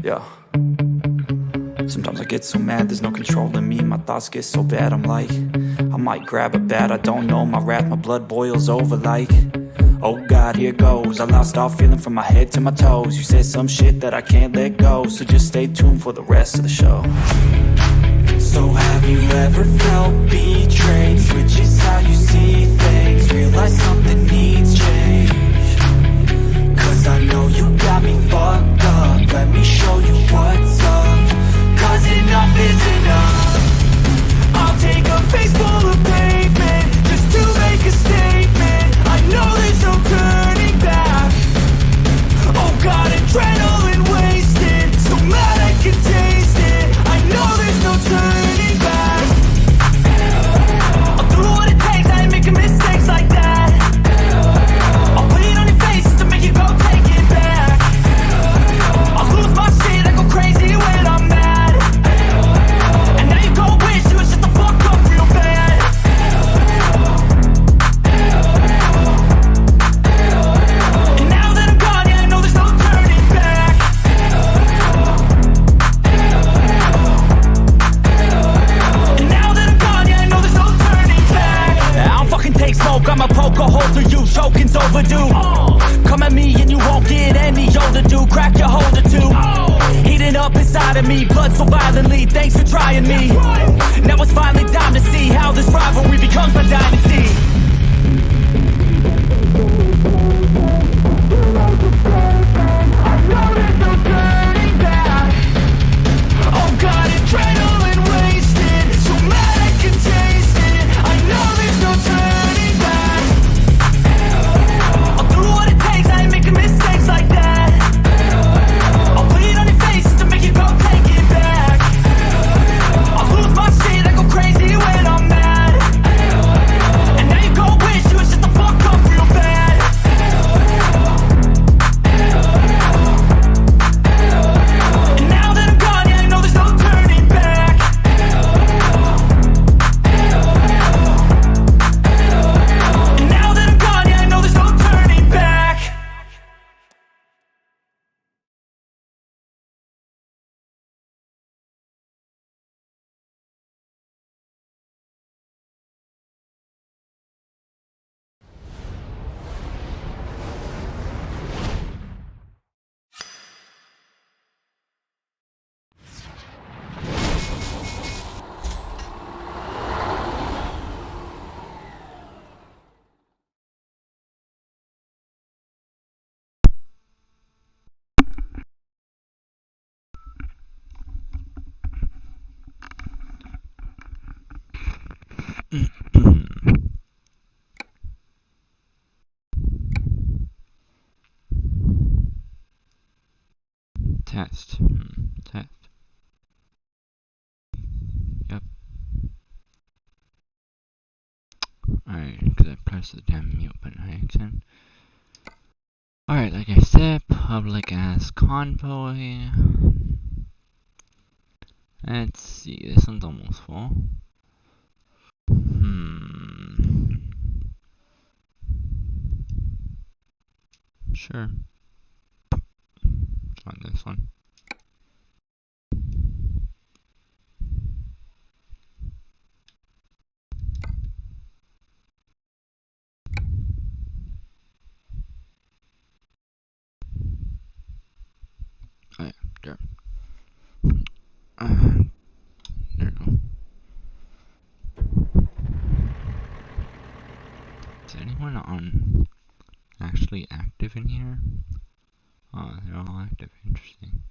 Yeah. Sometimes I get so mad, there's no controlling me. My thoughts get so bad, I'm like, I might grab a bat, I don't know. My wrath, my blood boils over like, oh God, here goes. I lost all feeling from my head to my toes. You said some shit that I can't let go, so just stay tuned for the rest of the show. So have you ever felt betrayed? Switches how you see things, realize something needs change. Cause I know you got me fucked up, let me show you what's up. Cause enough is enough. I'll take a face full of pavement just to make a statement. I know there's no turning back. Oh God, adrenaline wasted, so mad I can taste it. I know there's no turning back. I'll do what it takes, I ain't making mistakes like that. I'll bleed on your face to make you go take it back. I'll lose my shit, I go crazy when I'm mad. And now you go wish you would shut the fuck up real bad. And now that I'm gone, yeah, I know there's no turning back. And now that I'm gone, yeah, I know there's no turning back. I don't fucking take smoke, I'ma poke a hole through you, choking's overdue. Come at me and you won't get any older, dude. Crack your holder too. Heating up inside of me, blood so violently. Thanks for trying me. Now it's finally time to see how this rivalry becomes my dynasty. Oh God, adrenaline wasted, so mad I can taste it. I know there's no turning back. I'll do what it takes, I ain't making mistakes like that. I'll bleed on your face to make you go take it back. I'll lose my shit, I go crazy when I'm mad. And now you go wish you would shut the fuck up real bad. And now that I'm gone, yeah, I know there's no turning back. And now that I'm gone, yeah, I know there's no turning back. Test. Test. Yep. Alright, because I pressed the damn mute button by accident. Alright, like I said, public ass convoy. Let's see, this one's almost full. Sure. Let's run this one. Oh yeah, there. There we go. Is anyone on actually active in here? Oh, they're all active. Interesting.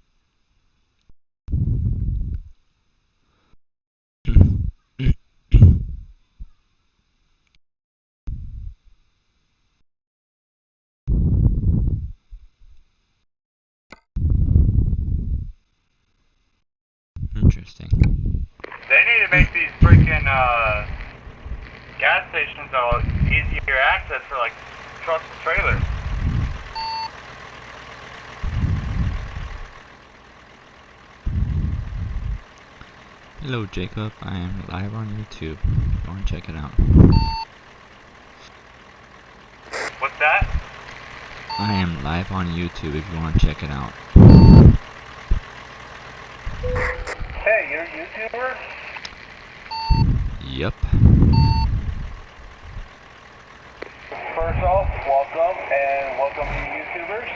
Interesting. They need to make these freaking gas stations easier access for like trucks and trailers. Hello Jacob, I am live on YouTube. Go and check it out. I am live on YouTube if you want to check it out. Hey, you're a YouTuber? Yep. First off, welcome, and welcome to YouTubers.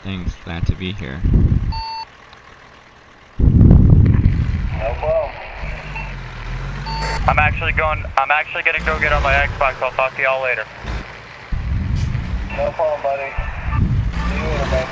Thanks, glad to be here. No problem. I'm actually gonna go get on my Xbox. I'll talk to y'all later. No problem, buddy. See you later, man.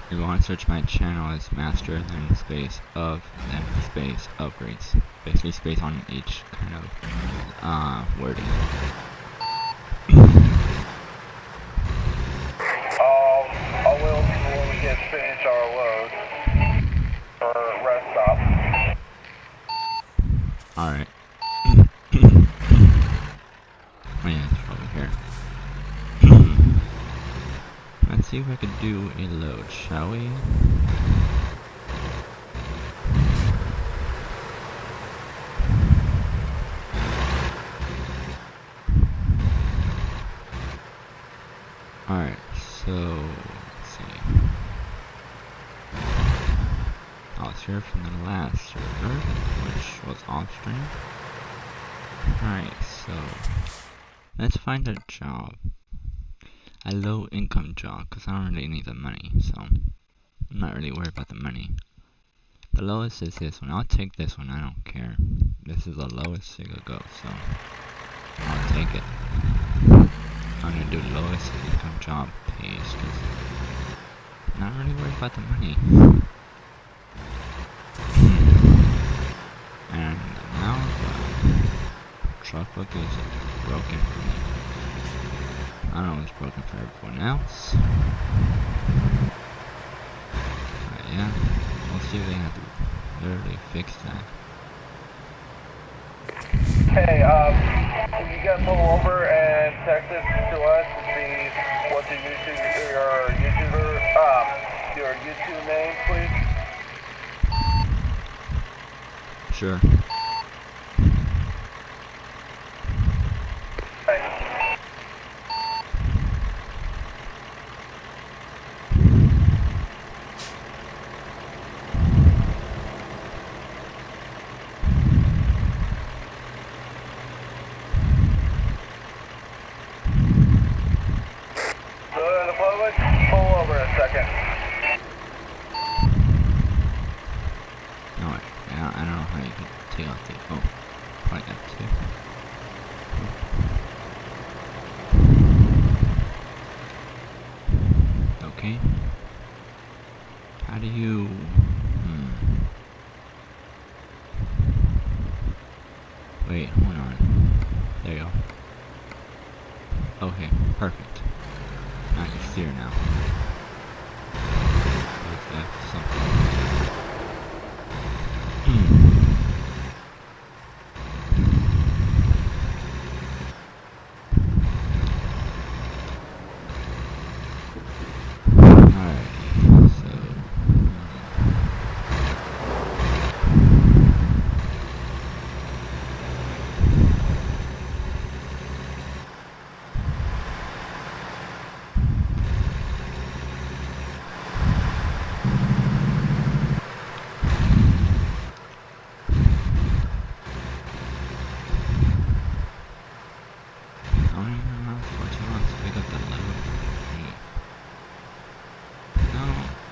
If you want to search my channel as Master then space of then space upgrades. Basically space on each kind of wording. I will when we get finished our load or rest stop. Alright. Oh yeah, it's over here. Let's see if I could do a load, shall we? Alright, so let's see. I was here from the last server, which was off stream. Alright, so let's find a job. A low income job, because I don't really need the money, so I'm not really worried about the money. The lowest is this one. I'll take this one, I don't care. This is the lowest it could go, so I'll take it. I'm gonna do lowest income job pays, because I'm not really worried about the money. And now the truck book is broken for me. I don't know what's broken for everyone else. But yeah, we'll see if they have to literally fix that. Hey, can you guys pull over and text it to us to see what your YouTube name, please? Sure. Thanks. Pull over a second. No, I don't know how you can take out the. Oh, probably F2. Okay. How do you. Wait, hold on. There you go. Okay, perfect. Now you steer now. Something.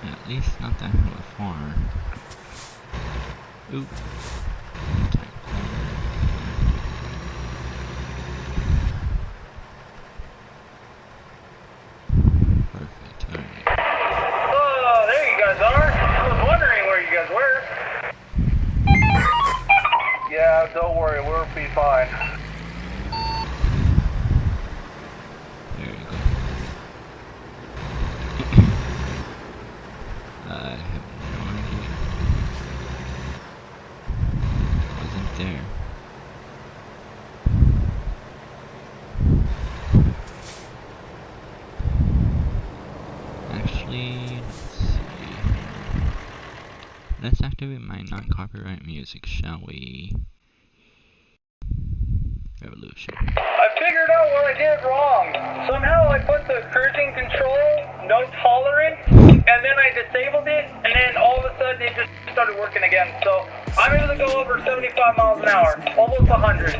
At least not that hella far. Oop. Tight corner. Perfect. Alright. Oh, there you guys are. I was wondering where you guys were. Yeah, don't worry, we'll be fine. There you go. I have no idea. Wasn't there. Actually, let's see. do my non-copyright music, shall we? Revolution. I figured out what I did wrong. Somehow I put the cruising control, no tolerance, and then I disabled it, and then all of a sudden it just started working again. So I'm able to go over 75 miles an hour, almost 100.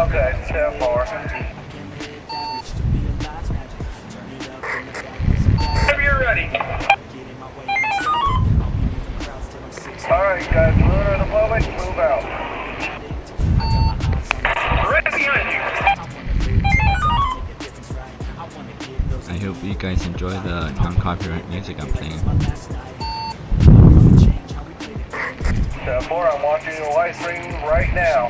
Okay, 10-4. Whenever you're ready. Alright guys, lunar the public, move out. Right behind you. I hope you guys enjoy the non-copyright music I'm playing. 10-4, I'm watching your live stream right now.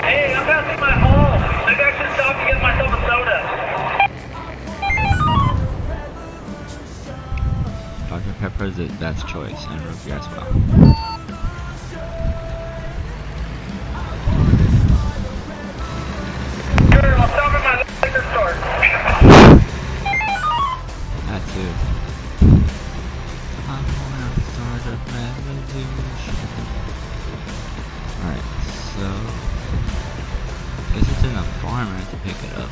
Hey, I'm passing my home. Maybe I should stop to get myself a soda. Dr. Pepper's that's choice, and root beer as well. Sure, I'll stop at my liquor store. That too. I wanna start a revolution. Alright, so I guess it's in a farm, I have to pick it up.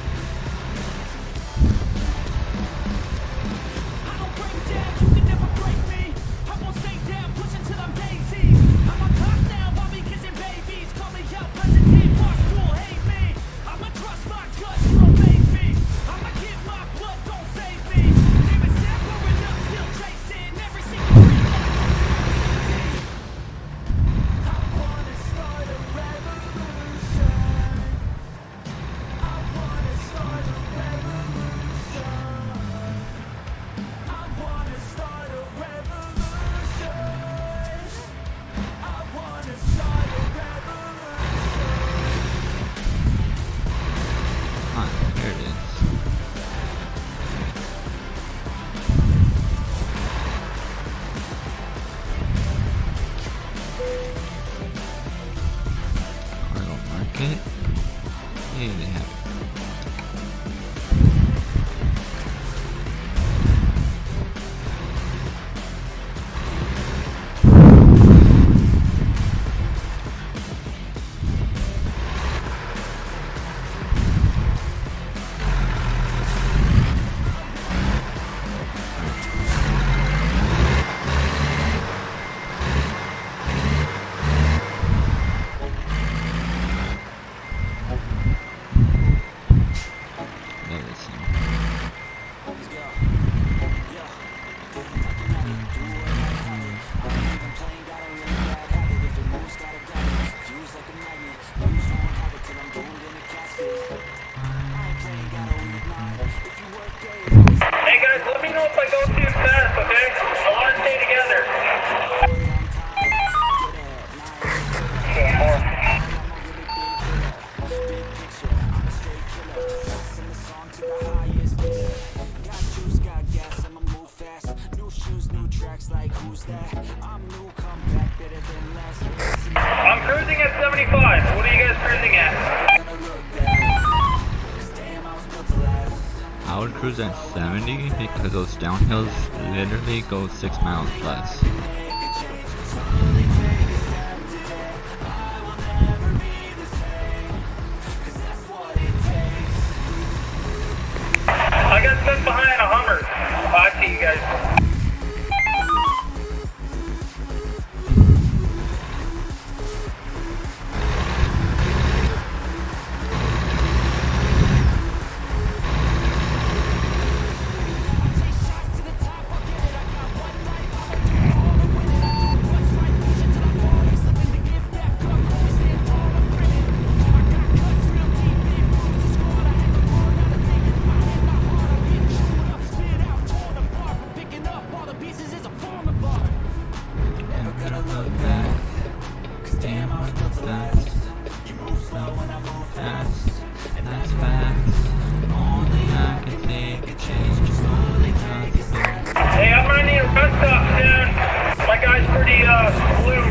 Hey, they have it. Hey guys, let me know if I go too fast, okay? I want to stay together. I'm cruising at 75. What are you guys cruising at? I would cruise at 70 because those downhills literally go 6 miles plus. I got stuck behind a Hummer. I see you guys. Hey, I'm gonna need a rest stop soon. My guy's pretty, blue.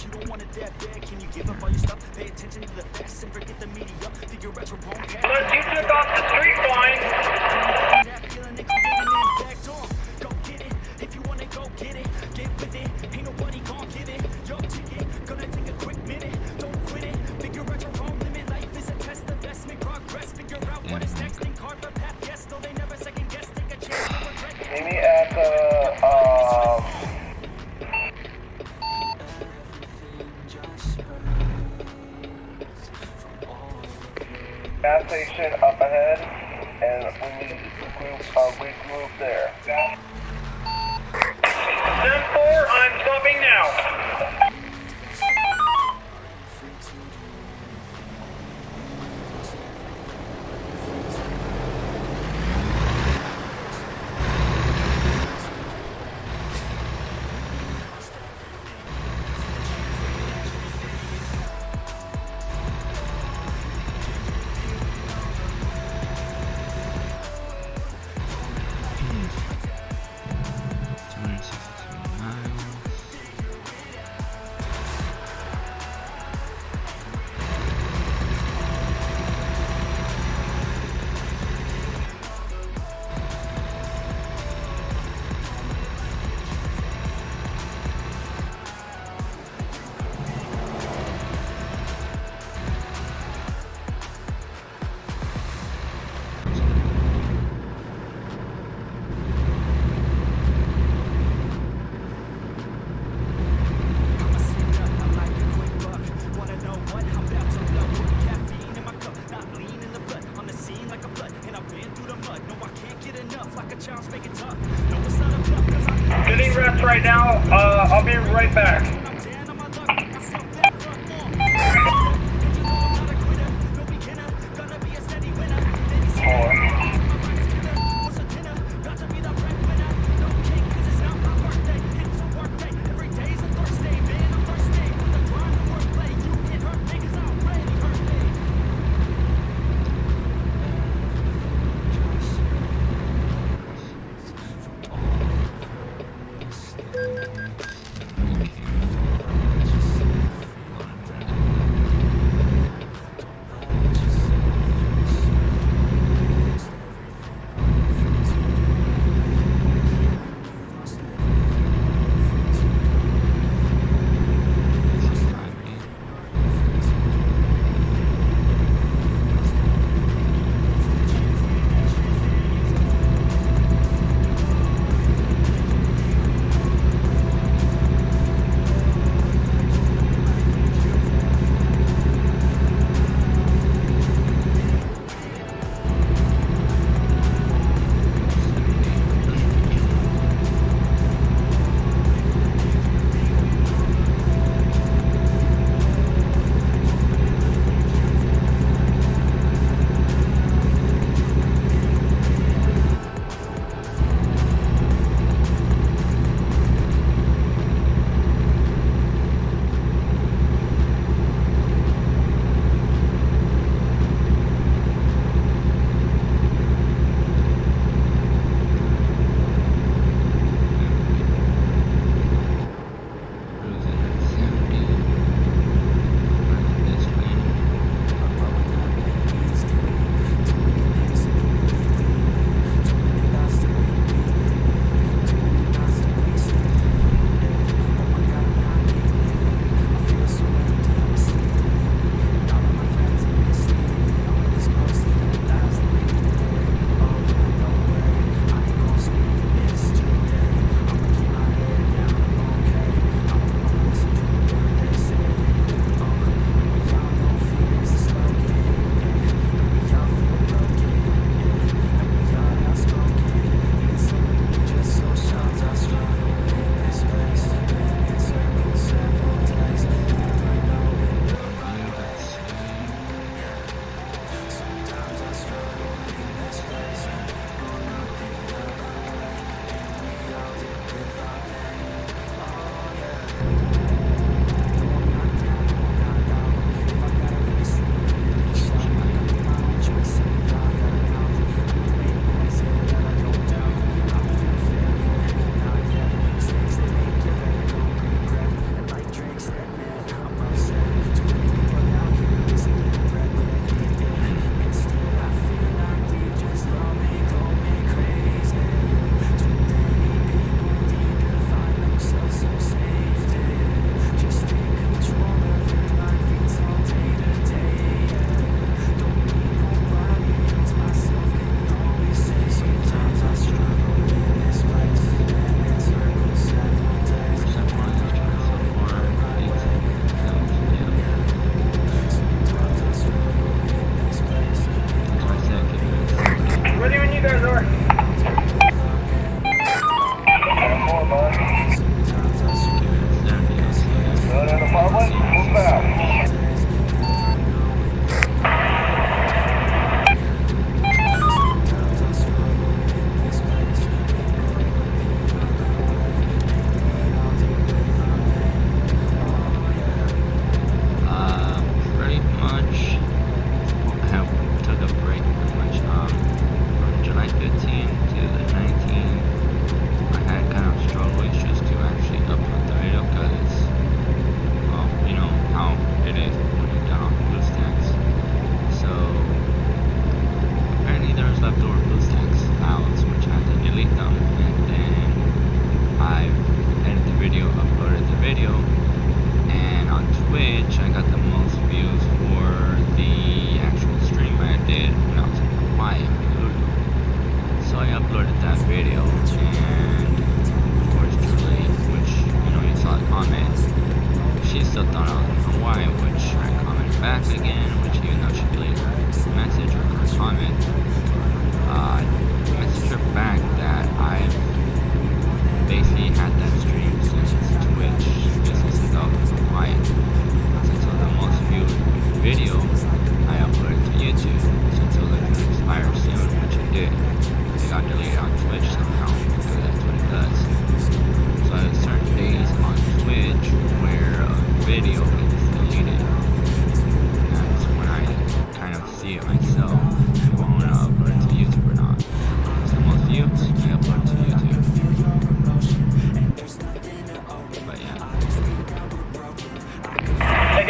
You don't want it that bad, can you give up all your stuff? Pay attention to the facts and forget the media. Figure out your own path. Unless you took off the street fine. That feeling and creating impact on. Go get it, if you wanna go get it. Get with it, ain't nobody gon' give it. Your ticket, gonna take a quick minute. Don't quit it, figure out your own limit. Life is a test, investment, progress. Figure out what is next and carve a path. Yes, though they never second guess. Take a chance, no regret. Meet me at the gas station up ahead, and we move there. 10-4, I'm stopping now.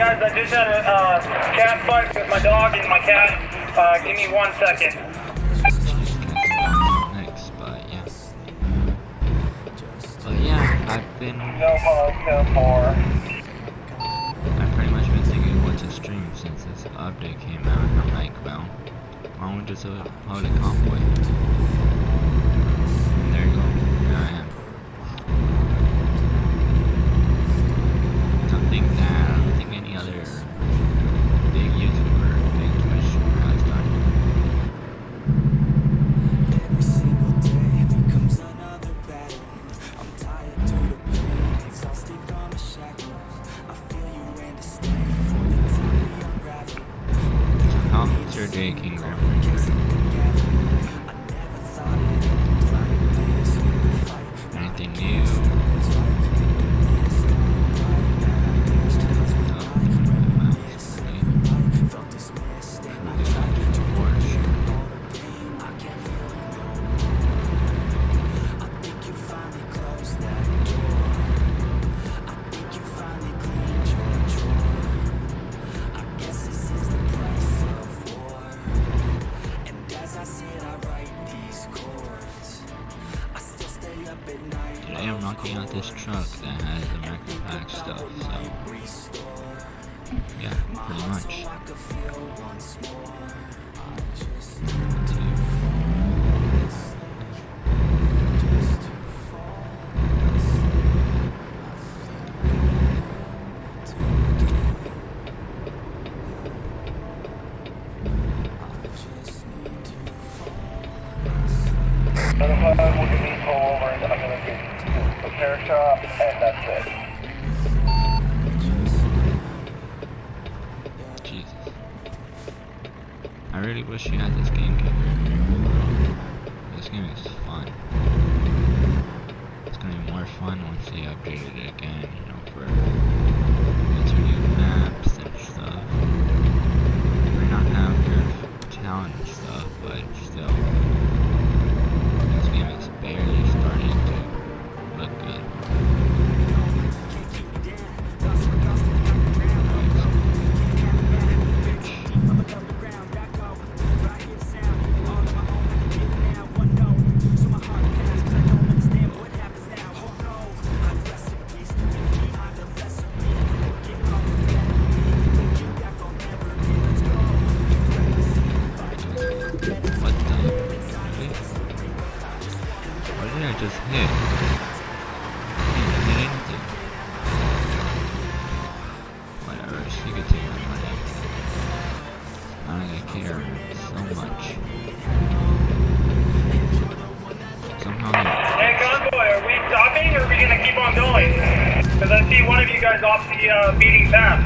guys, I just had a cat fight with my dog and my cat. Give me 1 second. Next, but yeah. But yeah, I've been. No pause, 10-4. I've pretty much been thinking what to stream since this update came out. And I'm like, well, why don't we just hold a convoy? And there you go. Here I am. Something that I don't think any other big YouTuber, big Twitch streamer has done. Every single day becomes another battle. I'm tired to the pain, exhausted from the shackles. I feel you and to stay for the time we unravel. How's your day, King Graham? I never thought it'd end like this. We could fight. Anything new? Today I'm knocking out this truck that has the macro pack stuff, so yeah, pretty much. We'll give me a pull over and I'm gonna get to the repair shop and that's it. Jesus. I really wish you had this game, King. This game is fun. It's gonna be more fun once they update it again, you know, for into new maps and stuff. You may not have your town and stuff, but still. This game is barely starting to look good. What the? Really? What did I just hit? I didn't hit anything. Whatever, she could take on whatever. I'm not gonna care so much. Somehow Hey, Convoy, are we stopping or are we gonna keep on going? Because I see one of you guys off the beating path.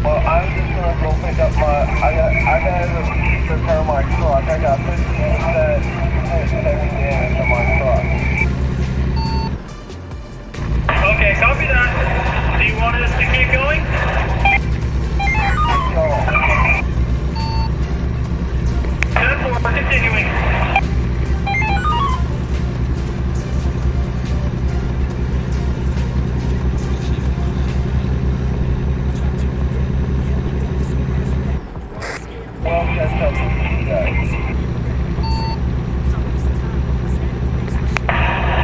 Well, I'm just gonna go pick up my. I gotta repair my truck. I got 15% heavy damage on my truck. Okay, copy that. Do you want us to keep going? So, 10-4, we're continuing. well, catch up with you guys.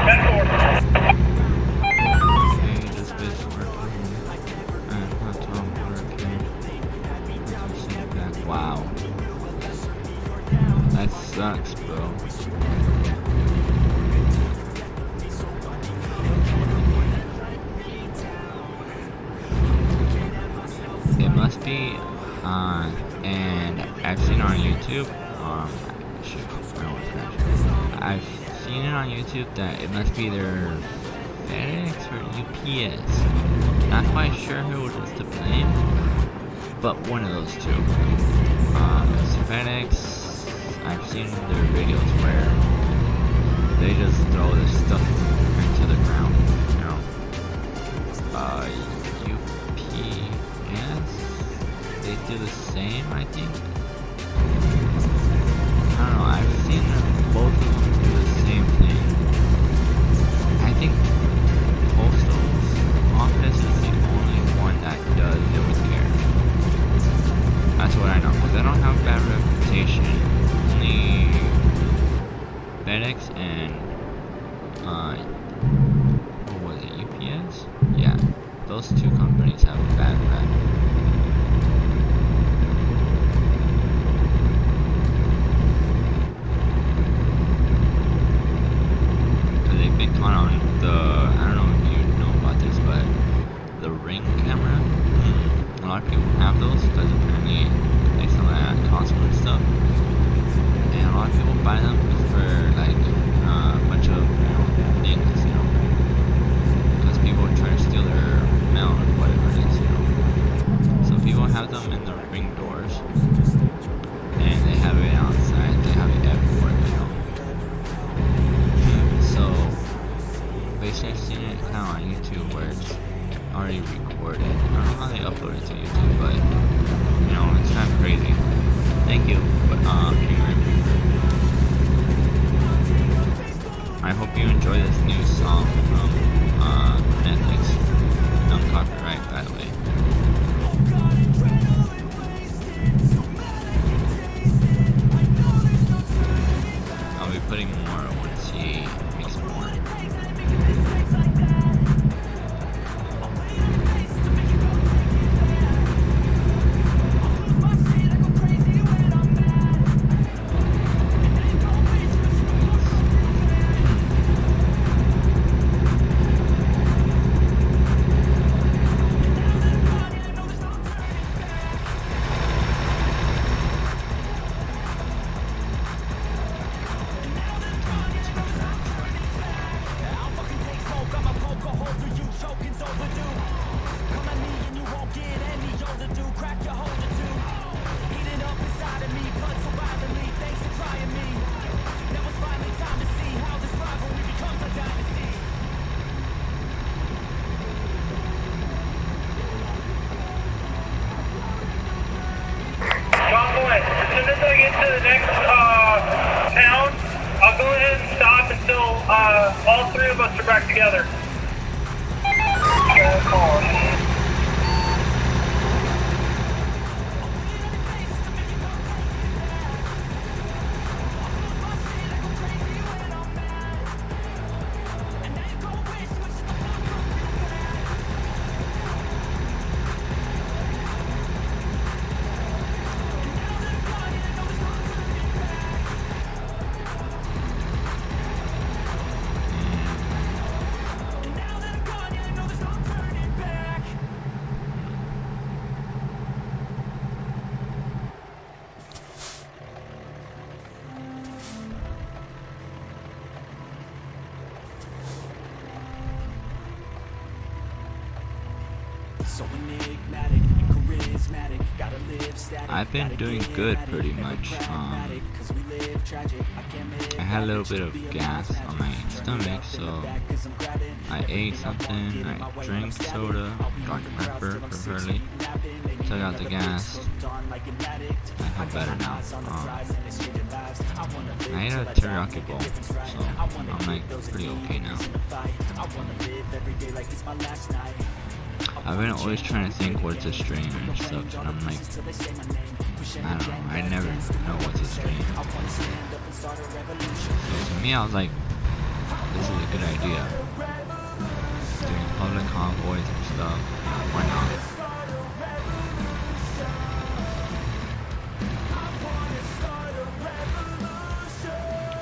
10-4. hey, this bitch working. And hot dog working. Wow. That sucks, bro. It must be and I've seen it on YouTube. Shoot, I don't want to. I've seen it on YouTube that it must be either FedEx or UPS. Not quite sure who it is to blame, but one of those two. It's FedEx. I've seen their videos where they just throw this stuff into the ground, you know. UPS, they do the same, I think. I don't know, I've seen both of them do the same thing. I think those two companies have a bad rap. Cause they've been caught on the, I don't know if you know about this, but the Ring camera, a lot of people have those because apparently they sell it at Costco and stuff, and a lot of people buy them for like a bunch of things, you know, because people try to steal their mail or whatever it is, you know. So people have them in the Ring doors, and they have it outside, they have it everywhere, you know. So basically I've seen it kind of on YouTube where it's already recorded. I don't know how they upload it to YouTube, but you know, it's kind of crazy. Thank you, but I hope you enjoy this new song from Netflix. No copyright, by the way. I'll be putting more once he makes more. Convoy, as soon as I get to the next town, I'll go ahead and stop until all three of us are back together. I've been doing good pretty much. I had a little bit of gas on my stomach, so I ate something, I drank soda, Dr. Pepper for Hurley, took out the gas. I feel better now. I ate a teriyaki bowl, so I'm like pretty okay now. I've been always trying to think what's a strain and stuff, and I'm like, I don't know, I never know what's a strain. So to me, I was like, this is a good idea. Doing public convoys and stuff, why not?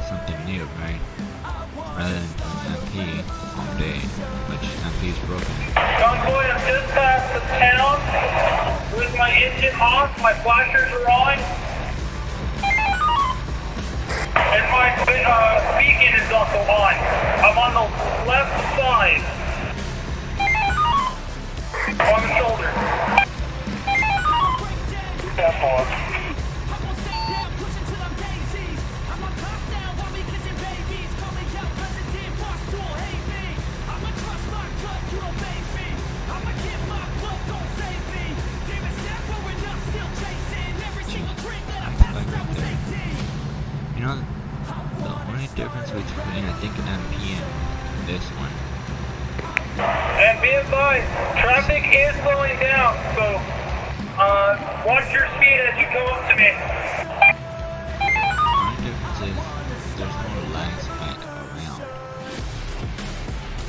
Something new, right? Rather than MP all day, which MP is broken. Convoy, I'm just past the town with my engine off, my flashers are on, and my beacon is also on. I'm on the left side, on the shoulder. You know, the only difference between I think an MP and this one. And be advised, traffic is slowing down, so watch your speed as you come up to me. The only difference is there's no lag spike around.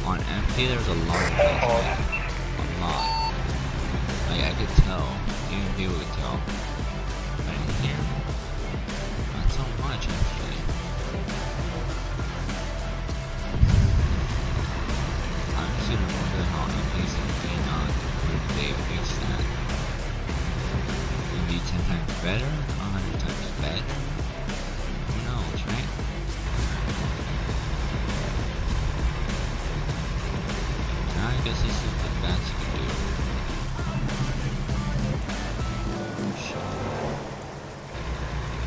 On MP there's a lot of lag spike. A lot. Like, I could tell, even people could tell. I didn't hear. Not so much, actually. I'm just gonna wonder how amazing would they fix that. Maybe 10 times better? 100 times better? Who knows, right? I guess this is the best you can do.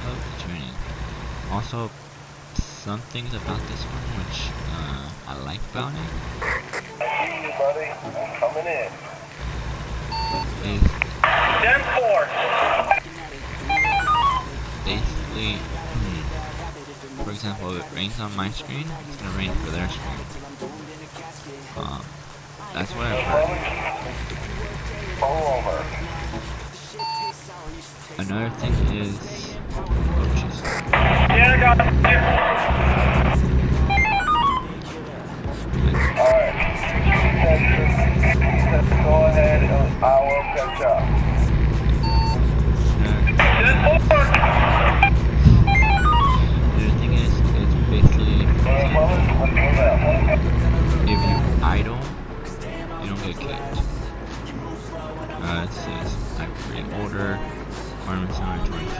Oh, training. Also, some things about this one which I like about it. I see you, buddy. I'm coming in. Is 10-4. basically, for example, if it rains on my screen, it's gonna rain for their screen. That's what I've heard. Pull over. Another thing is, oh jeez. Yeah, I got it. Alright. Go ahead and I will catch up. 10-4. The thing is, it's basically, if you idle, you don't get kicked. It says, I create order, requirements 122.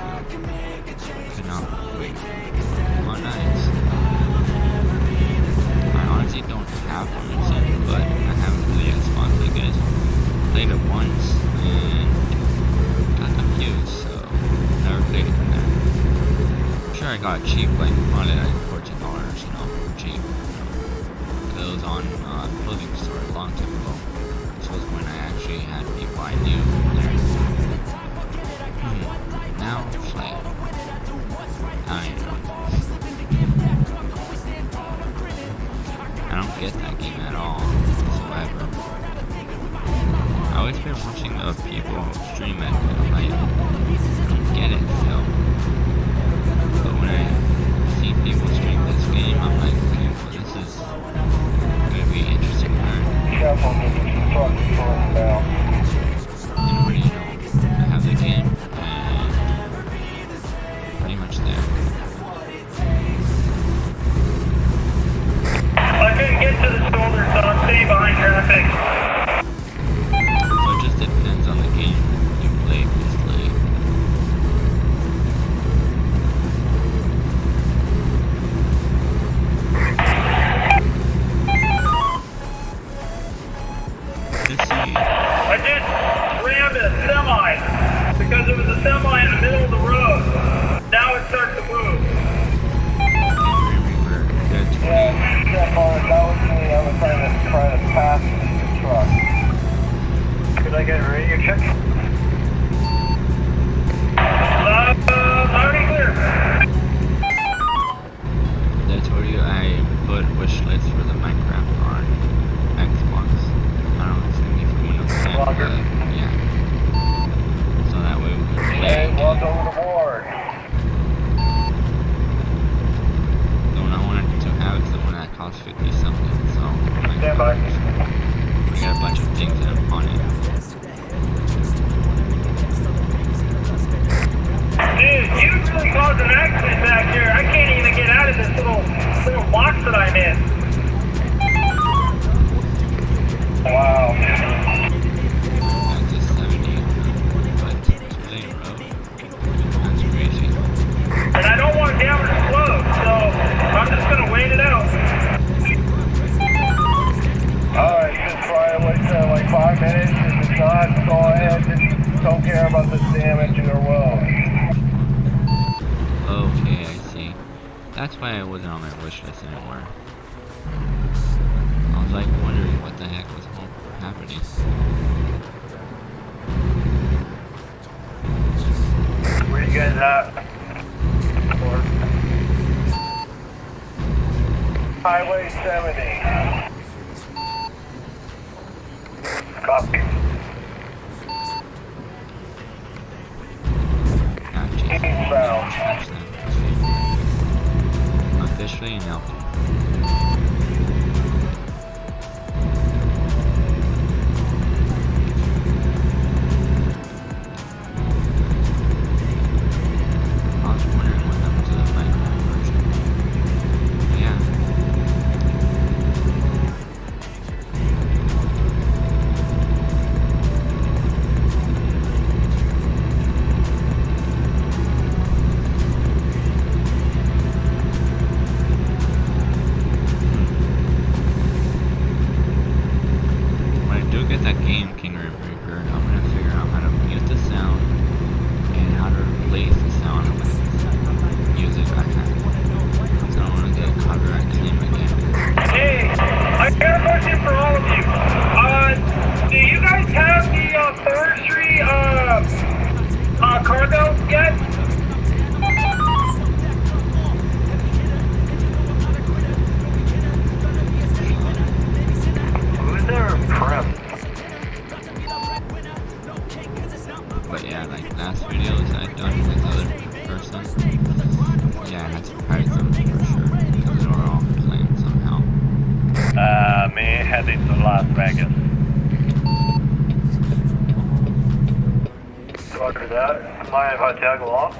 Cannot wait. Oh, nice. I honestly don't have permission, but I haven't really had fun because I played it once and got confused, so never played it from there. I'm sure I got it cheap, like on it at $14, you know, cheap. It was on a clothing store a long time ago. This was when I actually had people I knew there. Now play. I don't know. I don't get that game at all whatsoever. I always been watching other people stream it, but I don't get it still. But when I see people stream this game, I'm like, okay, well, this is gonna be interesting to learn. Careful, this truck is slowing down. And when you know, I have the game and pretty much there. I couldn't get to the shoulder, so I'm staying behind traffic. So it just depends on the game you play, basically. Let's see. I just rammed a semi because there was a semi in the middle of the road. Now it starts to move. Yeah, step on it. That was me. I was trying to pass the truck. Could I get a radio check? Already clear. I told you I put wish list for the Minecraft on Xbox. I don't know, it's gonna be for Windows 10, Roger. but yeah. So that way we can play Hey, again. welcome aboard. The one I wanted to have is the one that costs 50 something, so Stand by. we got a bunch of things that are on it. Dude, you really caused an accident back here. I can't even get out of this little box that I'm in. Wow. That's a 70, but it's really a road. That's crazy. And I don't want to damage the flow, so I'm just going to wait it out. Alright, just try to wait till like 5 minutes. If it's not, go ahead. Just don't care about the damage or wound. Okay, I see. That's why I wasn't on my wish list anymore. I was like wondering what the heck was happening. Where you guys at? Highway 70. Copy. Eastbound. Officially in Elton. game King Breaker, I'm gonna figure out how to mute the sound and how to replace the sound with music I have. So I don't want to get a copyright claim again. Hey, I got a question for all of you. Do you guys have the forestry cargo yet? Who's there prep? But yeah, like last videos I've done with other person, yeah, I had to price them for sure, because they were all playing somehow. Me heading to Las Vegas. Roger that. Mind if I tag along?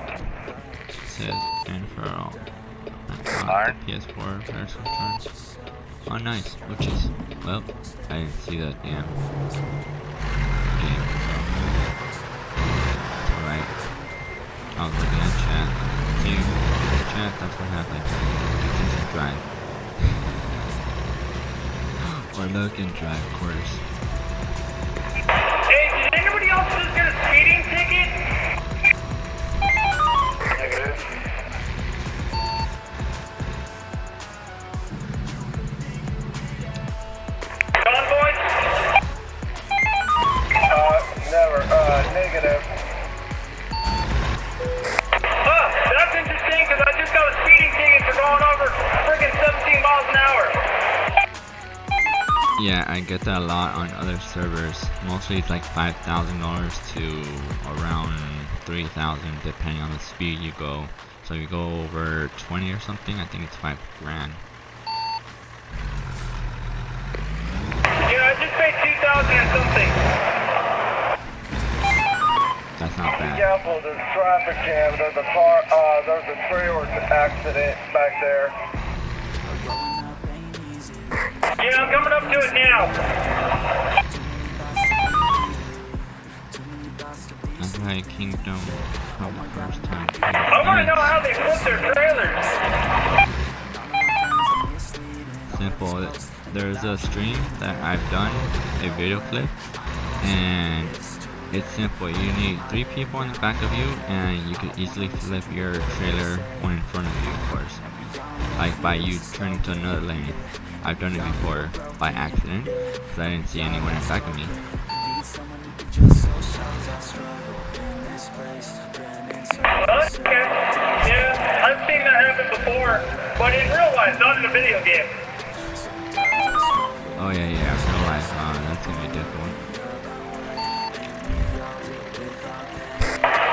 It says infernal. Iron? PS4 version turn. Oh nice, which is, well, I didn't see that damn game, so. Alright. I was looking at chat. See, chat, that's what happened. Just drive. Or look and drive, of course. Hey, did anybody else just get a speeding ticket? Negative. Convoy? Never. Negative. That's interesting because I just got a speeding ticket for going over friggin' 17 miles an hour. Yeah, I get that a lot on other servers. Mostly it's like $5,000 to around 3,000 depending on the speed you go. So if you go over 20 or something, I think it's $5 grand. Yeah, I just paid 2,000 and something. That's not Be bad. careful, there's traffic jam. There's a car, there's a trailer accident back there. Yeah, I'm coming up to it now. That's why Kingdom come first time. I want to know how they flip their trailers. Simple. There's a stream that I've done, a video clip, and it's simple. You need 3 people in the back of you, and you can easily flip your trailer one in front of you, of course. Like by you turning to another lane. I've done it before by accident, because I didn't see anyone in back of me. Okay. Yeah, I've seen that happen before, but in real life, not in a video game. Oh yeah, real life, that's gonna be difficult.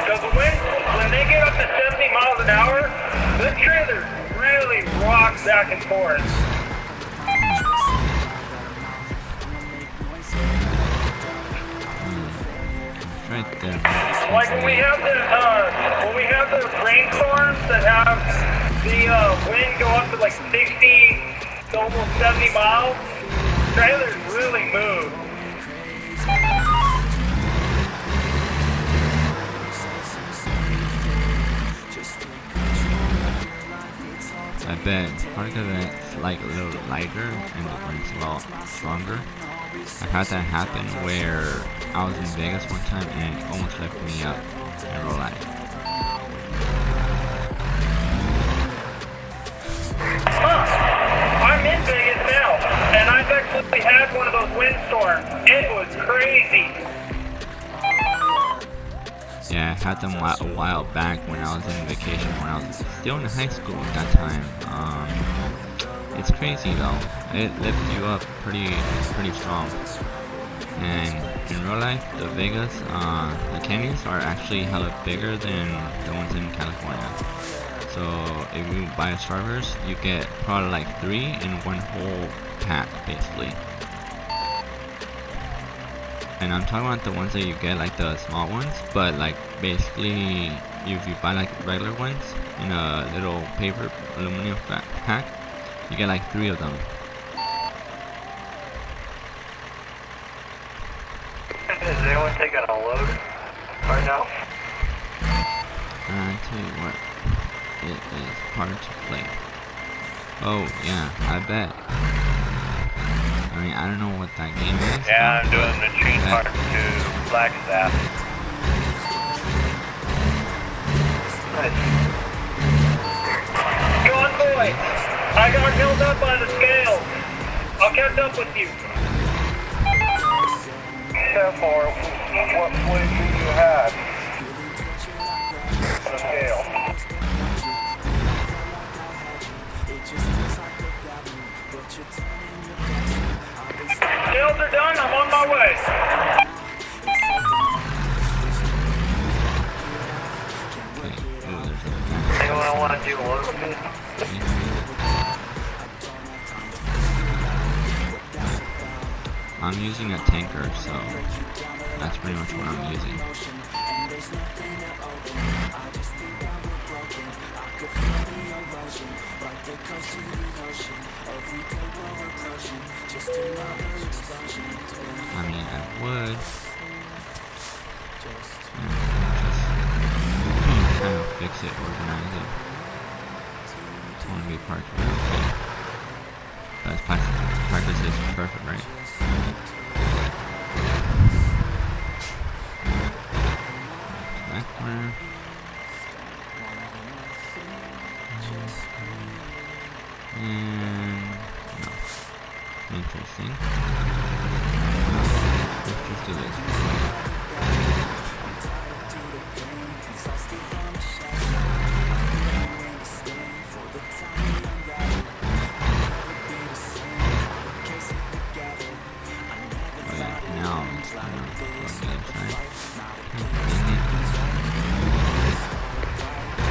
Because when they get up to 70 miles an hour, this trailer really rocks back and forth. Right there. Like when we have the rainstorms that have the wind go up to like 60 to almost 70 miles, trailers really move. I bet part of it's like a little lighter and the wind's a lot stronger. I've had that happen where I was in Vegas one time and it almost lifted me up in real life. I'm in Vegas now, and I've actually had one of those windstorms. It was crazy. Yeah, I had them a while back when I was in vacation, when I was still in high school at that time. It's crazy though. It lifts you up pretty strong. And in real life, the Vegas, the canyons are actually hella bigger than the ones in California. So if you buy a Starburst, you get probably like 3 in one whole pack, basically. And I'm talking about the ones that you get, like the small ones, but like basically if you buy like regular ones in a little paper aluminum pack, you get like 3 of them. Is anyone taking a load right now? I tell you what, it is hard to play. Oh yeah, I bet. I mean, I don't know what that game is. Yeah, I'm doing the chain part to Flagstaff. Convoy, I got held up by the scales. I'll catch up with you. Therefore, what weight do you have? On the scale. Scales are done, I'm on my way. Anyone want to do a little bit? I'm using a tanker, so that's pretty much what I'm using. I mean, I would just kind of fix it, organize it. It's want to be parked okay. But practice is perfect, right? Back corner. And no. Interesting. Let's just do this.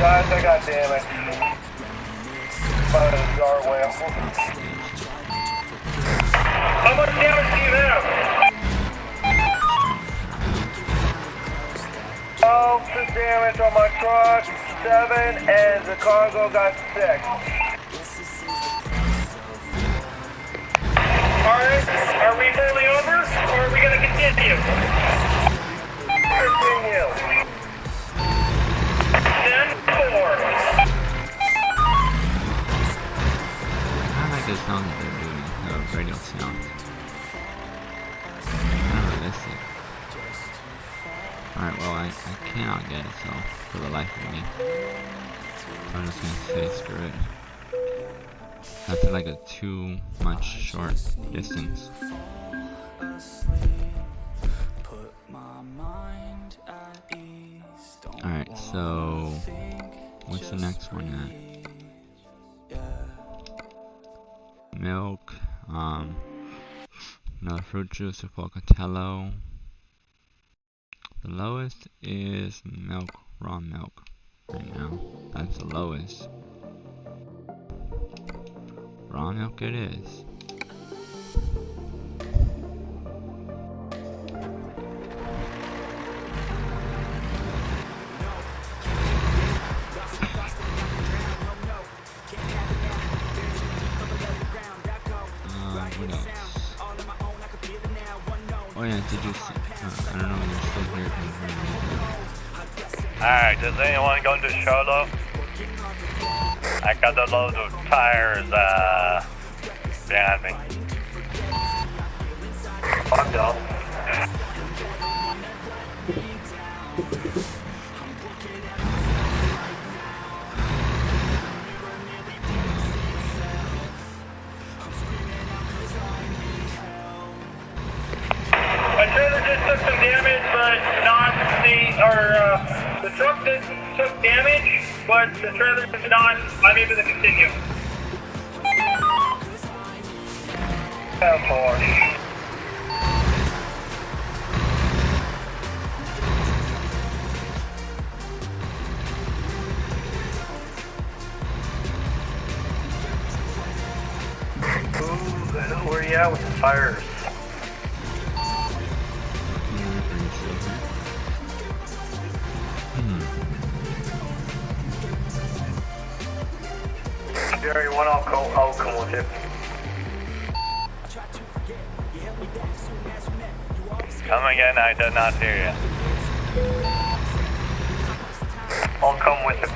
Guys, I got damage. By the guardrail. How much damage do you have? 12 damage on my truck, 7, and the cargo got 6. Alright, are we fully over, or are we going to continue? Continue. 10-4. I like the sound that they're doing, the radio sound. Kind of realistic. Alright, well, I cannot get it, so, for the life of me. So I'm just gonna say screw it. That's like a too much short distance. Alright, so what's the next one at? Milk, another fruit juice, a Pocatello. The lowest is milk, raw milk right now. That's the lowest. Raw milk it is. What else? Oh yeah, did you see? I don't know, you're still here. Alright, does anyone go to Charlotte? I got a load of tires, behind me. I'm done. My trailer just took some damage, but not the truck took damage, but the trailer is not. I'm able to continue. 10-4. Where you at with the tires? Jerry, one, I'll come with you. Come again, I did not hear you. I'll come with you.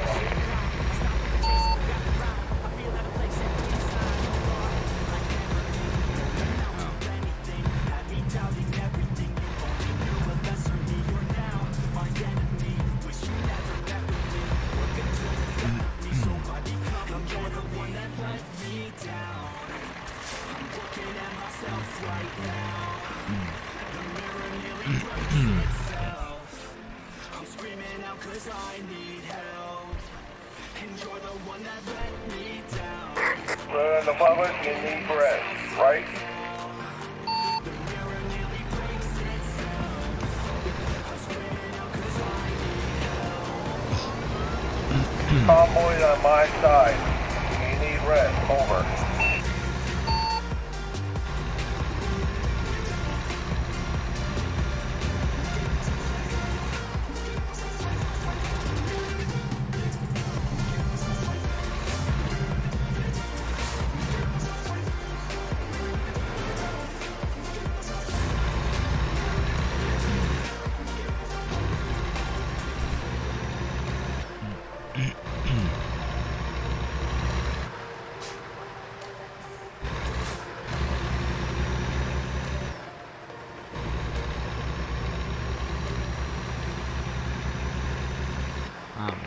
The public, you need rest, right? Convoy on my side. You need rest. Over.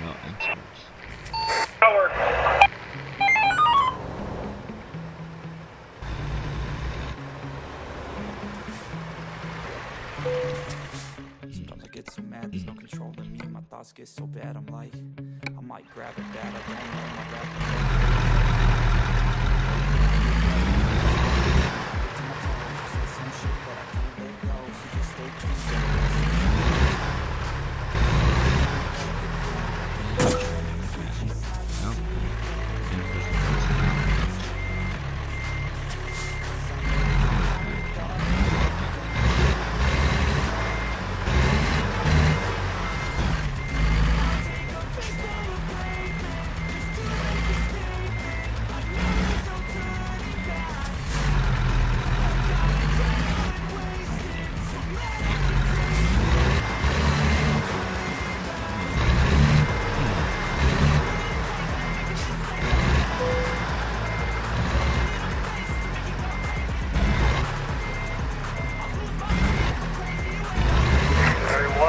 No experts. Tower. Sometimes I get so mad, there's no controlling me. My thoughts get so bad, I'm like, I might grab a bat, I don't know my rap. Some shit that I can't let go, so just stay tuned.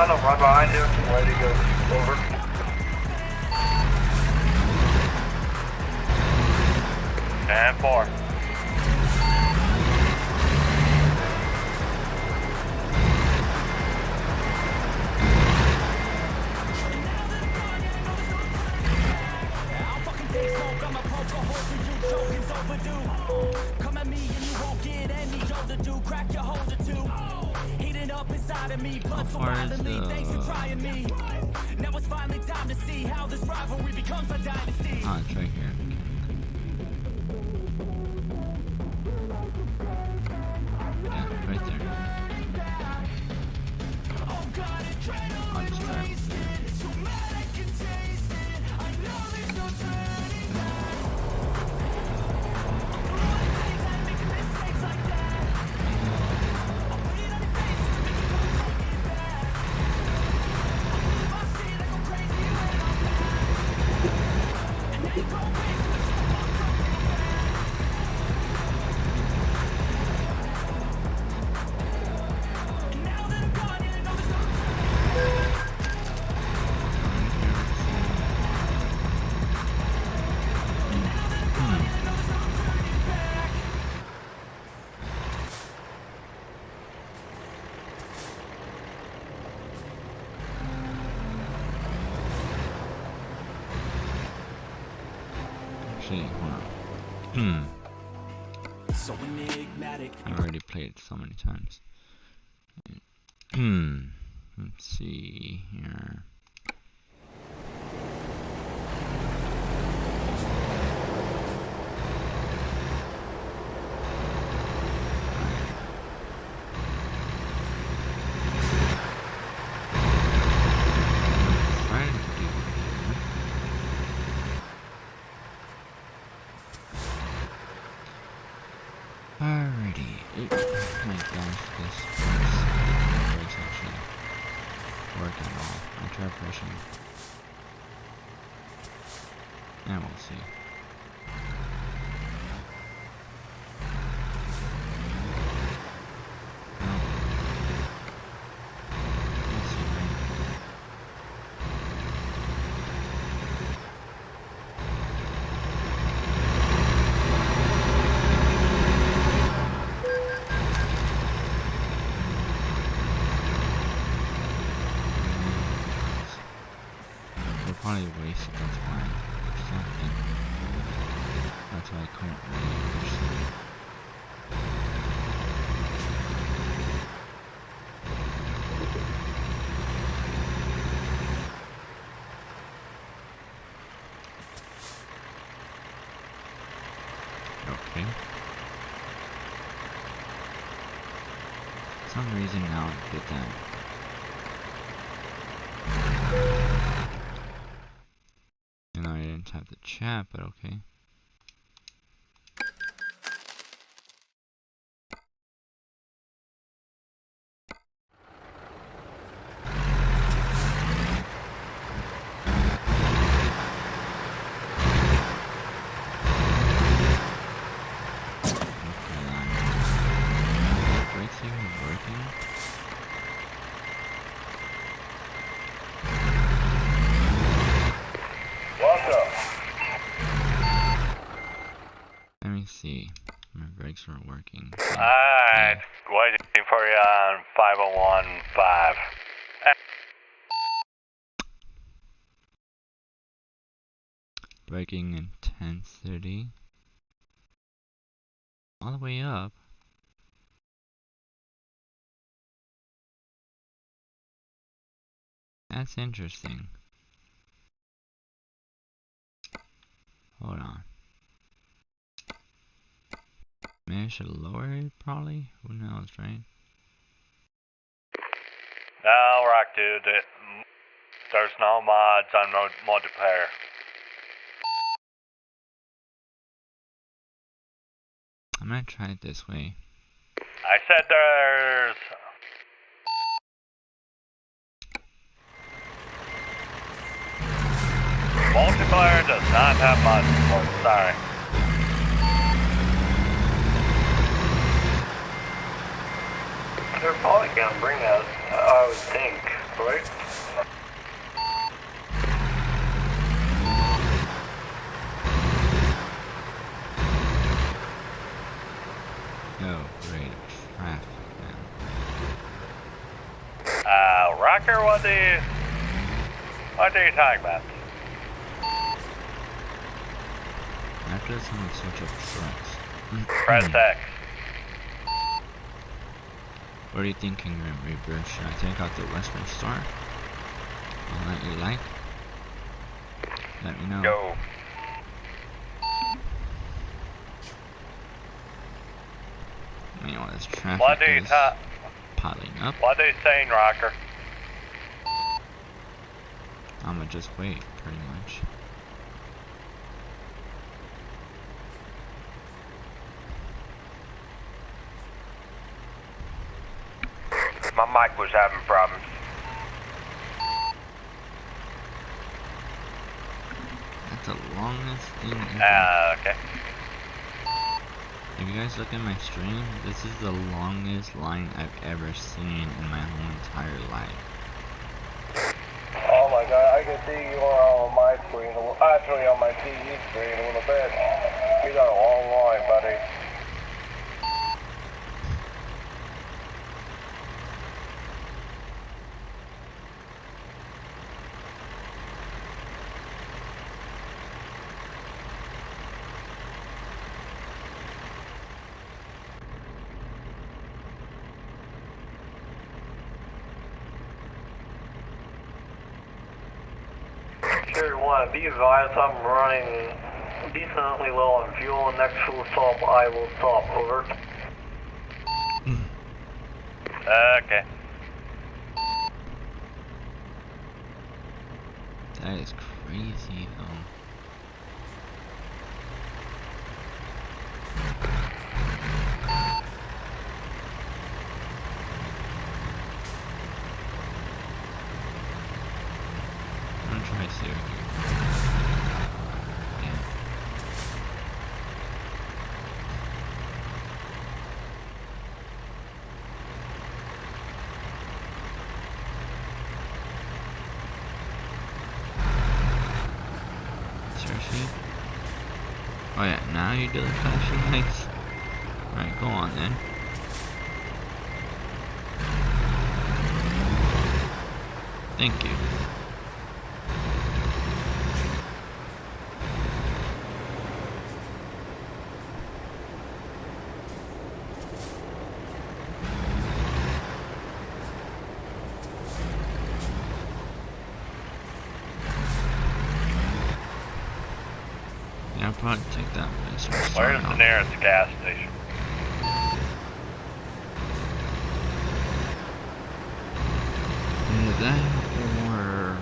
I'm right behind you. Ready to go. Over. And 4. Come at me and you won't get any older, dude. Crack your holder too. Heating up inside of me, blood so violently. Thanks for trying me. Now it's finally time to see how this rivalry becomes a dynasty. Ah, it's right here. Yeah, right there. I'll just try. Actually, hold on. So enigmatic. I already played it so many times. Let's see here. Alrighty. Oh my gosh, this voice actually working at all. I tried pushing. And we'll see. No. Let's see, right? probably wasted, that's why. Or something. That's why I couldn't really understand. Okay. For some reason now I get that. You know, I didn't have the chat, but okay. See, my brakes weren't working. Alright, waiting for you on 5015. Braking intensity. All the way up. That's interesting. Hold on. Maybe I should lower it, probably? Who knows, right? No, Rock Dude, there's no mods on multiplayer. I'm gonna try it this way. I said there's... Multiplayer does not have mods, sorry. They're probably gonna bring us, I would think, right? Oh, great. Traffic now. Rocker, what are you talking about? After someone switch up trucks. Press X. What are you thinking, Reaper? Should I take out the Western Star? All that you like? Let me know. Go. Meanwhile, this traffic What are you is piling up. What are you saying, Rocker? I'ma just wait, pretty much. My mic was having problems. That's the longest thing ever. Okay. If you guys look at my stream, this is the longest line I've ever seen in my whole entire life. Oh my god, I can see you on my screen, actually on my TV screen a little bit. You got a long line, buddy. Carry 1, be advised I'm running decently low on fuel. Next fuel stop, I will stop. Over. Okay. That is crazy, though. I'm gonna try to see here. Yeah. Seriously? Oh yeah, now you do the flashing lights. Alright, go on then. Thank you. probably take that message. Where's the nearest gas station? Either that or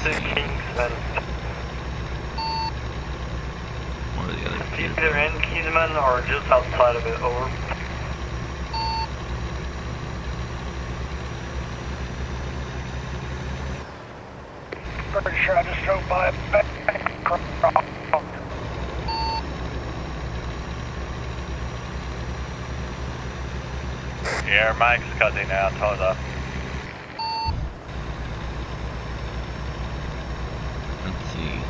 Kingsman. the other Either in Kingsman or just outside of it, over. Pretty sure I just drove by. Yeah, Mike's cutting out, hold up. Let's see.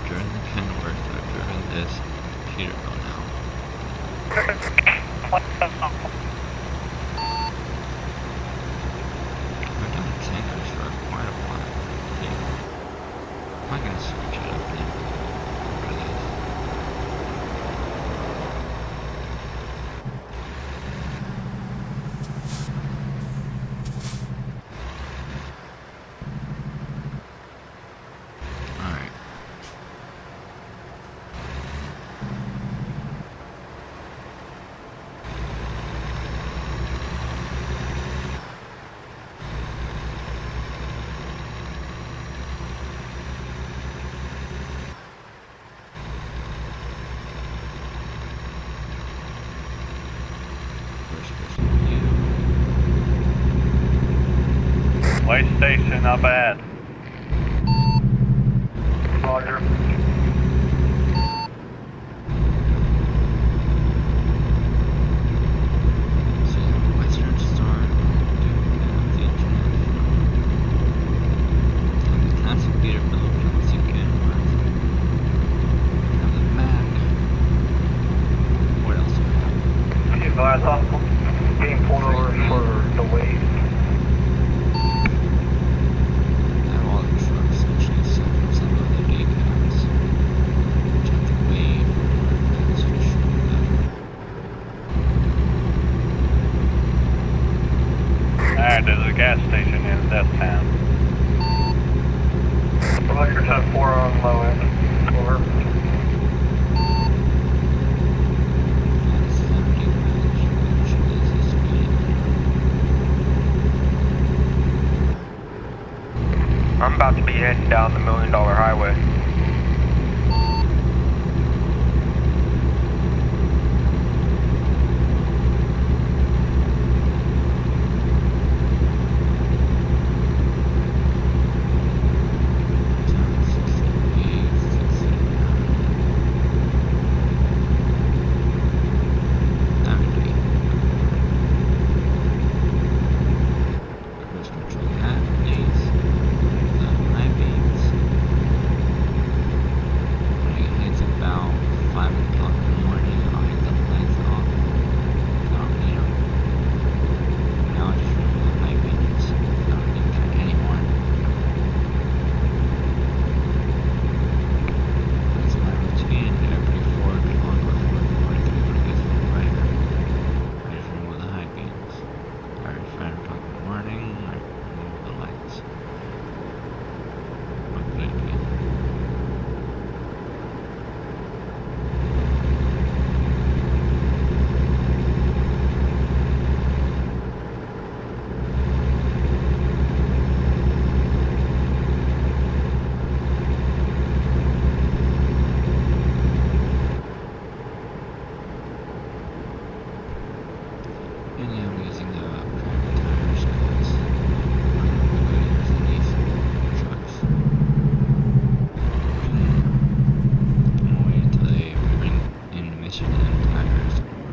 During the Kenworth, I've driven this Peterbilt now. I've done tankers for quite a while. Yeah. I'm not gonna switch it up then. For this. Alright. First person view. Way station, not bad. Roger. So Western Star, the International. Have the classic Peterbilt, classic Kenworth. Have the Mac. What else do we have? I thought being pulled over for the wave. I have all the trucks essentially except for some of the decals. Which have the wave or that's for sure. Alright, there's a gas station in that town. Roger, 10-4 on low end. Over. That's 70 miles, which is the speed. I'm about to be heading down the $1 Million Highway. Cruise control that, please. The high beams. When it hits about 5 o'clock in the morning, I'll hit the lights off. So, now I just remember the high beams. I don't need that anymore. That's my routine. Every 4 o'clock or 4:43 when it gets a little brighter, I just remove the high beams. Every 5 o'clock in the morning, I remove the lights. Repeat. And yeah, I'm using the crappy tires because I'm using these trucks. I'm gonna wait until they bring in Michelin tires or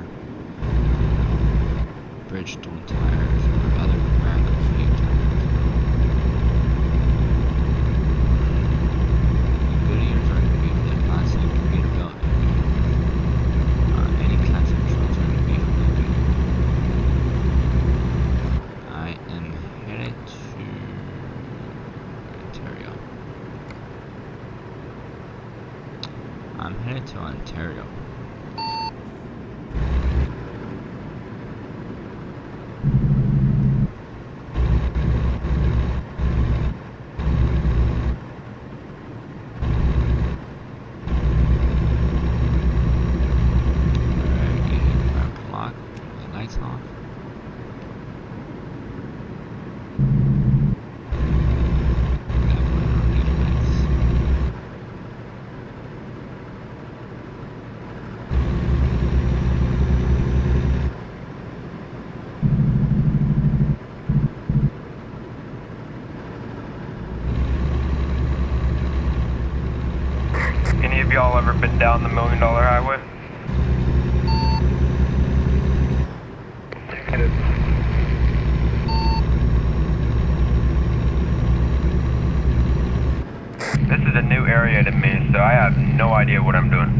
Bridgestone tires or other brand of tires. The Goodyears are gonna be for the classic Peterbilt. Any classic trucks are gonna be for the Goodyear. I am headed to Ontario. I'm headed to Ontario. Dollar Highway. This is a new area to me, so I have no idea what I'm doing.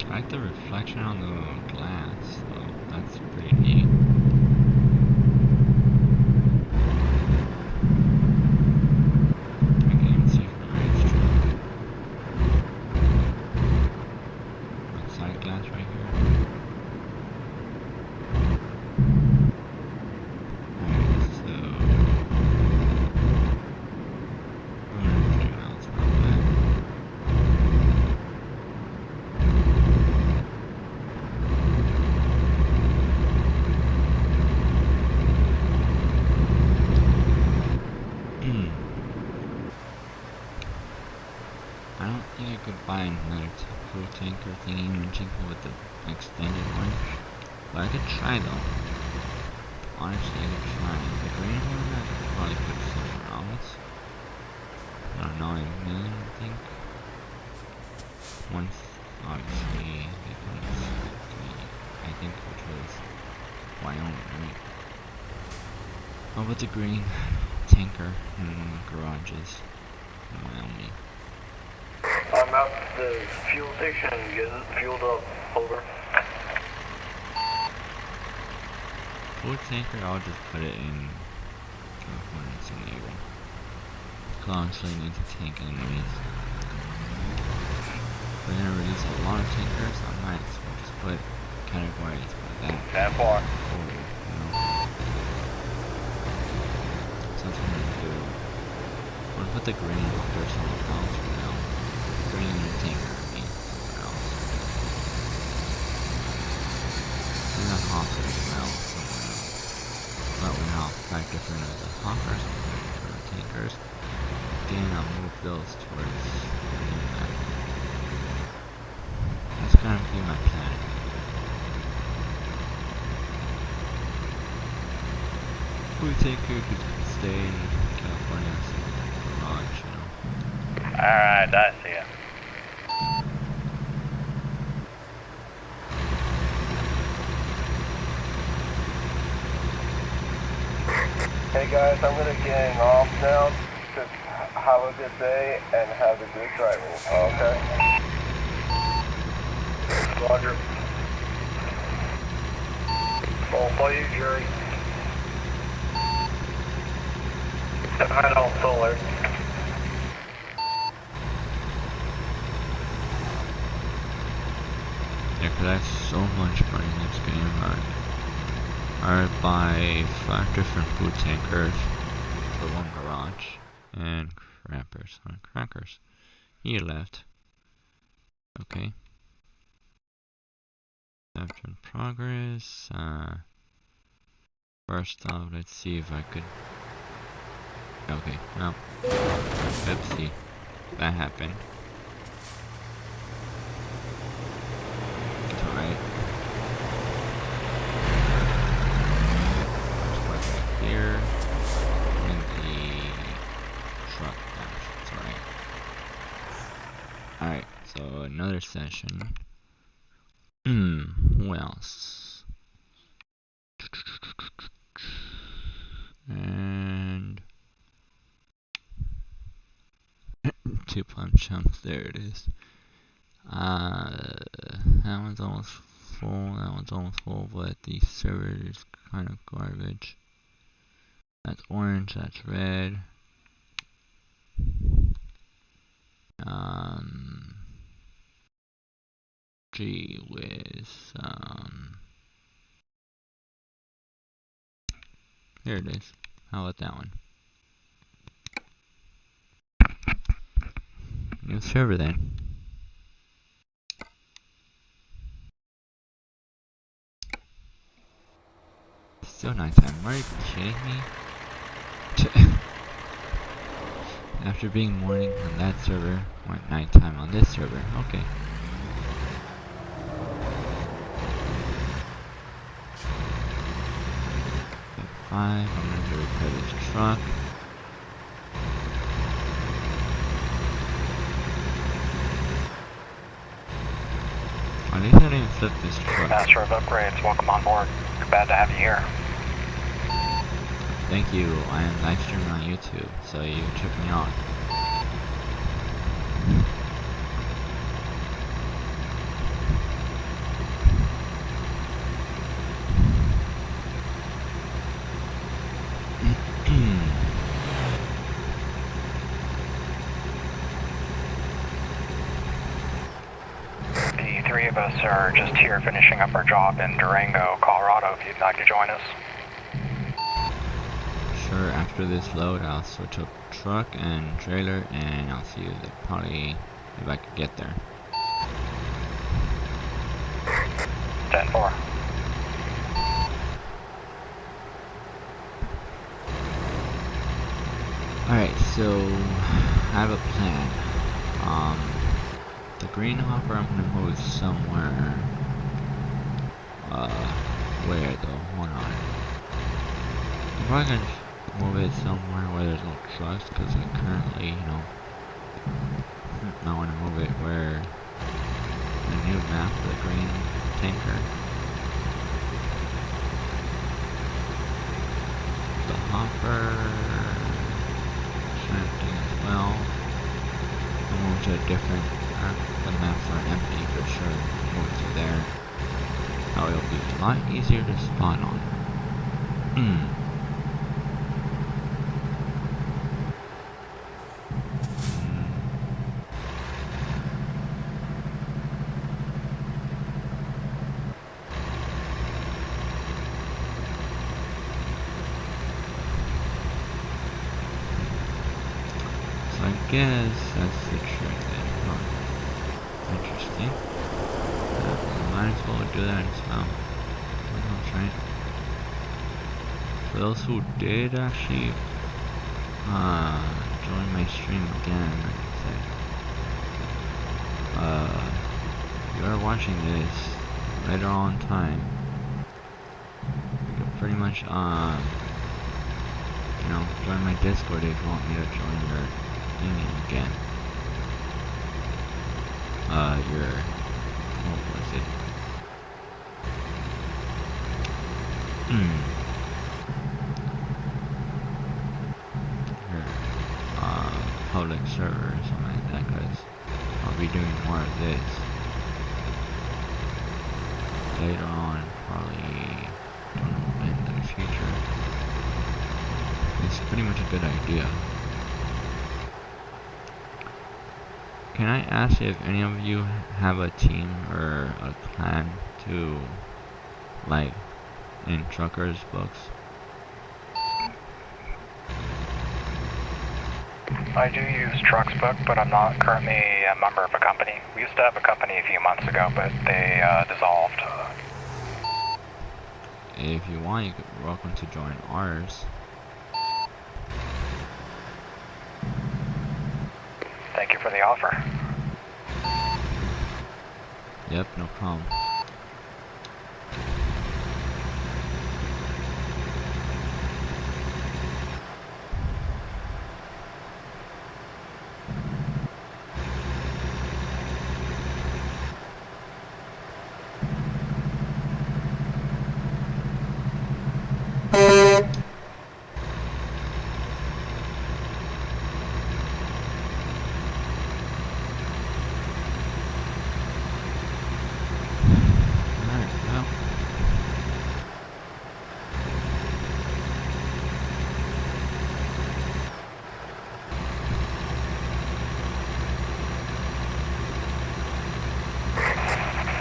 I like the reflection on the glass, though. That's pretty neat. I can even see from the racetrack. Side glass right here. Alright, so 203 miles, not bad. I don't think I could buy another fuel tanker thingy majingle with the extended one, but I could try though. Honestly, I could try. The green one I could probably put somewhere else. I don't know, $9 million I think. Once, obviously, they put it I think, which was Wyoming, right? What about the green tanker in garages in Wyoming? I'm out at the fuel station getting fueled up. Over. Full tanker, I'll just put it in California and San Diego. Constantly needs a tank anyways. If we're gonna release a lot of tankers, I might as well just put categories by that. That far. Forward, you know? So that's what I'm gonna do. I'm gonna put the green under something else for now. Green tanker, I mean, somewhere else. And the hopper as well, somewhere else. But we have 5 different of the hoppers, 5 different tankers. Then I'll move those towards the new map. That's gonna be my plan. Food tanker could stay in California, garage, you know. Alright, I see ya. Hey guys, I'm gonna gang off now. Just have a good day and have a good driving. Okay. Roger. All for you, Jerry. I don't solar. Yeah, cause I have so much money in this game. I buy 5 different food tankers for 1 garage and crackers. He left. Okay. After in progress. First off, let's see if I could. Okay, well, Pepsi. That happened. It's alright. Just put it here. In the truck dash. It's alright. Alright, so another session. Who else? And 2 pump chumps, there it is. That one's almost full, but the server is kind of garbage. That's orange, that's red. Gee whiz, here it is. How about that one? New server then. still nighttime. Are you kidding me? After being morning on that server, went nighttime on this server. Okay. At 5, I'm gonna go repair this truck. At least I didn't flip this truck. Master of upgrades, welcome on board. Glad to have you here. Thank you. I am live streaming on YouTube, so you check me out. The three of us are just here finishing up our job in Durango, Colorado, if you'd like to join us. Sure, after this load, I'll switch up truck and trailer, and I'll see you there probably if I can get there. 10-4. Alright, so I have a plan. The green hopper I'm gonna move somewhere. Where though? Hold on. I'm probably gonna move it somewhere where there's no trucks, because I currently, you know, I want to move it where the new map for the green tanker. The hopper is empty as well. I'll move to a different, the maps are empty for sure. Move to there. Now it'll be a lot easier to spawn on. So I guess that's the trick then. Huh. Interesting. Might as well do that as well. That's right. For those who did actually join my stream again, like I said, if you are watching this later on time, you can pretty much you know, join my Discord if you want me to join your thingy again. What was it? Public server or something like that, because I'll be doing more of this later on, probably, don't know, in the future. It's pretty much a good idea. Can I ask if any of you have a team or a clan to, like, in truckers books? I do use Trucksbook, but I'm not currently a member of a company. We used to have a company a few months ago, but they dissolved. If you want, you're welcome to join ours. Thank you for the offer. Yep, no problem.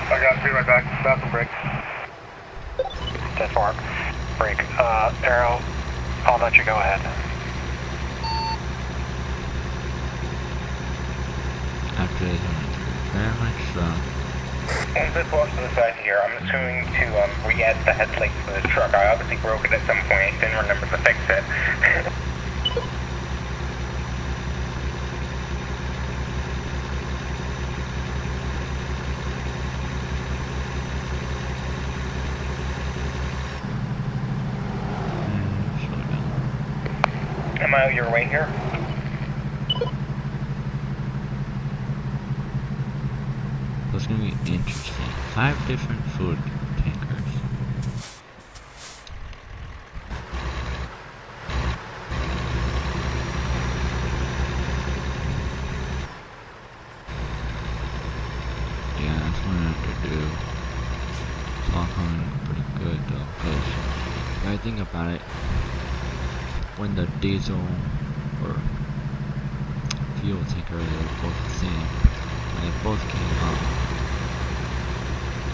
I got to be right back. Bathroom break. 10-4. Break. Arrow, I'll let you go ahead. After this, I'm going to repair my truck. Once I pull up to the side here, I'm assuming to re-add the headlights for the truck. I obviously broke it at some point, didn't remember to fix it. Am I out your way here? So it's gonna be interesting. 5 different food tankers. Yeah, that's what I have to do. It's all coming pretty good though, because if I think about it, when the diesel or fuel tanker, they're both the same. They both came up,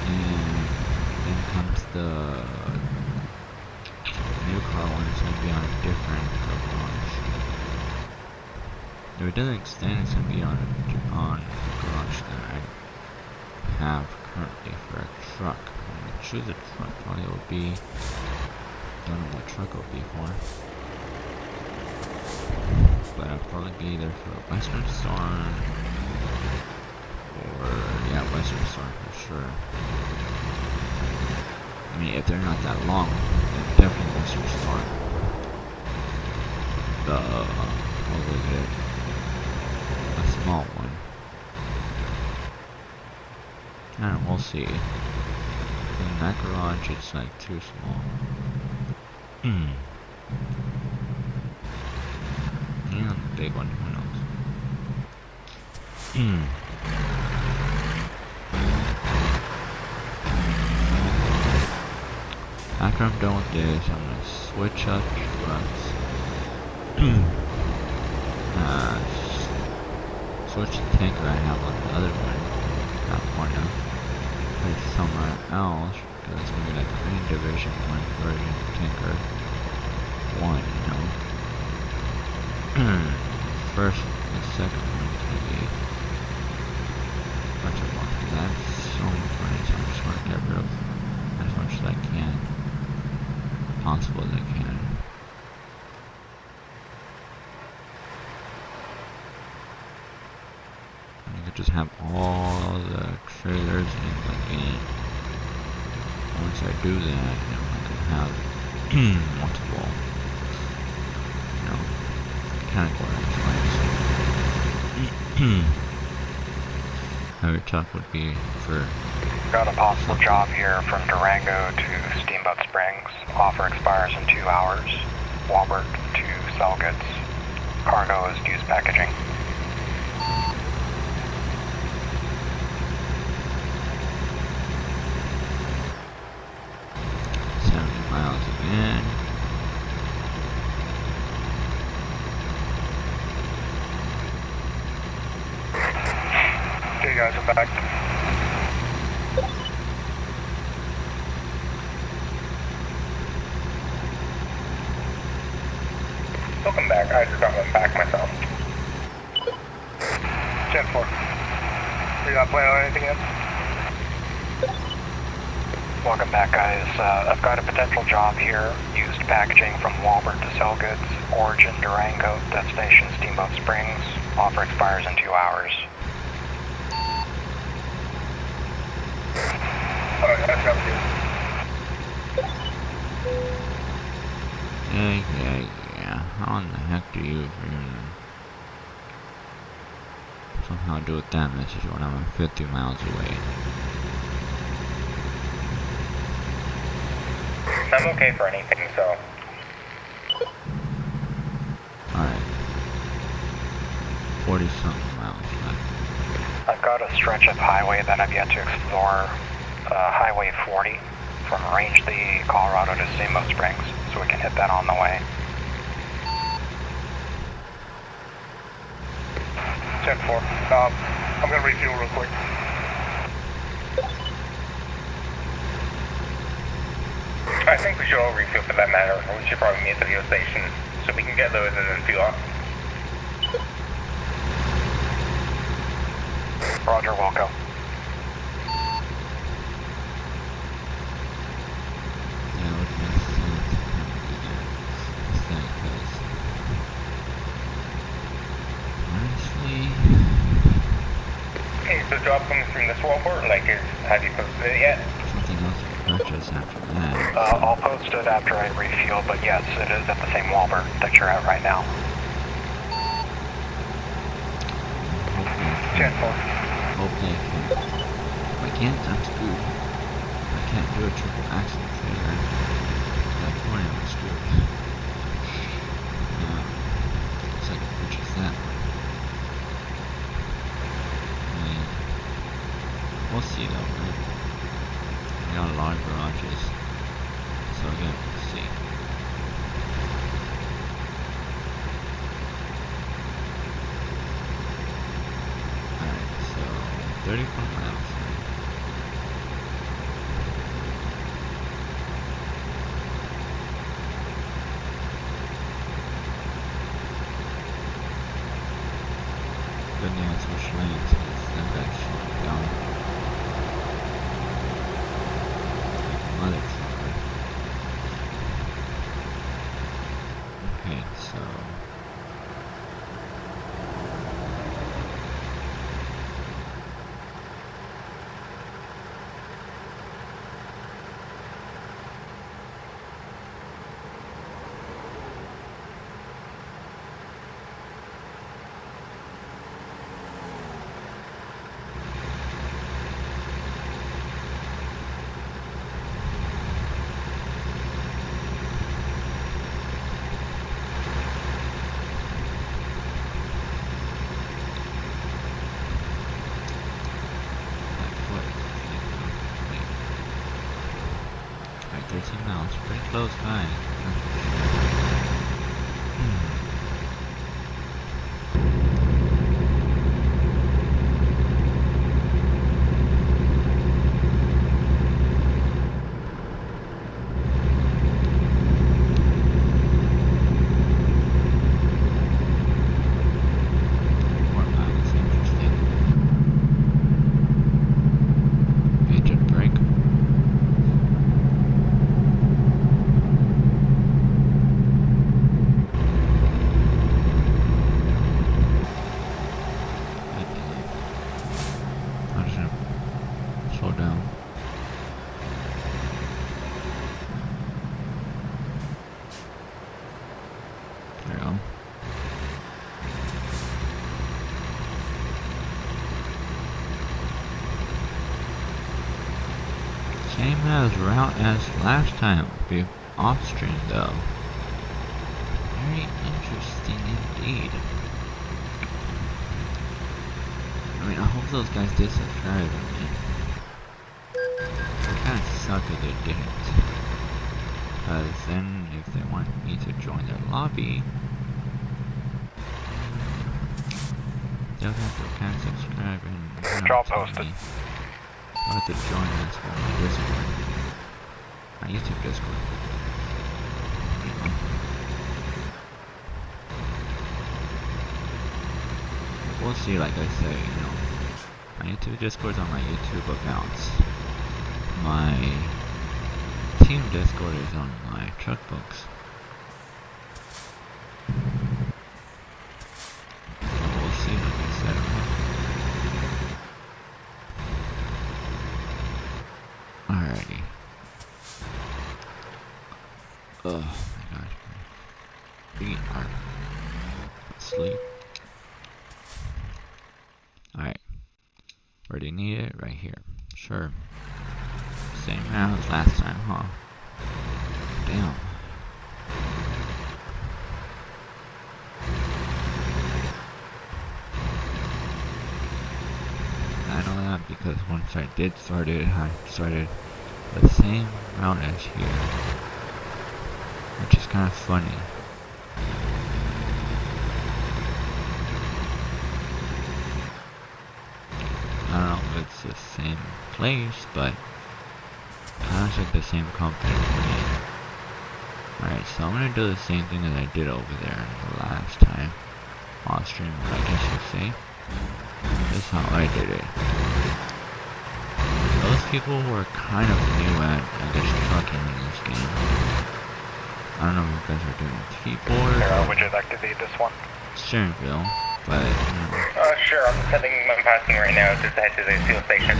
and then comes the new car one. It's gonna be on a different garage. If it doesn't extend, it's gonna be on the garage that I have currently for a truck. I'm gonna choose a truck. Probably it will be. Don't know what truck it will be for. But I'll probably be either for a Western Star or, yeah, Western Star for sure. I mean, if they're not that long, then definitely Western Star. What was it? A small one. I don't know, we'll see. In that garage, it's like too small. Yeah, the big one, who knows? After I'm done with this, I'm gonna switch up trucks. Switch the tanker I have on the other one. That one now. Put it somewhere else, because it's gonna be like Green Division 1 version tanker 1, you know? First and second one to be a bunch of one. That's so much money, so I'm just going to get rid of as much as I can, possible as I can. And I could just have all the trailers in the game. Once I do that, you know, I can have multiple, you know, categories. Every truck would be for. Got a possible job here from Durango to Steamboat Springs. Offer expires in 2 hours. Walbert to Selgoods. Cargo is used packaging. Miles again. Okay, guys, I'm back. Welcome back. I just got one back myself. 10-4. You got plan on anything yet? Welcome back, guys. I've got a potential job here. Used packaging from Walbert to Selgoods. Origin Durango. Destination Steamboat Springs. Offer expires in 2 hours. Alright, that's got Yeah. How in the heck do you somehow do with that message when I'm 50 miles away? I'm okay for anything, so. Alright. 40 something miles left. I've got a stretch of highway that I've yet to explore. Highway 40 from Rangeley, Colorado to Steamboat Springs, so we can hit that on the way. 10-4. I'm gonna refuel real quick. I think we should all refuel for that matter. We should probably meet at the fuel station so we can get those and then fuel up. Roger, Wilco. the drop coming from this wallboard? Like, have you posted it yet? Something else to purchase after that. I'll post it after I refuel, but yes, it is at the same Walbert that you're at right now. Hopefully if I can't, I'm screwed. I can't do a triple axle trailer. California, I'm screwed. So I can purchase that one. I mean, we'll see though, right? I got a lot of garages, so again, we'll see. Alright, so 34 miles. Good news, which lanes is them guys slowing down. Mother trucker. Okay, so Alright, 13 miles, pretty close by. Slow down. There we go. Same as route as last time. Be off stream though. Very interesting indeed. I mean, I hope those guys did subscribe. I mean, it kind of suck if they didn't. Because then, if they want me to join their lobby, they'll have to kind of subscribe and Job posted. They'll have to join us on my Discord. My YouTube Discord. You know. We'll see, like I say, you know. My YouTube Discord's on my YouTube accounts. My team Discord is on my truck books. So we'll see, like I said. Alrighty. Oh my gosh. Feet are asleep. Alright. Where do you need it? Right here. Sure. Same round as last time, huh? Damn. I know that because once I did start it, I started the same route as here. Which is kind of funny. I don't know if it's the same place, but kind of like the same company to me. Alright, so I'm gonna do the same thing as I did over there the last time. Off stream, I guess you say. This is how I did it. Those people were kind of new at, I guess, trucking in this game. I don't know if you guys are doing keyboard Would you like to lead this one? steering wheel, but, you know. Sure, I'm passing right now to head to the fuel station.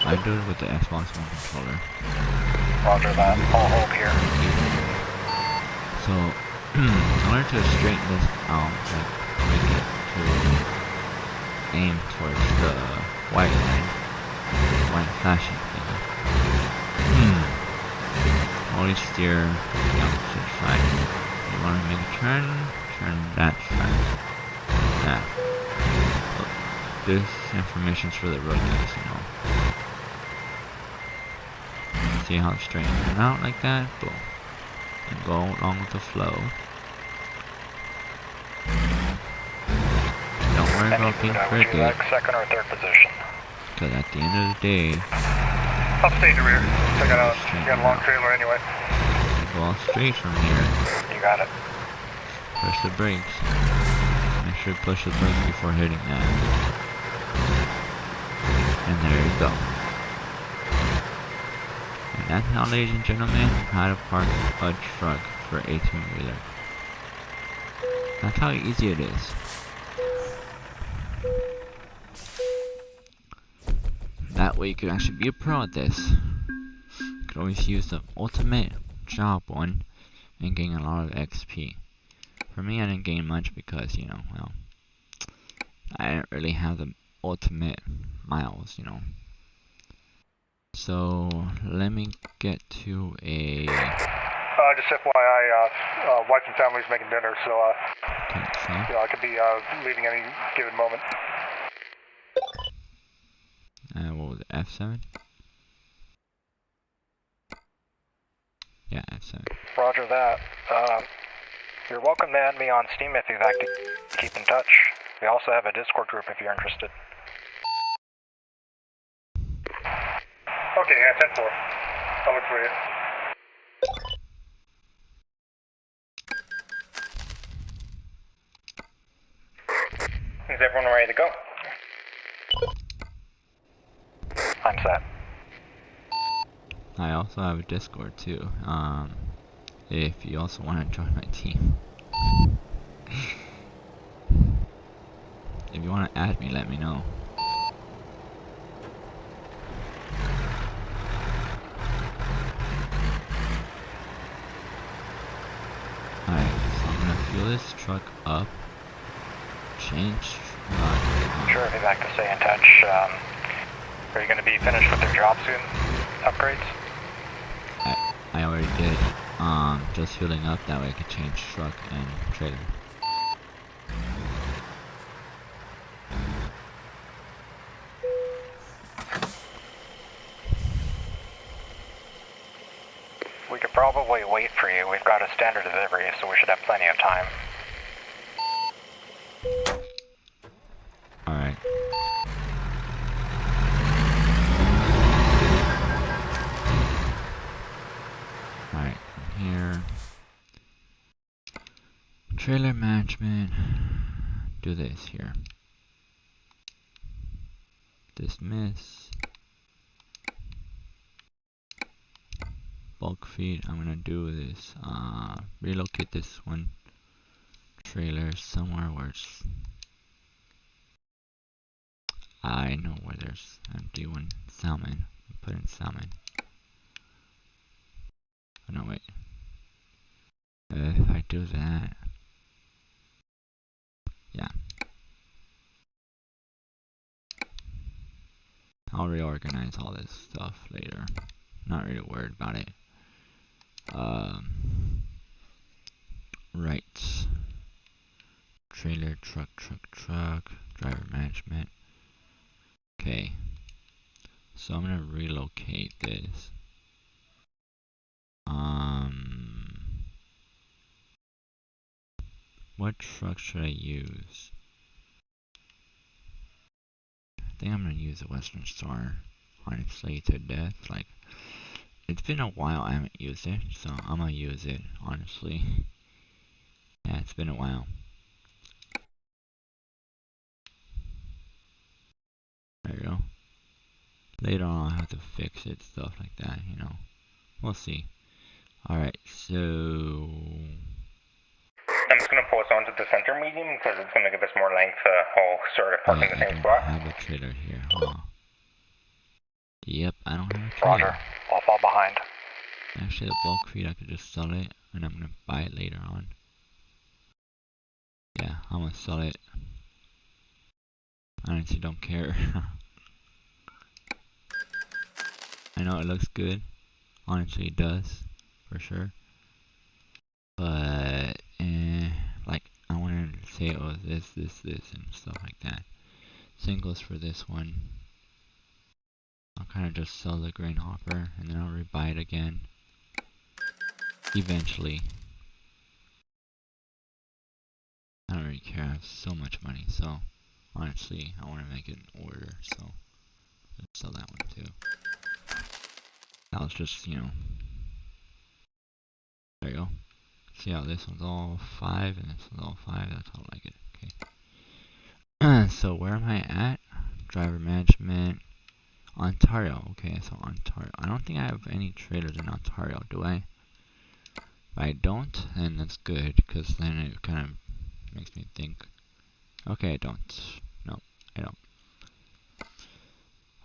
I do it with the Xbox One controller. Roger that. I'll hold here. So, in order to straighten this out, like, make it to aim towards the white line, flashing thing. Always steer the opposite side. You want to make a turn that side. That. This information's for the rookies, you know. See how it's straightening out like that? Boom. And go along with the flow. Don't worry about being would you like crooked. second or third position? Because at the end of the day, I'll stay in the rear. I got a long trailer anyway. you go all straight from here. You got it. Push the brakes. Make sure to push the brakes before hitting that. And there you go. And that's how, ladies and gentlemen, how to park a truck for 18-wheeler. That's how easy it is. That way you could actually be a pro at this. You could always use the ultimate job one and gain a lot of XP. For me, I didn't gain much because, you know, well, I didn't really have the ultimate miles, you know. So, let me get to a... Just FYI, wife and family's making dinner, so, Okay, so, I could be leaving any given moment. what was it, F7? Yeah, F7. Roger that. You're welcome to add me on Steam if you'd like to keep in touch. We also have a Discord group if you're interested. Okay, yeah, 10-4. I'll look for you. Is everyone ready to go? I'm set. I also have a Discord too, if you also want to join my team. If you want to add me, let me know. Alright, so I'm gonna fuel this truck up. Change truck. Sure, if you'd like to stay in touch. Are you going to be finished with your job soon? Upgrades? I already did. Just fueling up, that way I could change truck and trailer. We could probably wait for you. We've got a standard delivery, so we should have plenty of time. Alright. Alright, from here. Trailer management. Do this here. Dismiss. Bulk feed. I'm gonna do this. Relocate this one trailer somewhere where it's... I know where there's empty one. Salmon. Put in salmon. Oh no, wait. If I do that... Yeah. I'll reorganize all this stuff later. Not really worried about it. Right. Trailer, truck, driver management. Okay. So I'm gonna relocate this. What truck should I use? I think I'm gonna use a Western Star. Honestly, to death. Like, it's been a while I haven't used it, so I'm gonna use it, honestly. Yeah, it's been a while. There you go. Later on I'll have to fix it, stuff like that, you know. We'll see. Alright, so... I'm gonna post onto the center medium because it's gonna give us more length to all sort of park in the I same don't spot. have a trailer here, huh? Yep, I don't have a trailer. Roger. I'll fall behind. Actually, the bulk feed, I could just sell it, and I'm gonna buy it later on. Yeah, I'm gonna sell it. I honestly don't care. I know it looks good. Honestly, it does, for sure. But, like, I wanted to say it was this, and stuff like that. Same goes for this one. I'll kind of just sell the grain hopper, and then I'll rebuy it again. Eventually. I don't really care, I have so much money, so honestly, I want to make an order, so let's sell that one too. That was just, you know, there you go. See how this one's all 5 and this one's all 5, that's how I like it, okay. So where am I at? Driver management, Ontario, okay, so Ontario. I don't think I have any trailers in Ontario, do I? If I don't, then that's good, because then it kind of makes me think. Okay, I don't. No, I don't.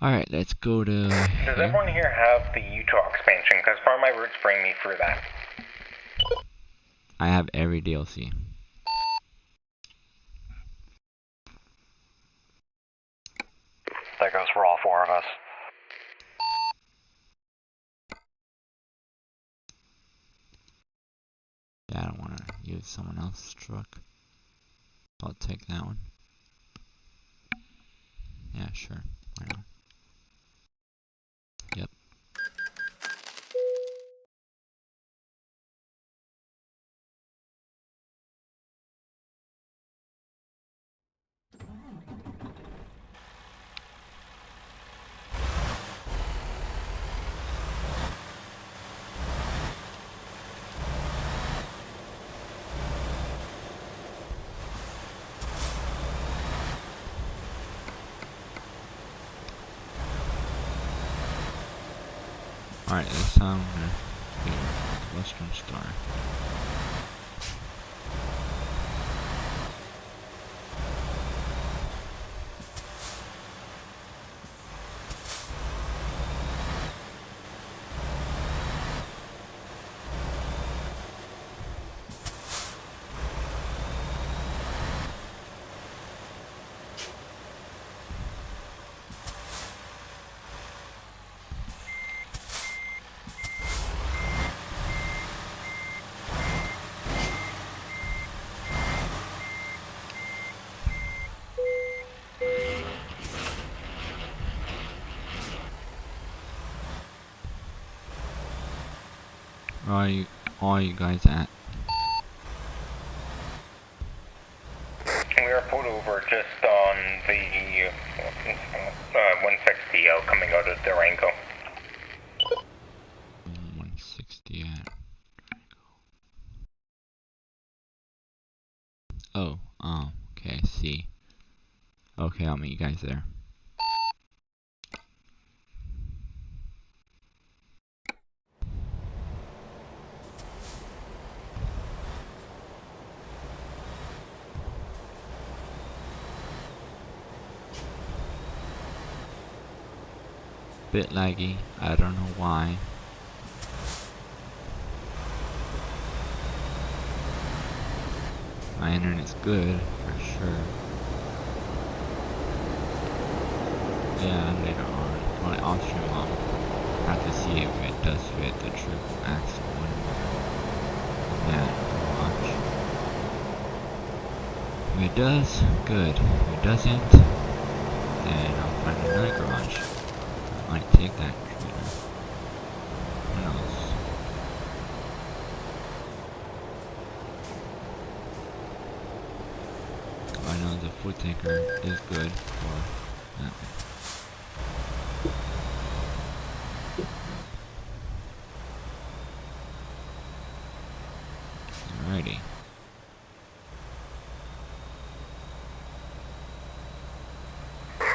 Alright, let's go to Does here. everyone here have the Utah expansion? Because part of my routes bring me through that. I have every DLC. That goes for all 4 of us. Yeah, I don't want to use someone else's truck. I'll take that one. Yeah, sure. Why not? Yep. Alright, this time I'm gonna get Western Star. Where are you guys at? We are pulled over just on the 160 coming out of Durango. 160 at. Oh, okay, I see. Okay, I'll meet you guys there. Bit laggy, I don't know why. My internet's good, for sure. Yeah, later on. Probably off stream I'll have to see if it does fit the triple axle one. Yeah, watch. If it does, good. If it doesn't, then I'll find another garage. I might take that trailer. Who knows? I know the food tanker is good for that. Alrighty.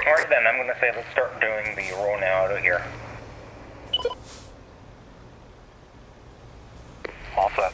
Alright then, I'm gonna say let's start doing the roll now out of here. All set.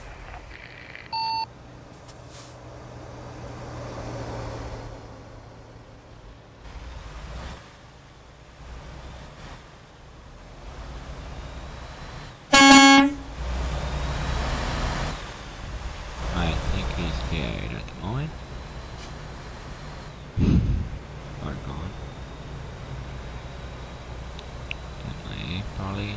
probably.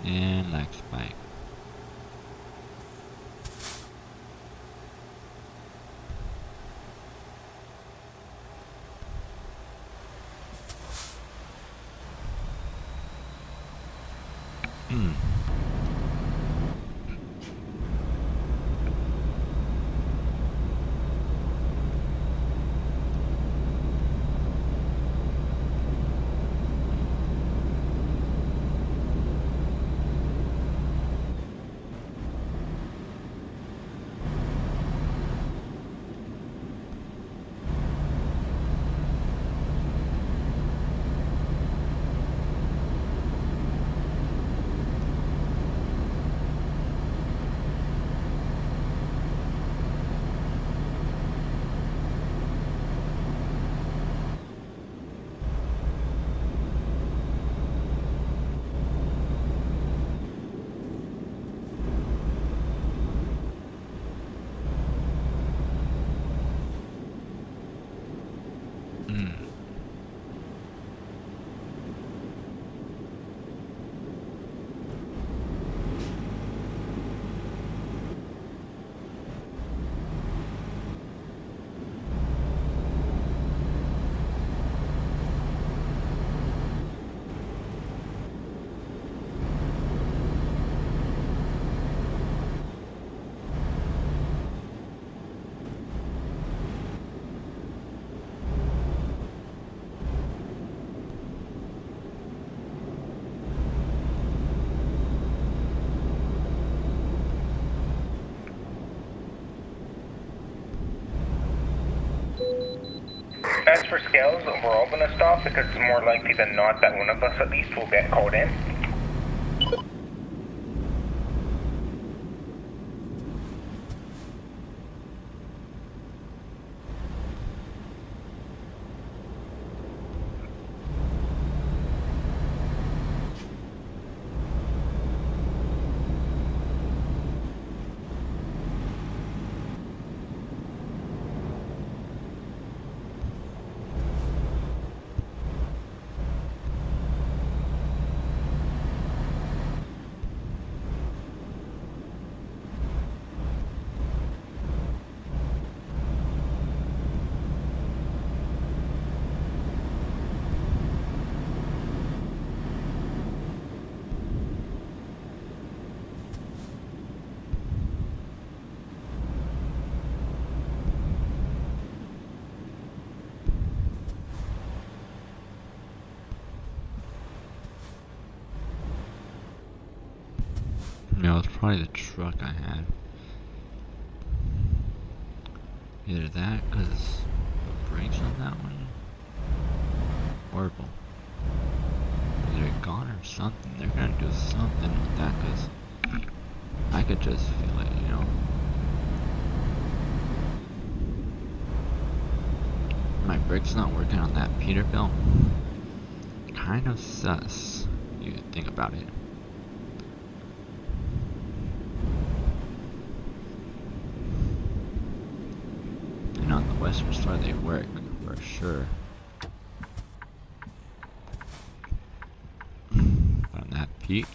And lag spike. As for scales, we're all going to stop because it's more likely than not that one of us at least will get called in. No, it's probably the truck I had. Either that, because the brakes on that one, horrible. Either it gone or something. They're gonna do something with that, because I could just feel it, you know. My brakes not working on that Peterbilt. Kind of sus, you think about it. And on the Western Star they work, for sure. But on that Pete,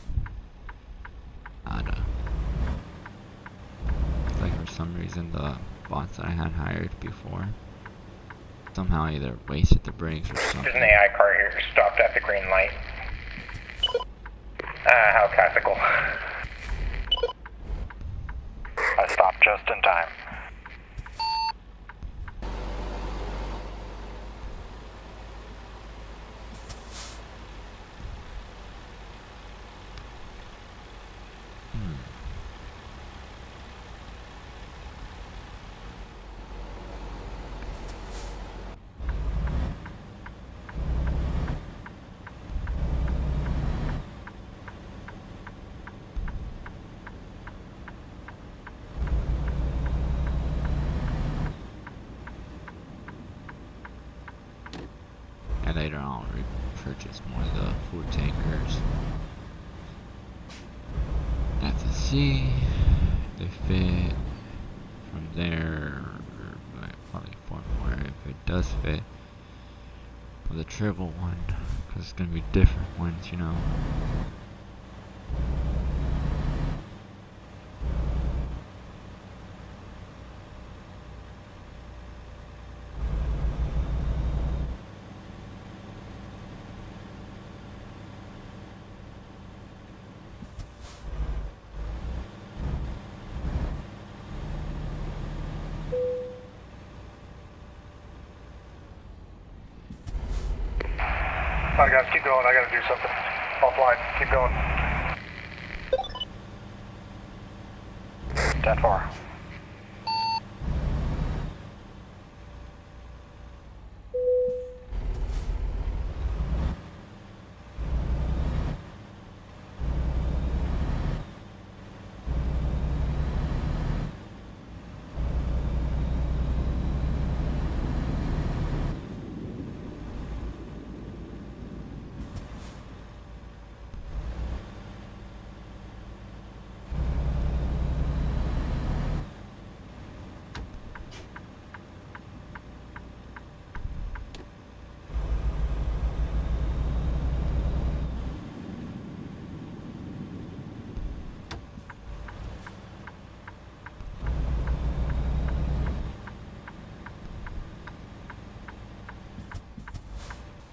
nada. It's like for some reason the bots that I had hired before somehow either wasted the brakes or something. There's an AI car here, stopped at the green light. How classical. I stopped just in time. And later on, I'll repurchase more of the food tankers. Have to see. they fit from there, or probably 4 more if it does fit. But the triple one, because it's gonna be different ones, you know. Alright guys, keep going, I gotta do something. Offline, keep going. 10-4.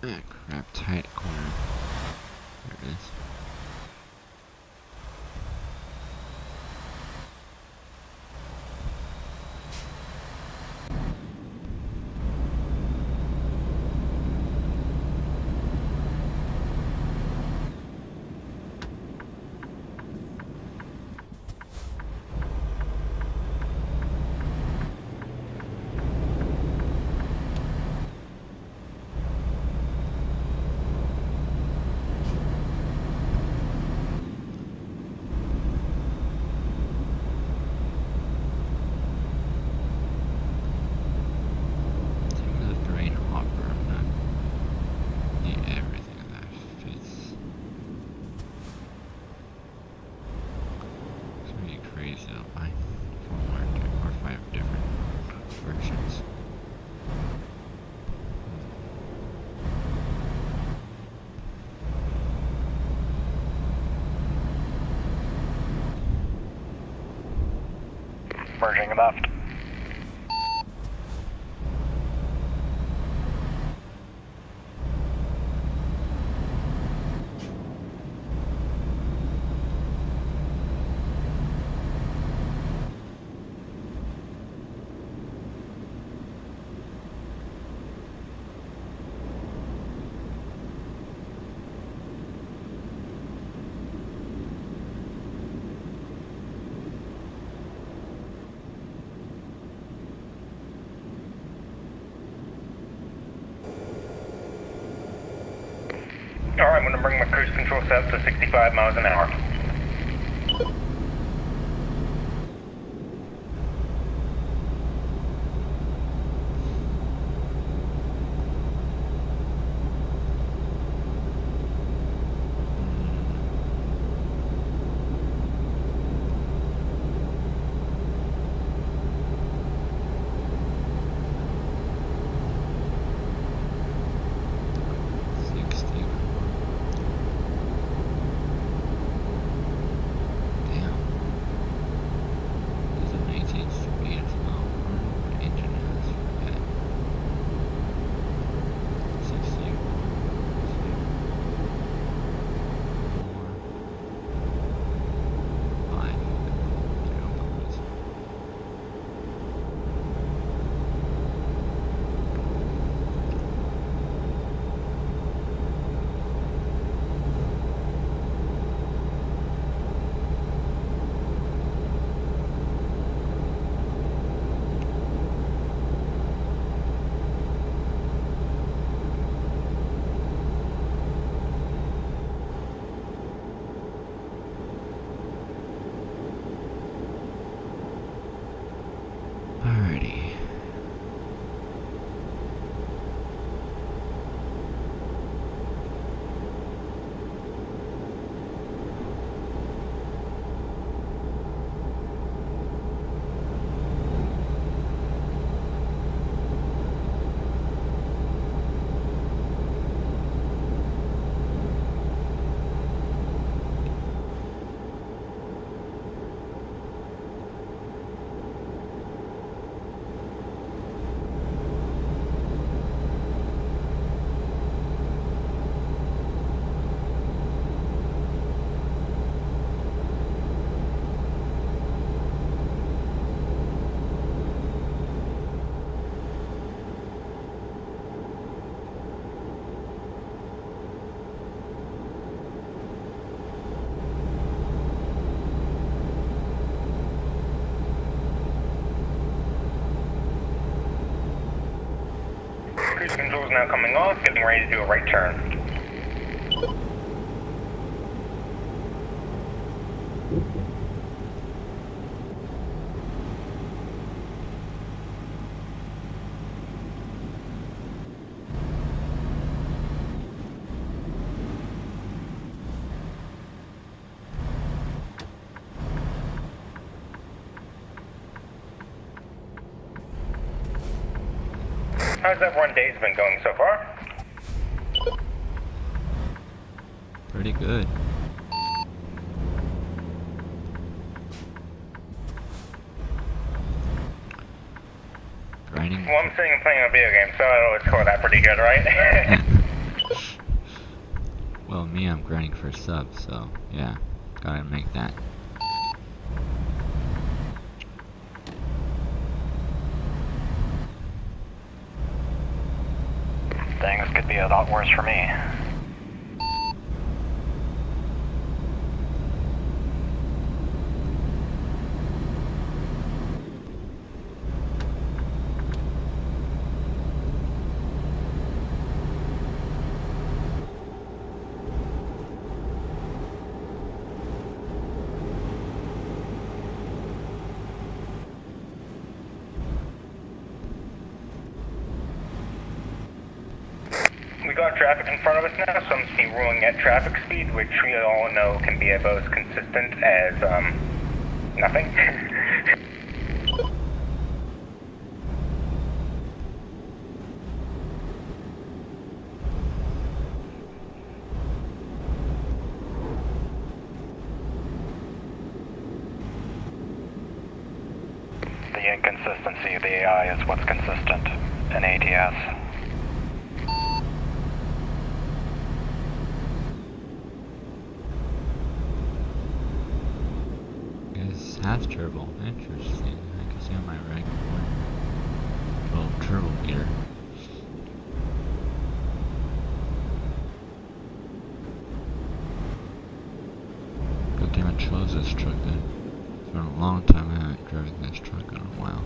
Ah, crap, tight corner. There it is. Merging left. Alright, I'm gonna bring my cruise control set up to 65 miles an hour. now coming off, getting ready to do a right turn. How's everyone's day's been going so far? Pretty good. Grinding. Well, I'm sitting and playing a video game, so I always score that pretty good, right? Well, me, I'm grinding for subs, so yeah, gotta make that. Things could be a lot worse for me. We got traffic in front of us now, so I'm just ruling at traffic speed, which we all know can be about as consistent as, nothing. The inconsistency of the AI is what's consistent in ATS. It's half turbo. Interesting. I can see on my right corner. Well, turbo gear. Good thing I chose this truck then. It's been a long time I haven't driven this truck in a while.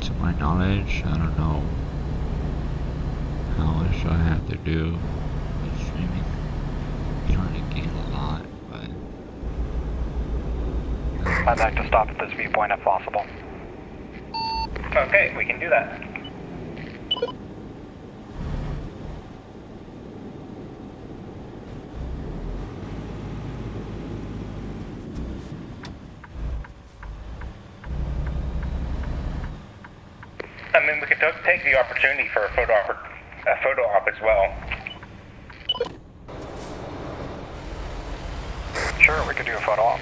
To my knowledge, I don't know how much I have to do with streaming. I'm trying to gain a lot, but I'd like to stop at this viewpoint if possible. Okay, we can do that. I mean, we could take the opportunity for a photo op as well. Sure, we could do a photo op.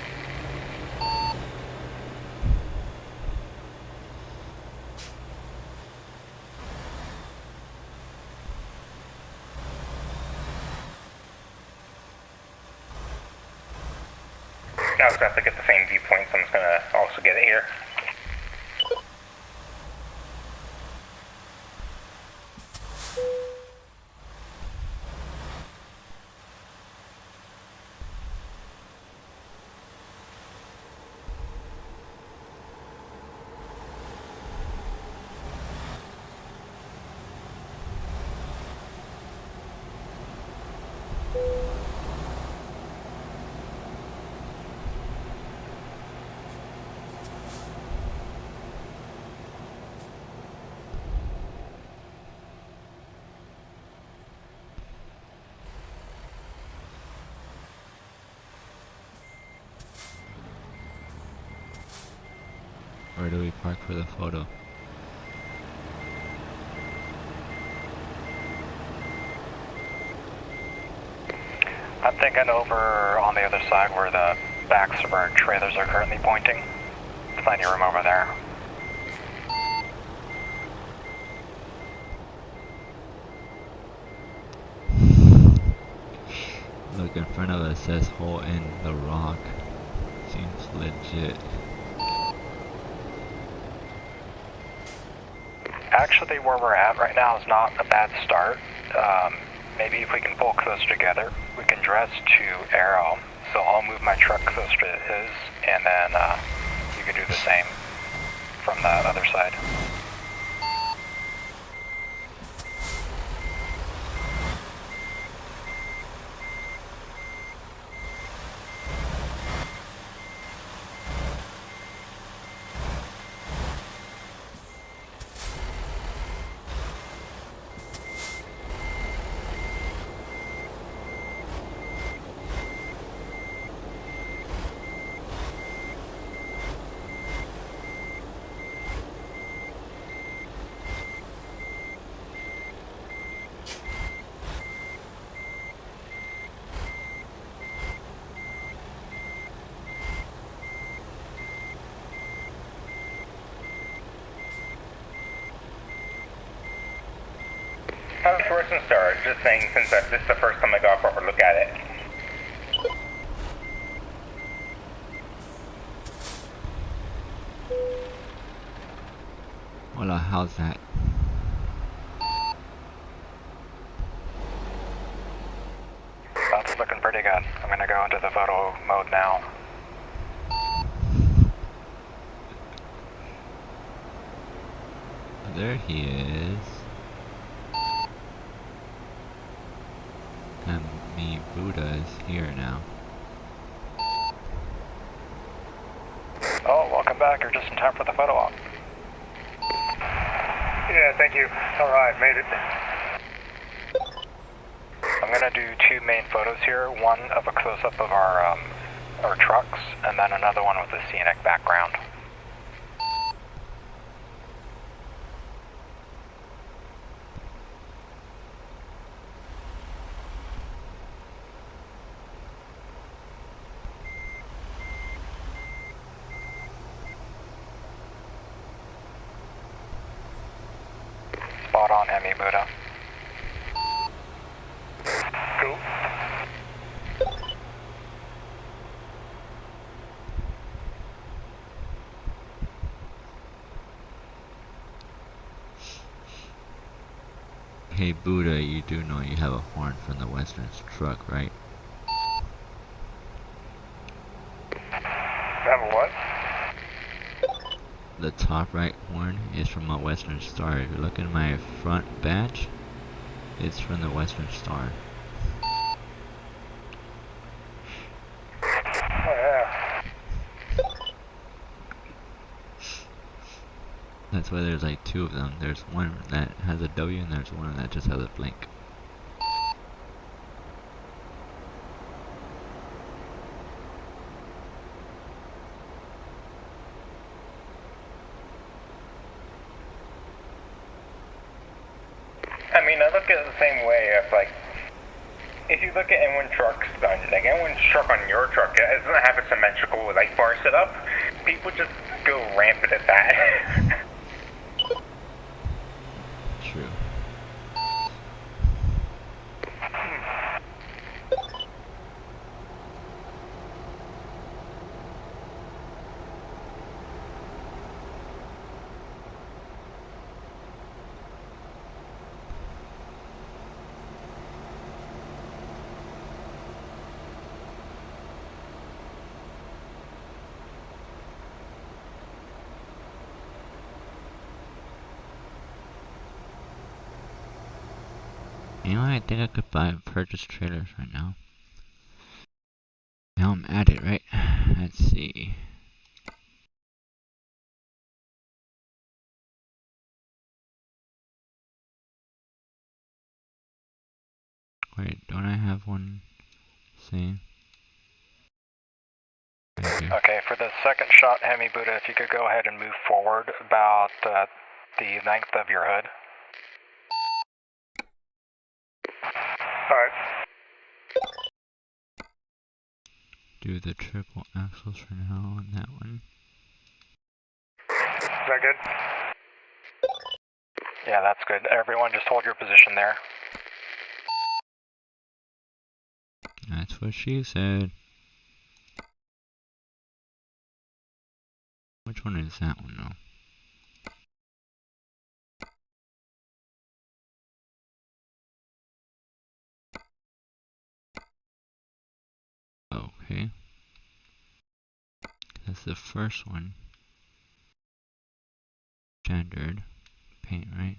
I was about to get the same viewpoint, so I'm just gonna also get it here. where do we park for the photo? I'm thinking over on the other side where the backs of our trailers are currently pointing. Plenty of room over there. Look, in front of us says hole in the rock. Seems legit. Actually, where we're at right now is not a bad start. Maybe if we can pull close together, we can dress to Arrow. So I'll move my truck closer to his, and then you can do the same from the other side. How's Worsen Star? Just saying, since this is the first time I got a proper look at it. Hola, how's that? That's looking pretty good. I'm gonna go into the photo mode now. There he is. And me, Buddha, is here now. Oh, welcome back. You're just in time for the photo op. Yeah, thank you. Alright, made it. I'm gonna do two main photos here. One of a close-up of our trucks, and then another one with a scenic background. Spot on, Hemi Buddha. Cool. Hey Buddha, you do know you have a horn from the Western's truck, right? Have a what? The top right horn is from a Western Star. If you look at my front badge, it's from the Western Star. Oh, yeah. That's why there's like two of them. There's one that has a W and there's one that just has a blank. I mean, I look at it the same way. If you look at anyone's truck's done, like anyone's truck on your truck, it doesn't have a symmetrical light bar set up. People just go rampant at that. True. You know what? I think I could purchase trailers right now. Now I'm at it, right? Let's see. Wait, don't I have one same? Okay, for the second shot, Hemi Buddha, if you could go ahead and move forward about the length of your hood. Alright. Do the triple axles for now on that one. Is that good? Yeah, that's good. Everyone just hold your position there. That's That's what she said. Which one is that one though? Okay. That's the first one. Gendered paint, right?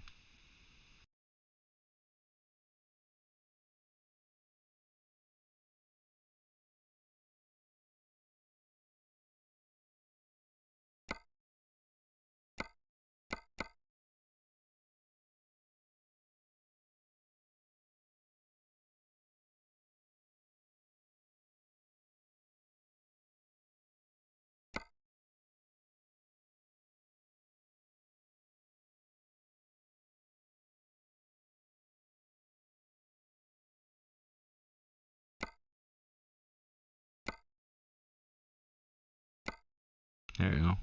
There we go.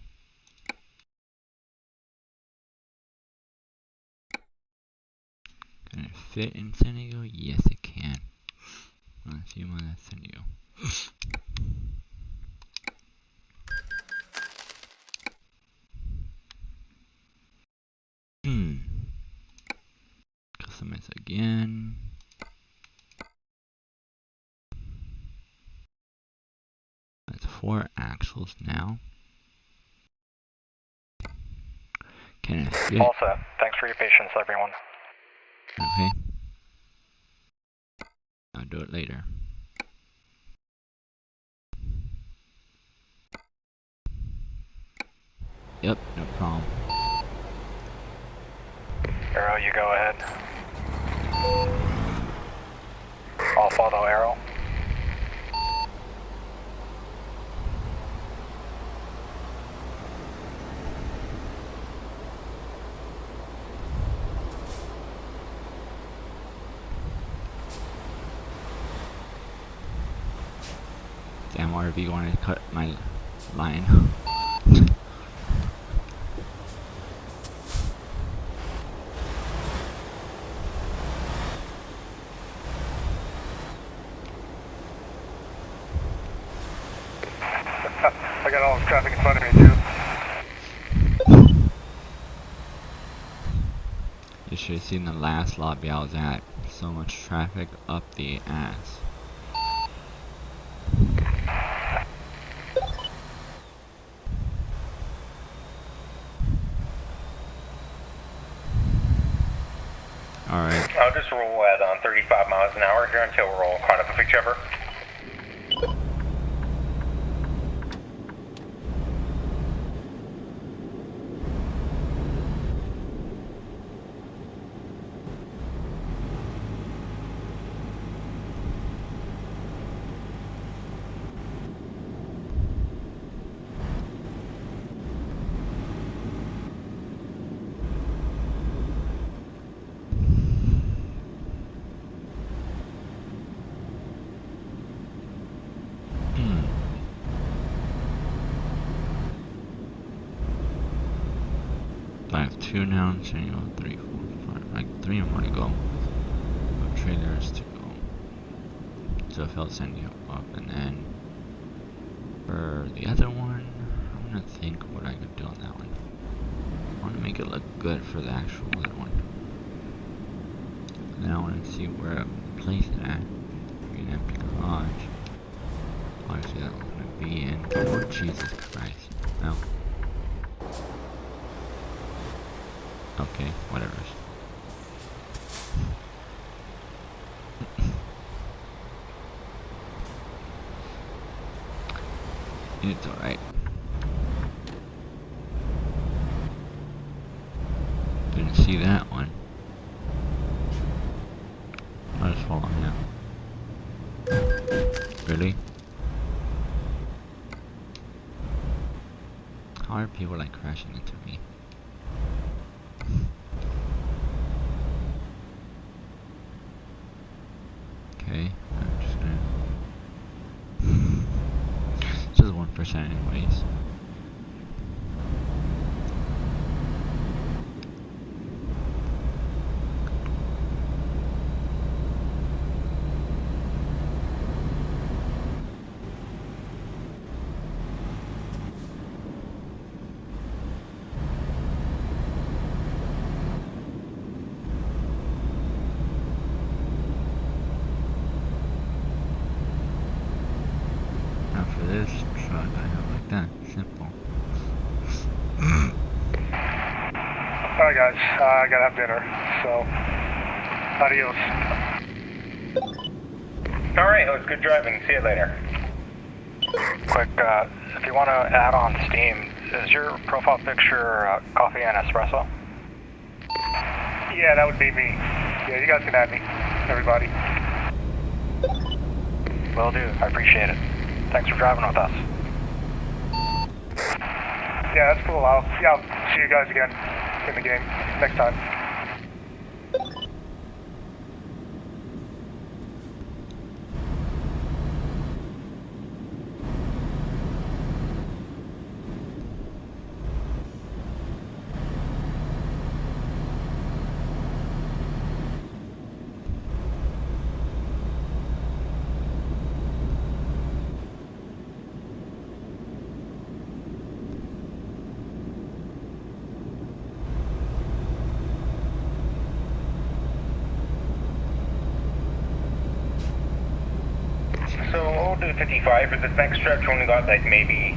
Can it fit in San Diego? Yes, it can. Let's see why that's San Diego. Customize again. That's 4 axles now. Can it fit? All set. Thanks for your patience, everyone. Okay. I'll do it later. Yep, no problem. Arrow, you go ahead. I'll follow Arrow. Damn, RV wanted to cut my line. I got all this traffic in front of me, too. You should have seen the last lobby I was at. So much traffic up the ass. Alright. I'll just roll at 35 miles an hour here until we're all caught up with each other. I have 2 now, changing on 3, 4, 5, like 3 more to go. Trailers to go. So if I'll send you up, and then for the other one, I'm gonna think what I could do on that one. I want to make it look good for the actual other one. And then I want to see where I place it at. Maybe an empty garage. Obviously that one's gonna be in. Oh Jesus Christ! No. Okay, whatever. It's alright. Didn't see that one. I'll just follow him. Really? How are people like crashing into me? Okay, I'm just gonna... just 1% anyways. Alright guys, I gotta have dinner, so adios. Alright, it was good driving. See you later. Quick, if you want to add on Steam, is your profile picture coffee and espresso? Yeah, that would be me. Yeah, you guys can add me, everybody. Will do, I appreciate it. Thanks for driving with us. Yeah, that's cool. I'll see you guys again in the game next time. So we'll do 55 for this next stretch. We only got like maybe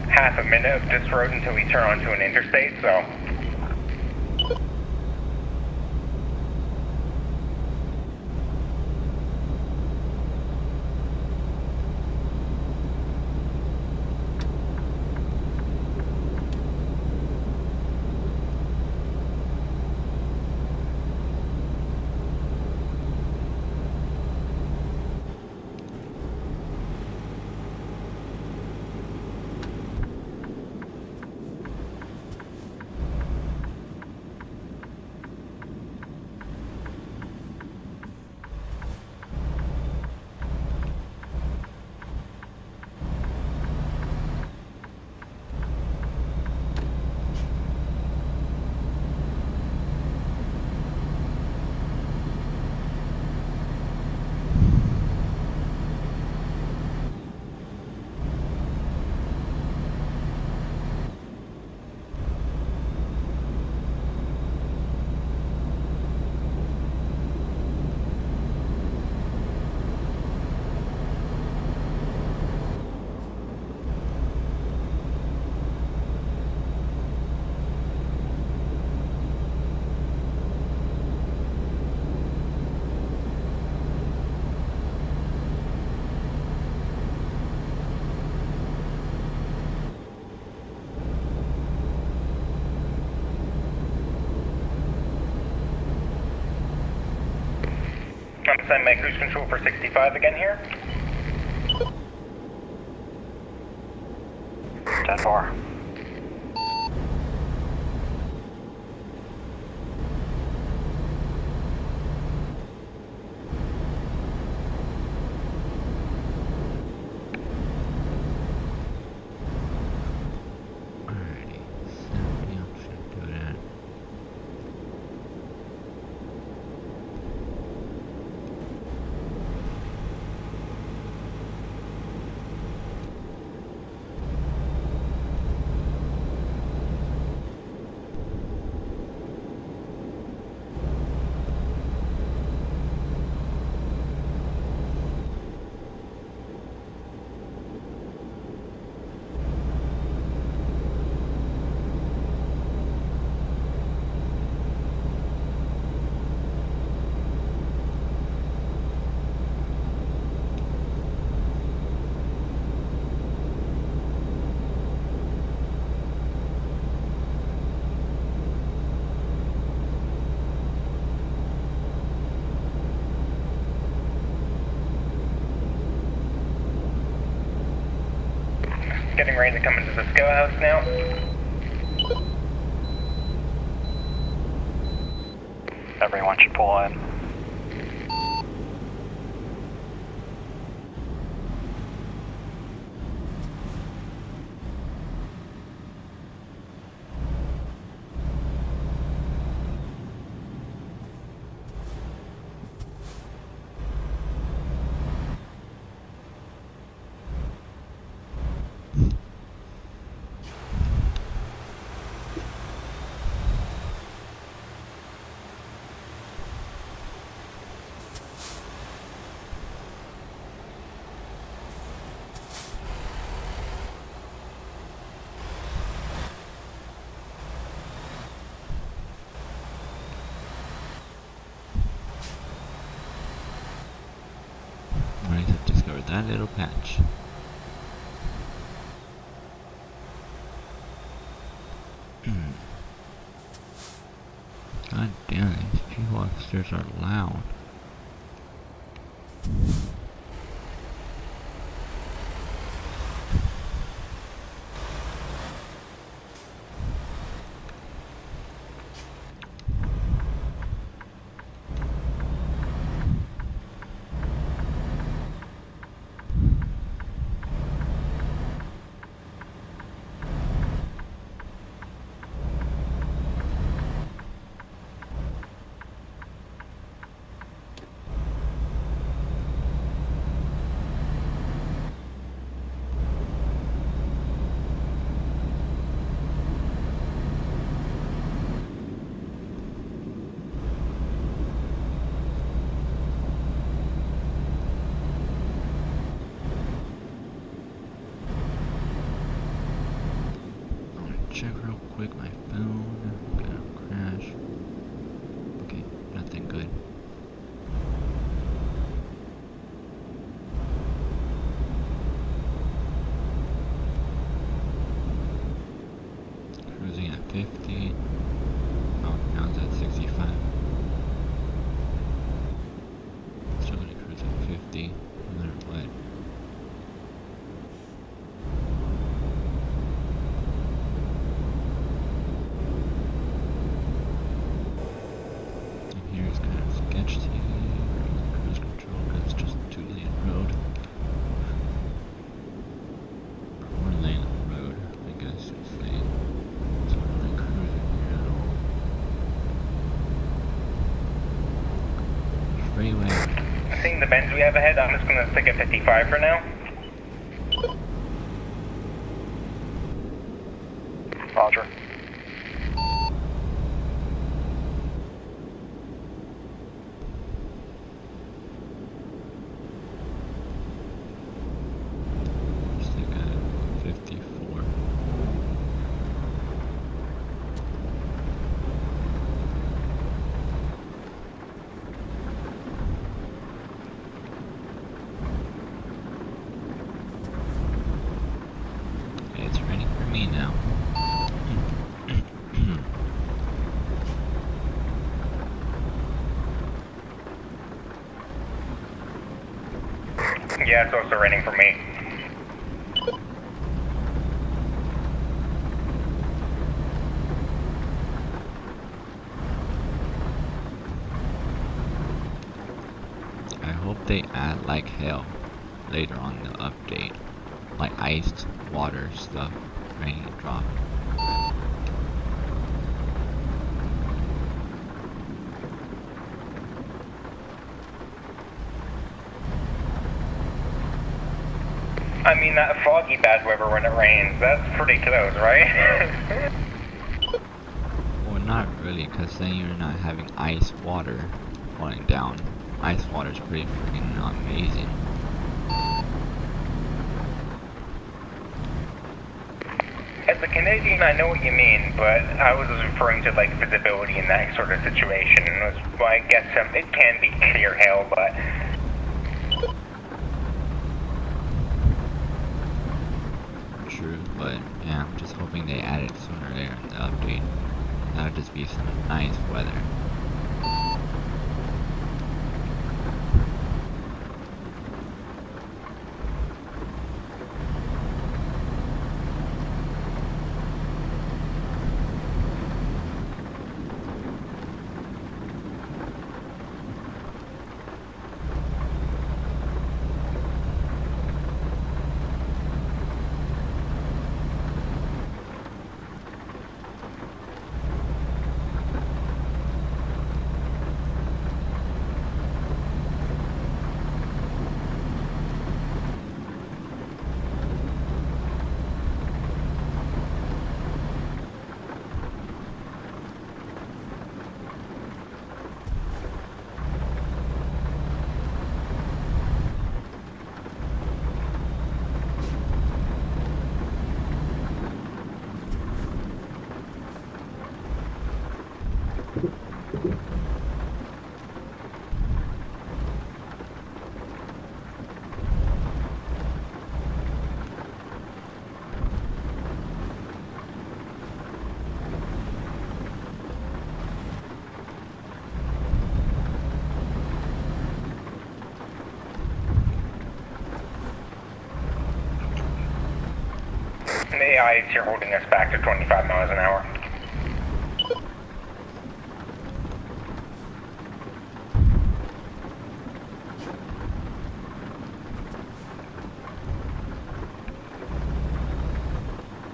half a minute of this road until we turn onto an interstate, so. I'm setting my cruise control for 65 again here. 10-4. Alrighty, so yeah, should do that. Getting ready to come into the Skill House now. Everyone should pull in. that little patch. God damn, these people upstairs are loud. Check real quick my phone. Gonna crash. Okay, nothing good. Cruising at 50. Oh, now it's at 65. Still gonna cruise at 50, no matter what. Here's kind of sketchy. Cruise control because it's just a 2-lane road. 4-lane road, I guess it's saying. So we're really cruising here at all. Freeway. Seeing the bends we have ahead, I'm just gonna stick at 55 for now. Roger. Stick at 54. It's raining for me now. Yeah, it's also raining for me. I hope they add like hail later on the update. Like iced water stuff, rain drop. I mean, that foggy bad weather when it rains, that's pretty close, right? Well, not really, because then you're not having ice water falling down. Ice water is pretty freaking amazing. As a Canadian, I know what you mean, but I was referring to, like, visibility in that sort of situation. Well, I guess it can be clear hail, but... True, but yeah, I'm just hoping they add it sooner there in the update. That would just be some nice weather. AI is here holding us back to 25 miles an hour.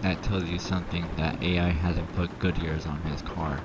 That tells you something, that AI hasn't put Goodyears on his car.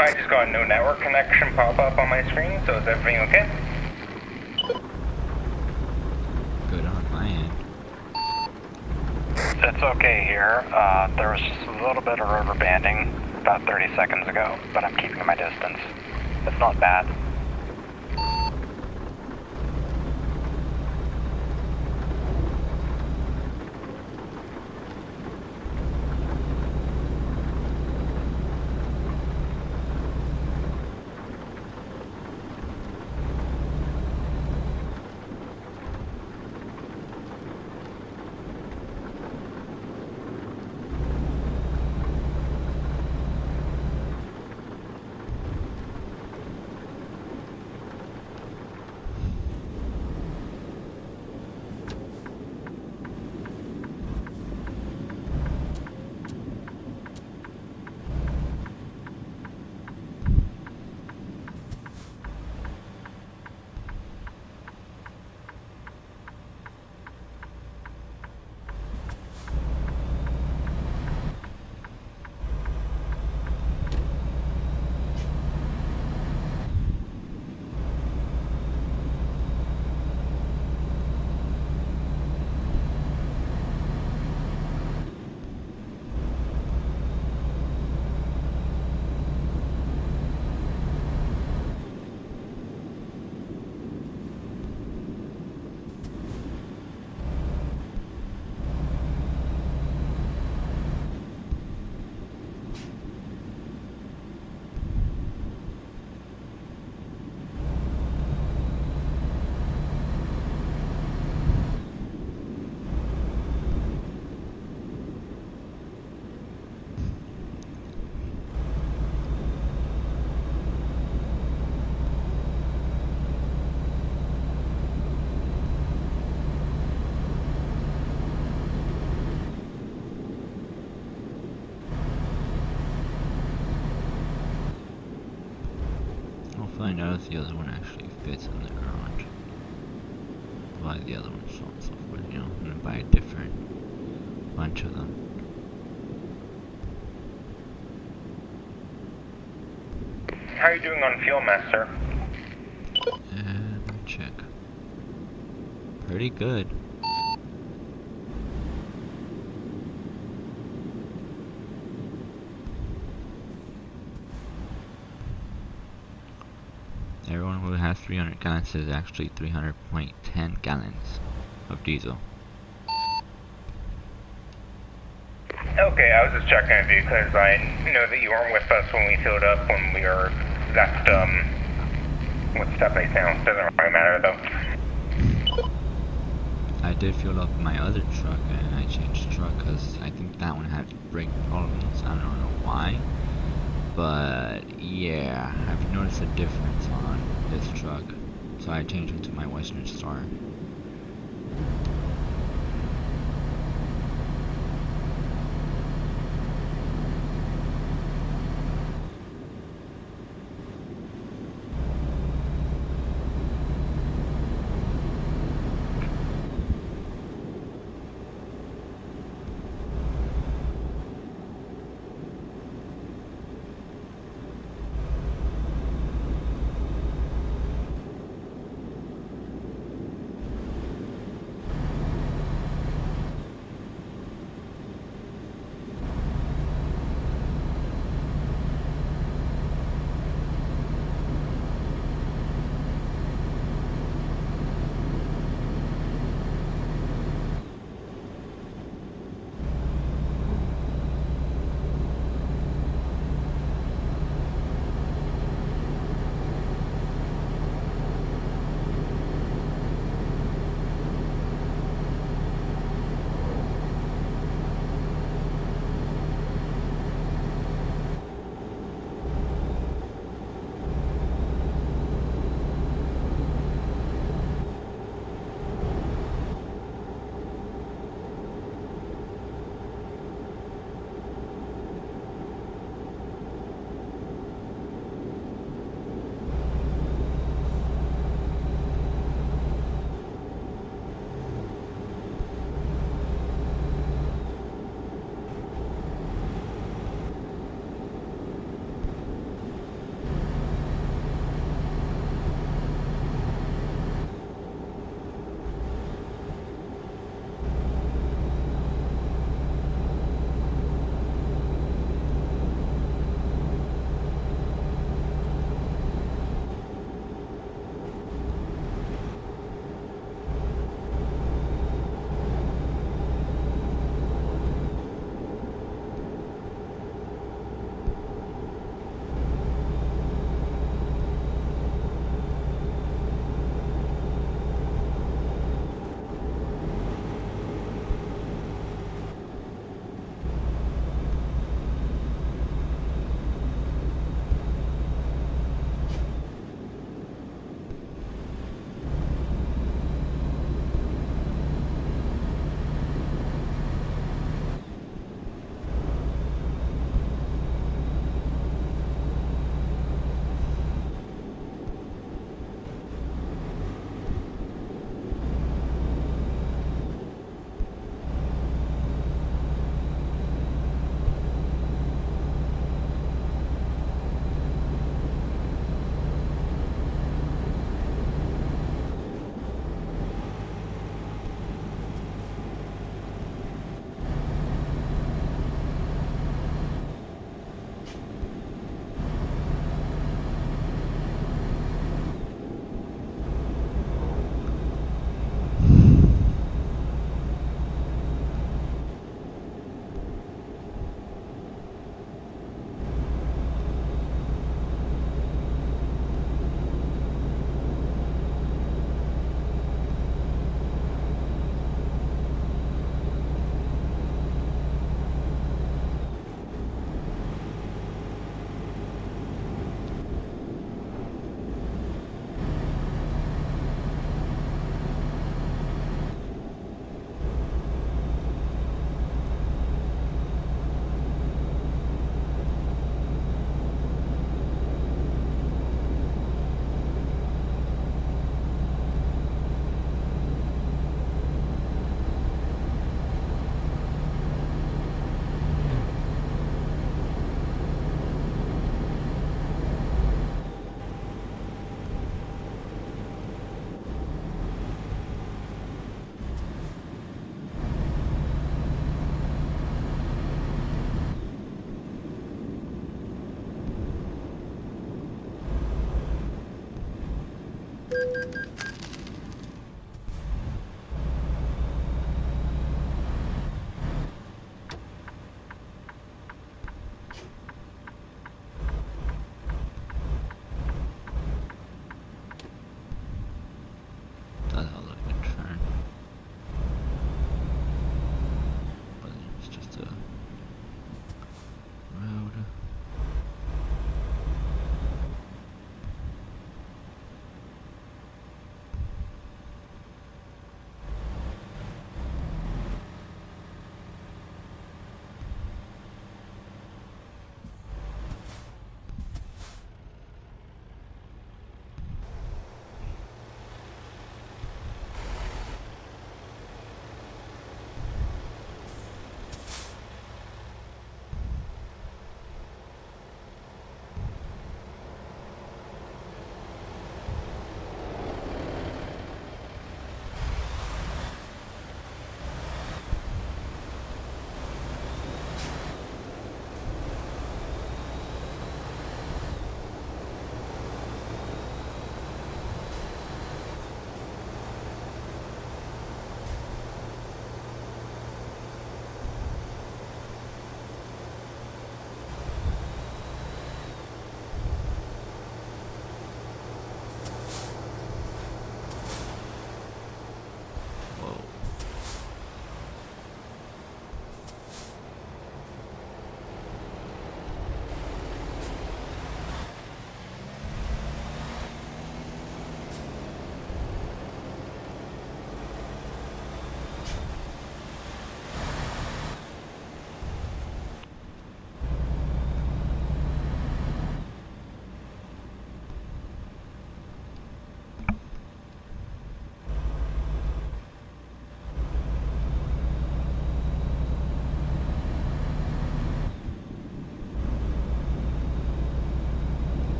I just got a no network connection pop up on my screen, so is everything okay? Good on my end. It's okay here. There was just a little bit of rubber banding about 30 seconds ago, but I'm keeping my distance. It's not bad. Find out if the other one actually fits in the garage. Buy the other one, so on and so forth, you know, and then buy a different bunch of them. How are you doing on fuel mass, sir? And let me check. Pretty good. Everyone who has 300 gallons is actually 300.10 gallons of diesel. Okay, I was just checking with you because I know that you weren't with us when we filled up when we were left, with Stephanie Sound. Doesn't really matter though. I did fill up my other truck and I changed truck because I think that one had brake problems. I don't know why. But yeah, I've noticed a difference on this truck, so I changed it to my Western Star. That look like a turn. But it's just a road.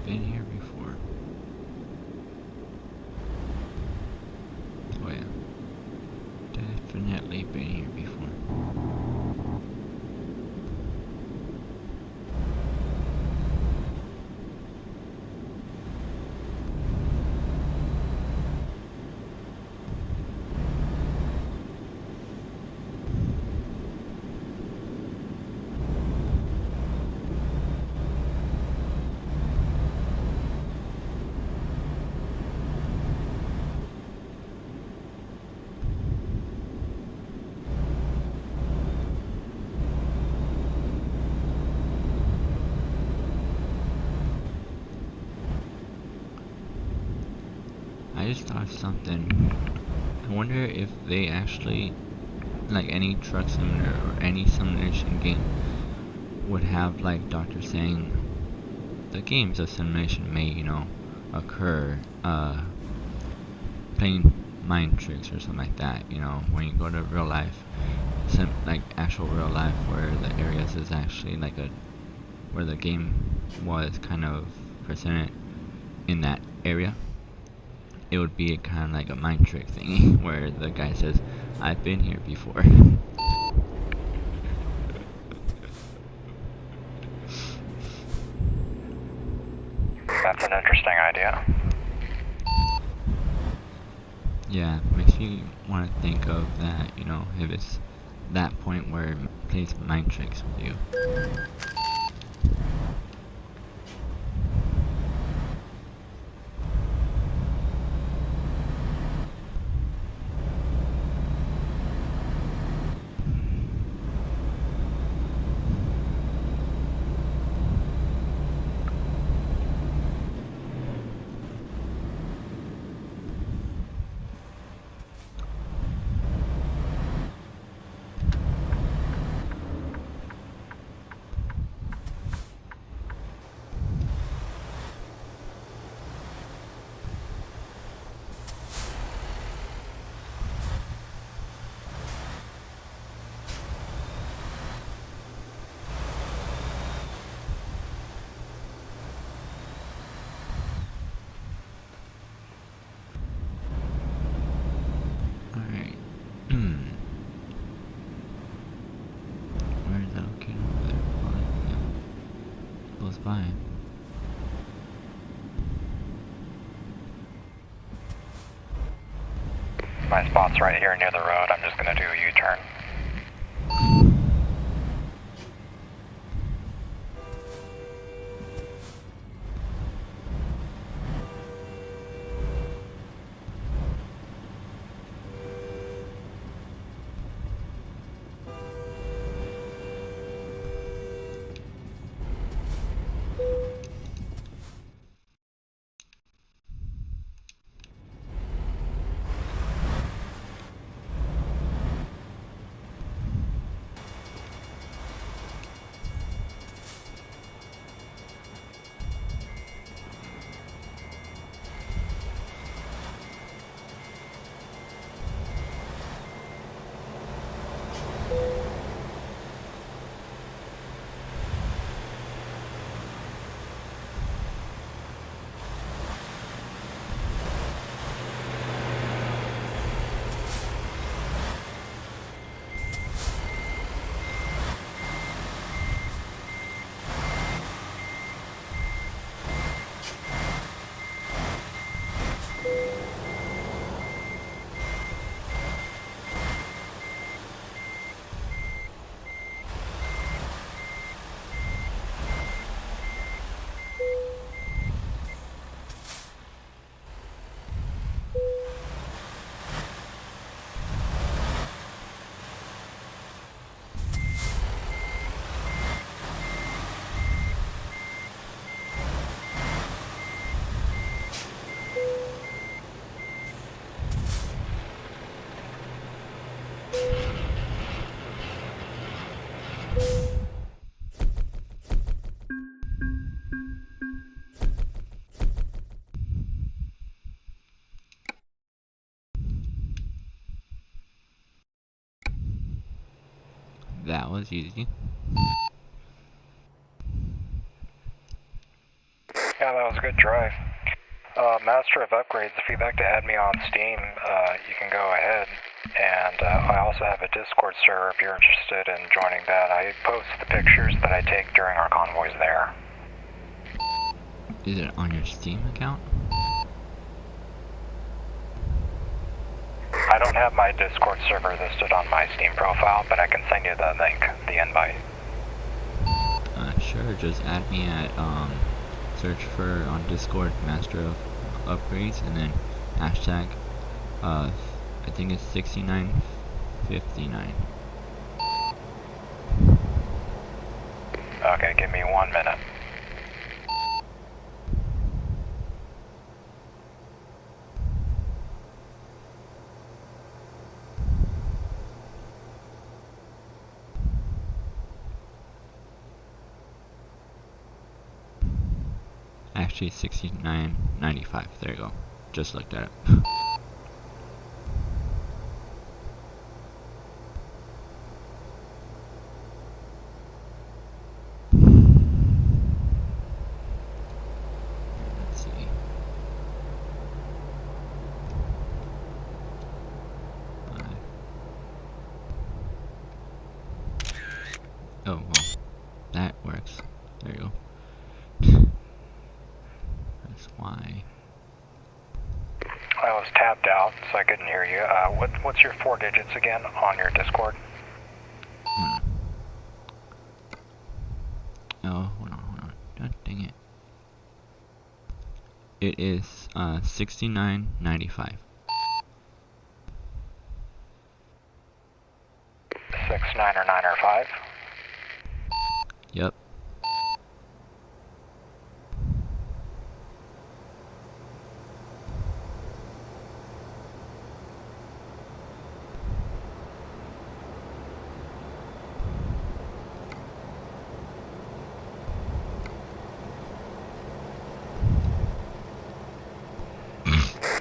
Been here before. Oh yeah. Definitely been here before. I just thought of something. I wonder if they actually, like any truck simulator or any simulation game, would have like Doctor saying the games of simulation may, you know, occur, playing mind tricks or something like that, you know, when you go to real life, like actual real life where the areas is actually like where the game was kind of presented in that area. It would be kind of like a mind trick thingy where the guy says, I've been here before. That's an interesting idea. Yeah, makes me want to think of that, you know, if it's that point where it plays mind tricks with you. by. My spot's right here near the road. I'm just gonna do a U-turn. That was easy. Yeah, that was a good drive. Master of Upgrades, if you'd like to add me on Steam, you can go ahead. And I also have a Discord server if you're interested in joining that. I post the pictures that I take during our convoys there. Is it on your Steam account? I don't have my Discord server listed on my Steam profile, but I can send you the link, the invite. Sure, just add me at, search for on Discord Master of Upgrades and then hashtag, I think it's 6959. Okay, give me 1 minute. Actually 6995, there you go. Just looked at it. Let's see. Oh well, that works. There you go. That's why. I was tapped out, so I couldn't hear you. What's your 4 digits again on your Discord? Oh, hold on. God dang it. It is 6995. 69 or 9 or 5? Yep.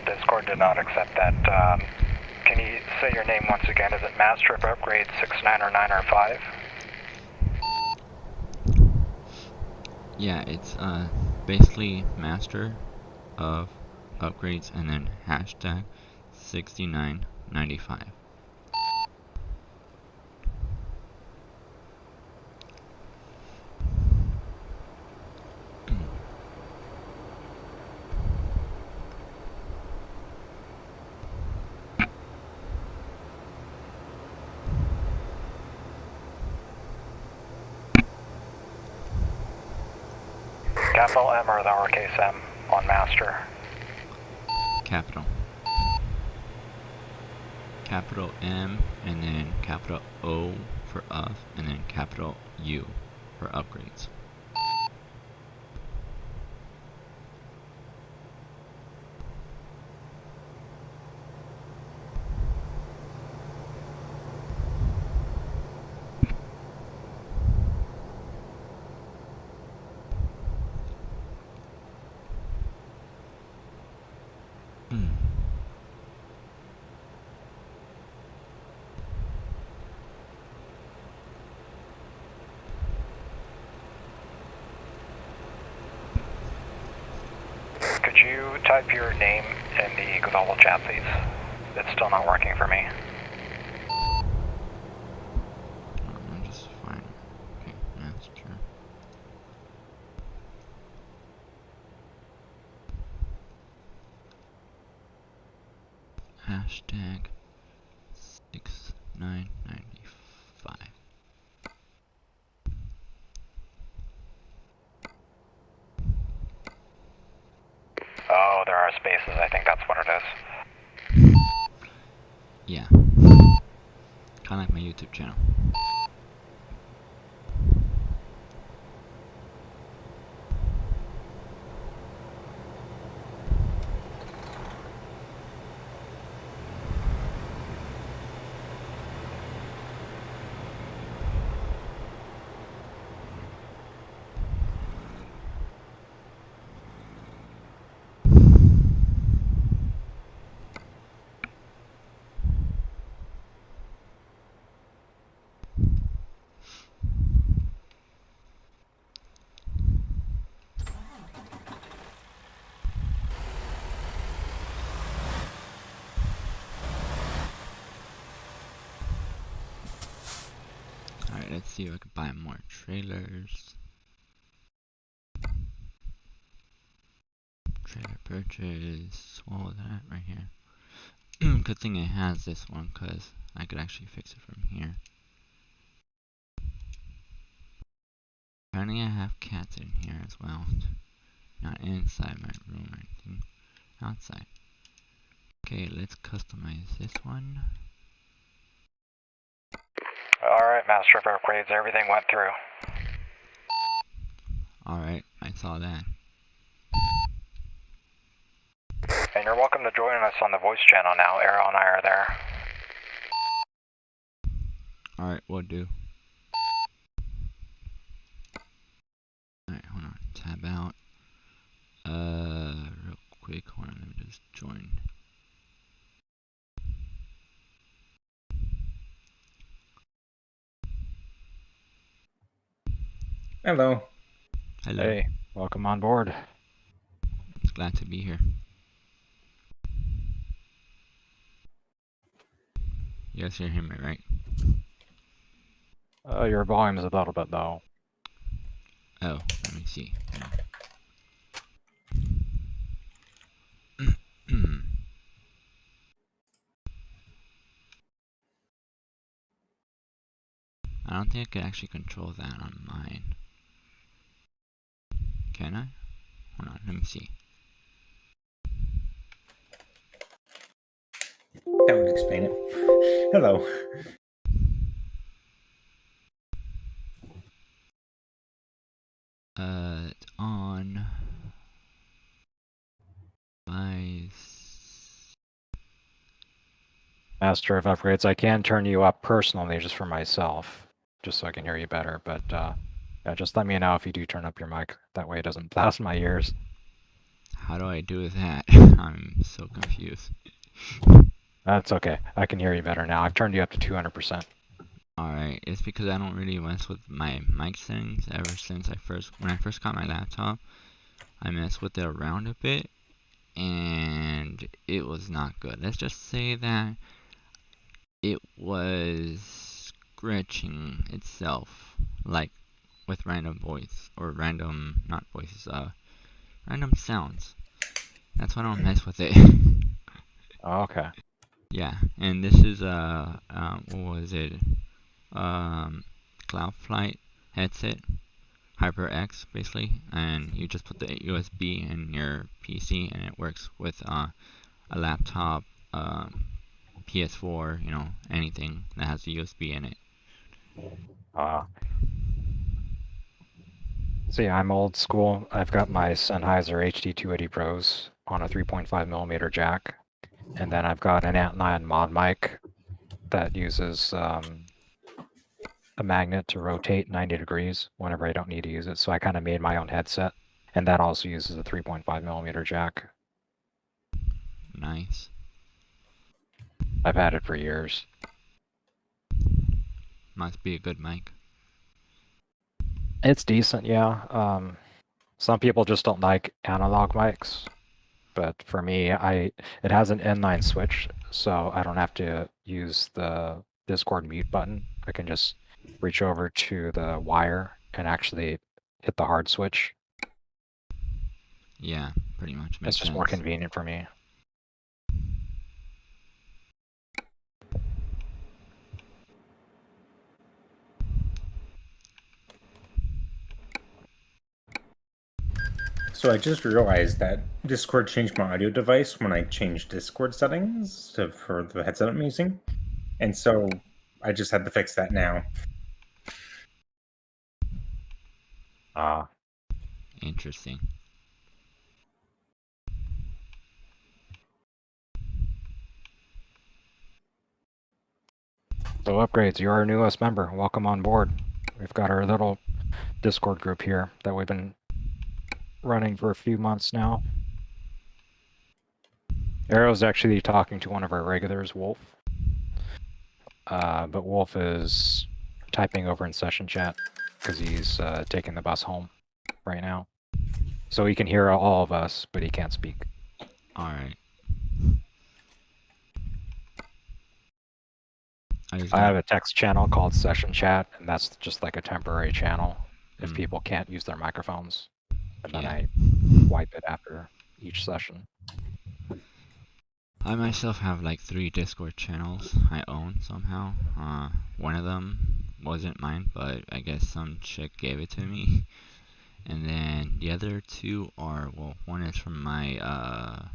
Discord did not accept that. Can you say your name once again? Is it Master of Upgrade 69 or 9 or 5? Yeah, it's basically Master of Upgrades and then hashtag 6995. capital M or lowercase m on master? Capital. Capital M, and then capital O for up, and then capital U for upgrades. Could you type your name in the global chat, please? It's still not working for me. I'm just fine. Okay, master. Hashtag 6995. Oh, there are spaces. I think that's what it is. Yeah. Kinda like my YouTube channel. Alright, let's see if I can buy more trailers. Trailer purchase, all that right here. Good thing it has this one, cause I could actually fix it from here. Apparently I have cats in here as well. Not inside my room or anything. Outside. Okay, let's customize this one. Alright, Master of Upgrades, everything went through. Alright, I saw that. And you're welcome to join us on the voice channel now. Arrow and I are there. Alright, we'll do. Alright, hold on. Tab out. Real quick, hold on, let me just join. Hello. Hello. Hey, welcome on board. It's glad to be here. You guys can hear me, right? Your volume's a little bit low. Oh, let me see. I don't think I could actually control that on mine. Can I? Hold on, let me see. That would explain it. Hello. It's on my Master of Upgrades, I can turn you up personally just for myself, just so I can hear you better, but yeah, just let me know if you do turn up your mic. That way it doesn't blast my ears. How do I do that? I'm so confused. That's okay. I can hear you better now. I've turned you up to 200%. Alright, it's because I don't really mess with my mic settings ever since when I first got my laptop. I messed with it around a bit, and it was not good. Let's just say that it was scratching itself, like with random voice, or random, not voices, random sounds. That's why I don't mess with it. Okay. Yeah, and this is, what was it? Cloud Flight headset. HyperX basically, and you just put the USB in your PC, and it works with a laptop, PS4, you know, anything that has a USB in it. See, I'm old school. I've got my Sennheiser HD280 Pros on a 3.5mm jack, and then I've got an Ant9 mod mic that uses a magnet to rotate 90 degrees whenever I don't need to use it. So I kind of made my own headset, and that also uses a 3.5mm jack. Nice. I've had it for years. Must be a good mic. It's decent, yeah. Some people just don't like analog mics, but for me, it has an N9 switch, so I don't have to use the Discord mute button. I can just reach over to the wire and actually hit the hard switch. Yeah, pretty much. Makes It's just more convenient for me. So I just realized that Discord changed my audio device when I changed Discord settings for the headset I'm using. And so I just had to fix that now. Interesting. So Upgrades, you're our newest member. Welcome on board. We've got our little Discord group here that we've been running for a few months now. Arrow's actually talking to one of our regulars, Wolf. But Wolf is typing over in session chat because he's taking the bus home right now. So he can hear all of us, but he can't speak. Alright. I have a text channel called Session Chat, and that's just like a temporary channel if people can't use their microphones. And then I wipe it after each session. I myself have like 3 Discord channels I own somehow. One of them wasn't mine, but I guess some chick gave it to me. And then the other 2 are, well, one is from my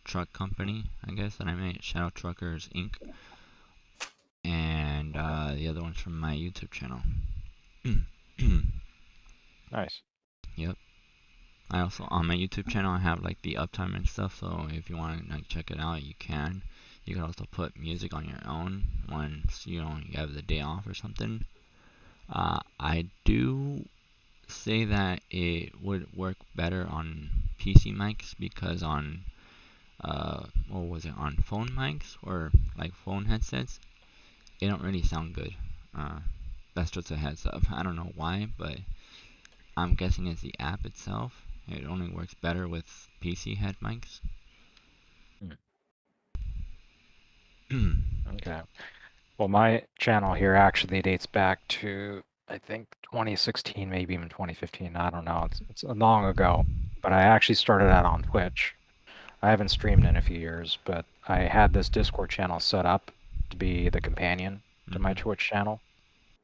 truck company, I guess, that I made, Shadow Truckers Inc. And the other one's from my YouTube channel. Nice. Yep. I also, on my YouTube channel, I have like the uptime and stuff, so if you want to like check it out, you can. You can also put music on your own once, you know, you have the day off or something. I do say that it would work better on PC mics because on, what was it, on phone mics or like phone headsets, it don't really sound good. That's just a heads up. I don't know why, but I'm guessing it's the app itself. It only works better with PC head mics. Okay. Well, my channel here actually dates back to, I think, 2016, maybe even 2015. I don't know. It's long ago. But I actually started out on Twitch. I haven't streamed in a few years, but I had this Discord channel set up to be the companion to my Twitch channel.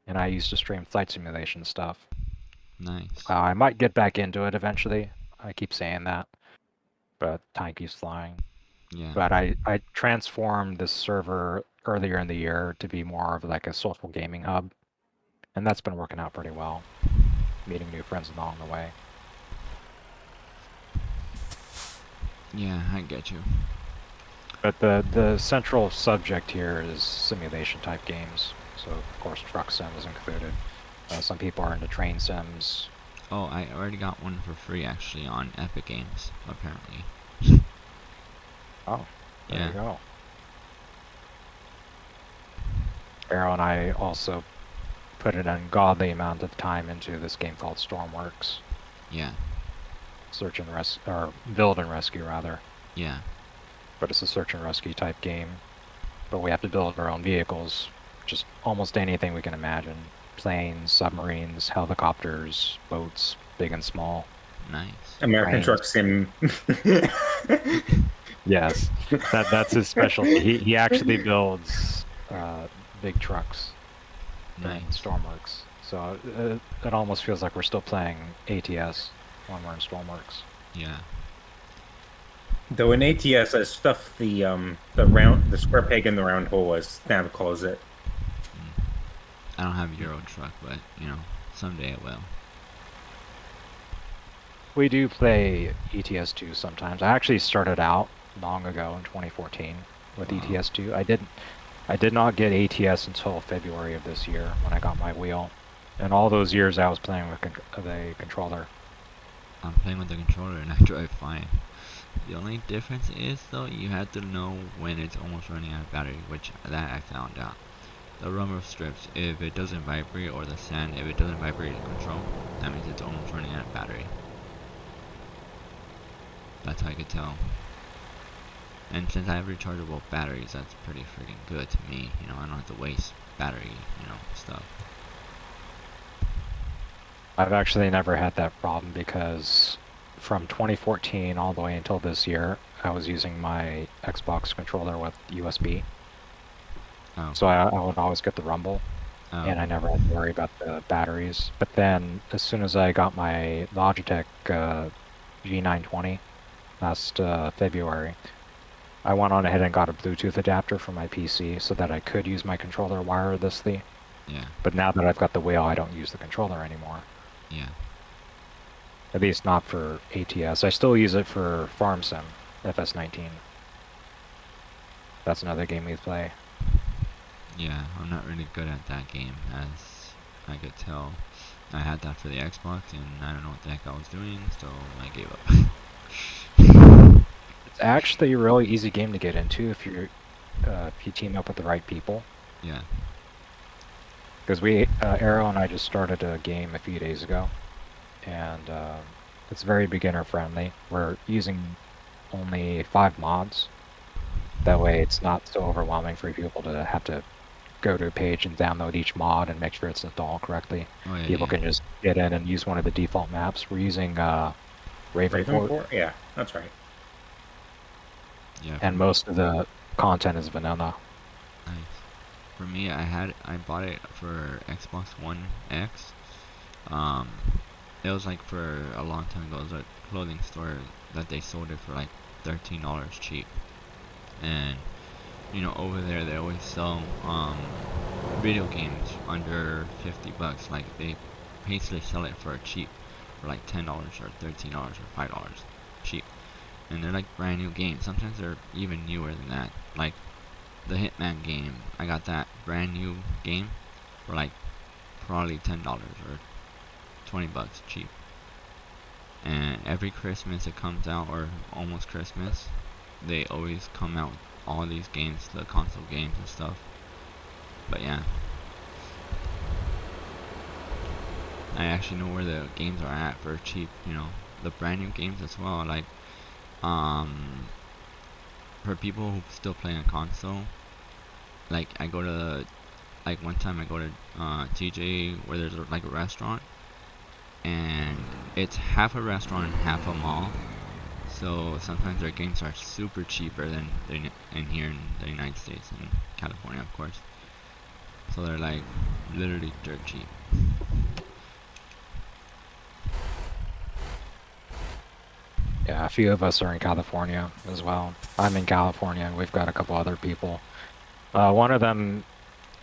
And I used to stream flight simulation stuff. Nice. I might get back into it eventually. I keep saying that. But time keeps flying. Yeah. But I transformed this server earlier in the year to be more of like a social gaming hub. And that's been working out pretty well. Meeting new friends along the way. Yeah, I get you. But the central subject here is simulation type games. So of course truck sim is included. Some people are into train sims. Oh, I already got one for free actually on Epic Games, apparently. Oh, there yeah. you go. Arrow and I also put an ungodly amount of time into this game called Stormworks. Yeah. Search and rescue, or build and rescue rather. Yeah. But it's a search and rescue type game. But we have to build our own vehicles. Just almost anything we can imagine. Planes, submarines, helicopters, boats, big and small. Nice. American Truck Sim. Yes, that's his specialty. He actually builds big trucks. Nice. In Stormworks. So it almost feels like we're still playing ATS when we're in Stormworks. Yeah. Though in ATS, I stuffed the square peg in the round hole as Nav calls it. I don't have Euro Truck, but you know, someday I will. We do play ETS2 sometimes. I actually started out long ago in 2014 with ETS2. I did not get ATS until February of this year when I got my wheel. And all those years I was playing with the controller. I'm playing with the controller and I drive fine. The only difference is though, you have to know when it's almost running out of battery, which that I found out. The rumble strips, if it doesn't vibrate, or the sand, if it doesn't vibrate in control, that means it's almost running out of battery. That's how I could tell. And since I have rechargeable batteries, that's pretty freaking good to me. You know, I don't have to waste battery, you know, stuff. I've actually never had that problem because from 2014 all the way until this year, I was using my Xbox controller with USB. Oh. So I would always get the rumble, and I never had to worry about the batteries. But then, as soon as I got my Logitech G920 last February, I went on ahead and got a Bluetooth adapter for my PC so that I could use my controller wirelessly. Yeah. But now that I've got the wheel, I don't use the controller anymore. Yeah. At least not for ATS. I still use it for Farm Sim, FS19. That's another game we play. Yeah, I'm not really good at that game, as I could tell. I had that for the Xbox, and I don't know what the heck I was doing, so I gave up. It's actually a really easy game to get into if you team up with the right people. Yeah. Because Arrow and I just started a game a few days ago, and it's very beginner friendly. We're using only 5 mods. That way it's not so overwhelming for people to have to go to a page and download each mod and make sure it's installed correctly. Oh, yeah, People can just get in and use one of the default maps. We're using Ravenport. Yeah, that's right. Yeah. And most of the content is vanilla. Nice. For me, I bought it for Xbox One X. It was like for a long time ago. It was a clothing store that they sold it for like $13 cheap. And you know, over there they always sell video games under $50. Like they basically sell it for cheap, for like $10 or $13 or $5 cheap. And they're like brand new games. Sometimes they're even newer than that. Like the Hitman game, I got that brand new game for like probably $10 or $20 cheap. And every Christmas it comes out, or almost Christmas, they always come out with all these games, the console games and stuff. But yeah, I actually know where the games are at for cheap, you know, the brand new games as well. Like for people who still play on console, like I go to, like one time I go to TJ where there's like a restaurant, and it's half a restaurant and half a mall. So sometimes their games are super cheaper than in here in the United States and California, of course. So they're like literally dirt cheap. Yeah, a few of us are in California as well. I'm in California, and we've got a couple other people. One of them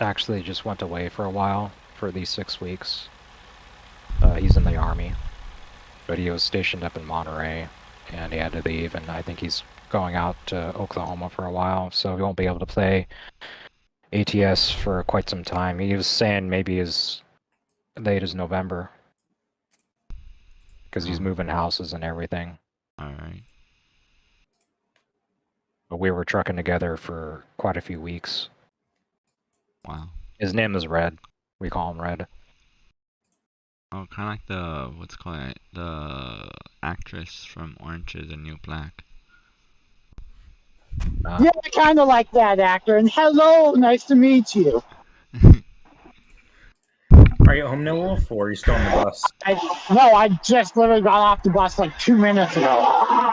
actually just went away for a while, for at least 6 weeks. He's in the Army, but he was stationed up in Monterey, and he had to leave, and I think he's going out to Oklahoma for a while, so he won't be able to play ATS for quite some time. He was saying maybe as late as November, because he's moving houses and everything. Alright. But we were trucking together for quite a few weeks. Wow. His name is Red. We call him Red. Oh, kind of like the, what's it called, the actress from Orange is the New Black. Yeah, kind of like that actor. And hello, nice to meet you. Are you home now, Wolf, or are you still on the bus? No, I just literally got off the bus like 2 minutes ago.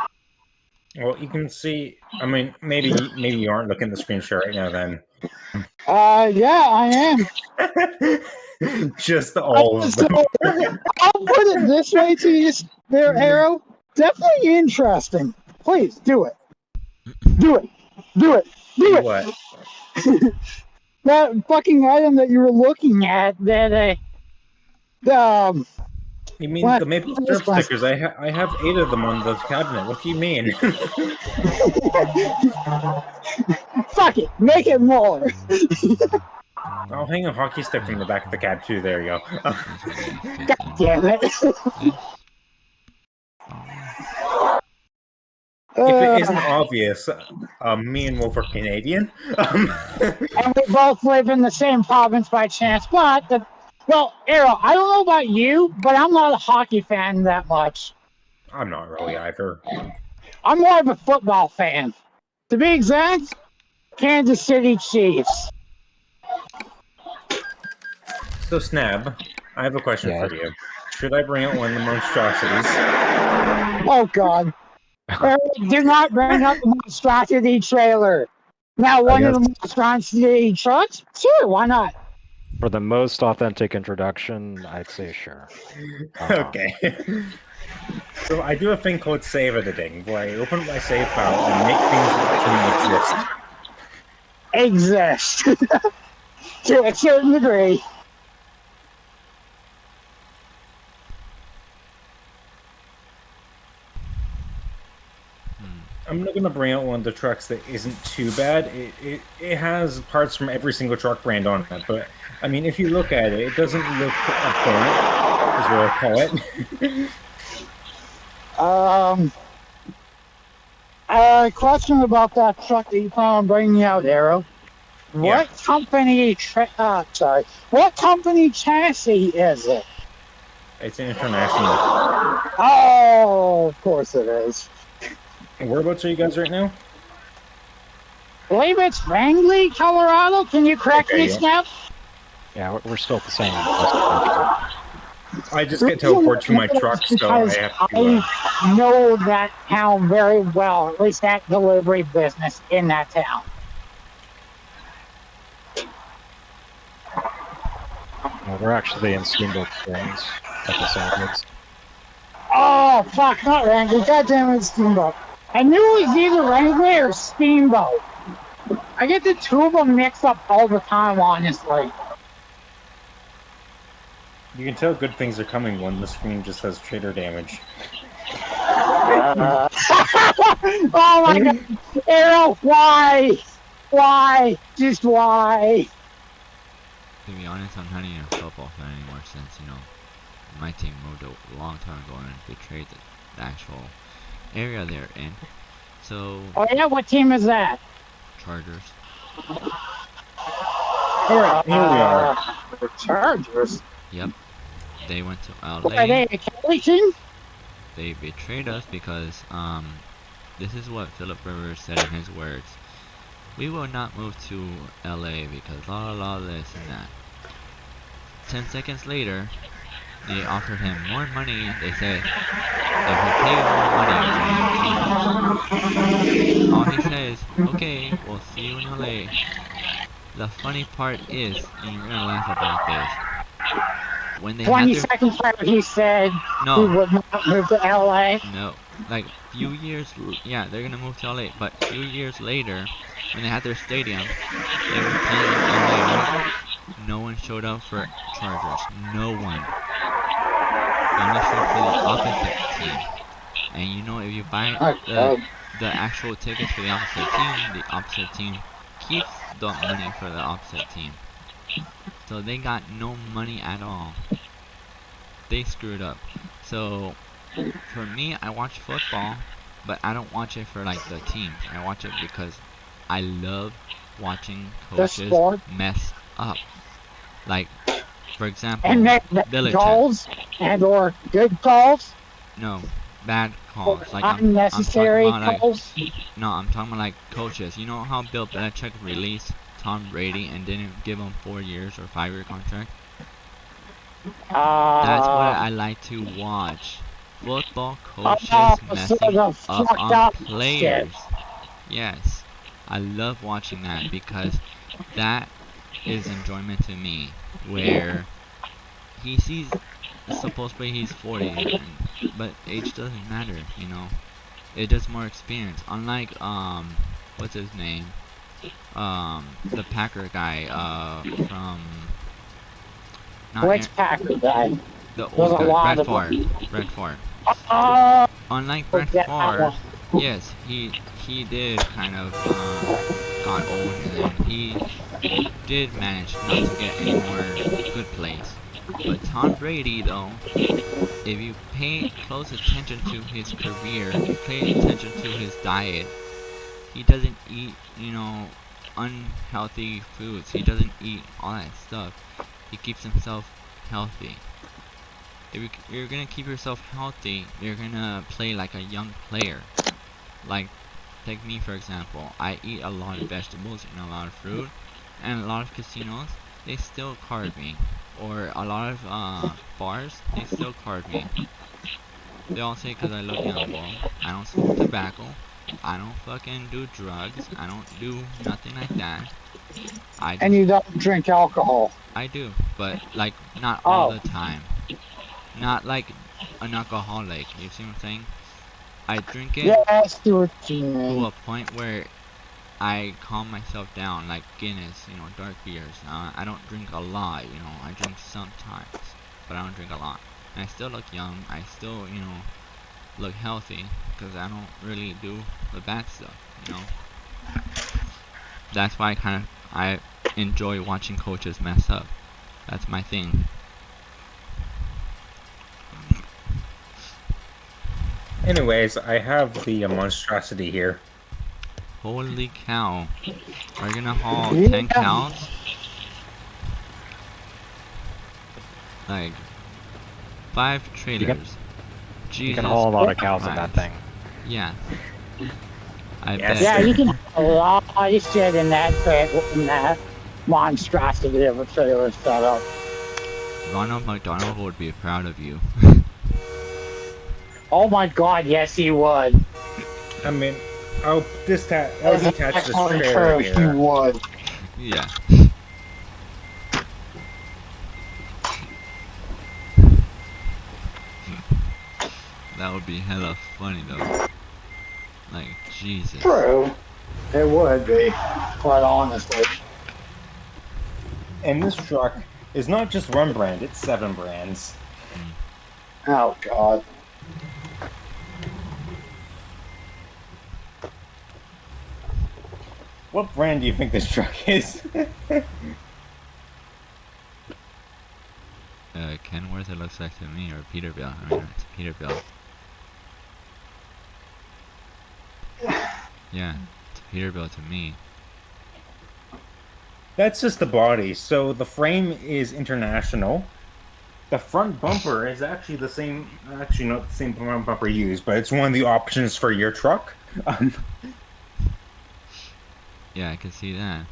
Well, you can see. I mean, maybe you aren't looking at the screen share right now. Then. Yeah, I am. Just all of them. I'll put it this way to you, there, Arrow. Definitely interesting. Please do it. Do it. Do it. Do it. What? That fucking item that you were looking at, that You mean what? the maple syrup stickers? I have 8 of them on the cabinet. What do you mean? Fuck it, make it more. I'll hang a hockey stick from the back of the cab too. There you go. God damn it. If it isn't obvious, me and Wolf are Canadian. And we both live in the same province by chance, but well, Arrow, I don't know about you, but I'm not a hockey fan that much. I'm not really either. I'm more of a football fan. To be exact, Kansas City Chiefs. So, Snab, I have a question for you. Should I bring out one of the monstrosities? Oh, God. Do not bring up the monstrosity trailer. Now, one of the monstrosity trucks? Sure, why not? For the most authentic introduction, I'd say sure. Okay. So I do a thing called save editing, where I open up my save file and make things that shouldn't exist. Exist. To a certain degree. I'm not gonna bring out one of the trucks that isn't too bad. It has parts from every single truck brand on it, but I mean, if you look at it, it doesn't look apparent, is what I call it. Question about that truck that you plan on bringing out, Arrow. What company? What company chassis is it? It's international. Oh, of course it is. Whereabouts are you guys right now? I believe it's Wrangley, Colorado. Can you correct me, Snap? Yeah, we're still the same. I just get teleported to my truck, so I have to. I know that town very well, at least that delivery business in that town. Well, we're actually in Steamboat Springs at the Southwoods. Oh, fuck, not Wrangley. Goddamn it, Steamboat. I knew it was either Wrangley or Steamboat. I get the two of them mixed up all the time, honestly. You can tell good things are coming when the screen just says trader damage. Oh my god! Arrow, why? Why? Just why? To be honest, I'm not even a football fan anymore since, you know, my team moved a long time ago and betrayed the actual area they're in. So... Oh yeah, what team is that? Chargers. Here we are. The Chargers? Yep. They went to LA. What, are they a Cali team? They betrayed us because, this is what Philip Rivers said in his words. We will not move to LA because la this and that. 10 seconds later, they offered him more money. They said, if we pay more money, all he says, okay, we'll see you in LA. The funny part is, and you're gonna laugh about this, when they 20 seconds later he said he would not move to LA. No, like few years, yeah, they're gonna move to LA, but few years later, when they had their stadium, they were playing in LA. No one showed up for Chargers. No one. They only showed for the opposite team. And you know, if you buy the actual tickets for the opposite team keeps the money for the opposite team. So they got no money at all. They screwed up. So for me, I watch football, but I don't watch it for like the teams. I watch it because I love watching coaches mess up. Like, for example, and calls and or good calls. No, bad calls. Like unnecessary calls. No, I'm talking about like coaches. You know how Bill Belichick released Tom Brady and didn't give him 4 years or 5-year contract? That's what I like to watch. Football coaches messing up on players. Yes, I love watching that because that is enjoyment to me. Where he sees, supposedly he's 40, but age doesn't matter, you know. It does more experience. Unlike, what's his name? The Packer guy, from, not Which Packer guy? the There's old a guy, lot Brett of Favre. them. Brett Favre. Oh, Unlike Brett that Favre, one. yes, he did kind of, got old, and then he did manage not to get any more good plays. But Tom Brady, though, if you pay close attention to his career, if you pay attention to his diet, he doesn't eat, you know, unhealthy foods. He doesn't eat all that stuff. He keeps himself healthy. If you're gonna keep yourself healthy, you're gonna play like a young player. Like, take me for example. I eat a lot of vegetables and a lot of fruit, and a lot of casinos, they still card me. Or a lot of bars, they still card me. They all say because I look young. Well, I don't smoke tobacco. I don't fucking do drugs. I don't do nothing like that. And you don't drink alcohol. I do, but like not all Oh. the time. Not like an alcoholic. You see what I'm saying? I drink it Yeah, I see what you mean. to a point where I calm myself down, like Guinness, you know, dark beers. I don't drink a lot, you know. I drink sometimes, but I don't drink a lot. And I still look young. I still, you know, look healthy because I don't really do the bad stuff, you know. That's why I enjoy watching coaches mess up. That's my thing. Anyways, I have the monstrosity here. Holy cow. Are you gonna haul Yeah. 10 cows? Like 5 trailers. You can haul a lot of cows in that thing. Yeah. I Yes. bet. Yeah, you can have a lot of shit in that monstrosity of a trailer setup. Ronald McDonald would be proud of you. Oh my god, yes he would. I mean, I'll detach That's this actually trailer true, he here. would. Yeah. That would be hella funny though. Like, Jesus. True. It would be, quite honestly. And this truck is not just one brand, it's 7 brands. Oh god. What brand do you think this truck is? Kenworth it looks like to me, or Peterbilt. I mean, it's Peterbilt. Yeah, it's Peterbilt to me. That's just the body. So the frame is international. The front bumper is actually the same, actually not the same front bumper used, but it's one of the options for your truck. Yeah, I can see that.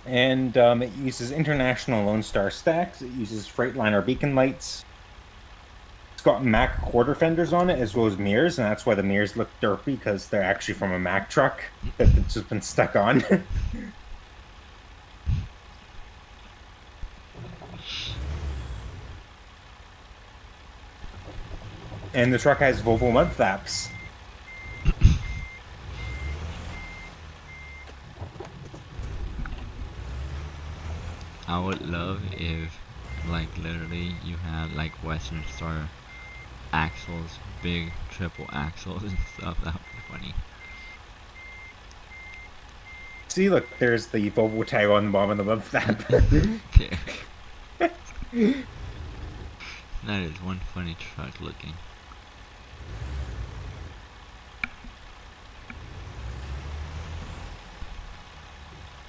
And it uses international Lone Star stacks. It uses Freightliner beacon lights. It's got Mack quarter fenders on it as well as mirrors, and that's why the mirrors look derpy, because they're actually from a Mack truck that's just been stuck on. And the truck has Volvo mud flaps. I would love if, like, literally you had, like, Western Star axles, big triple axles and stuff. That would be funny. See, look, there's the Volvo tag on the bottom of the mud flap. Okay. That is one funny truck looking.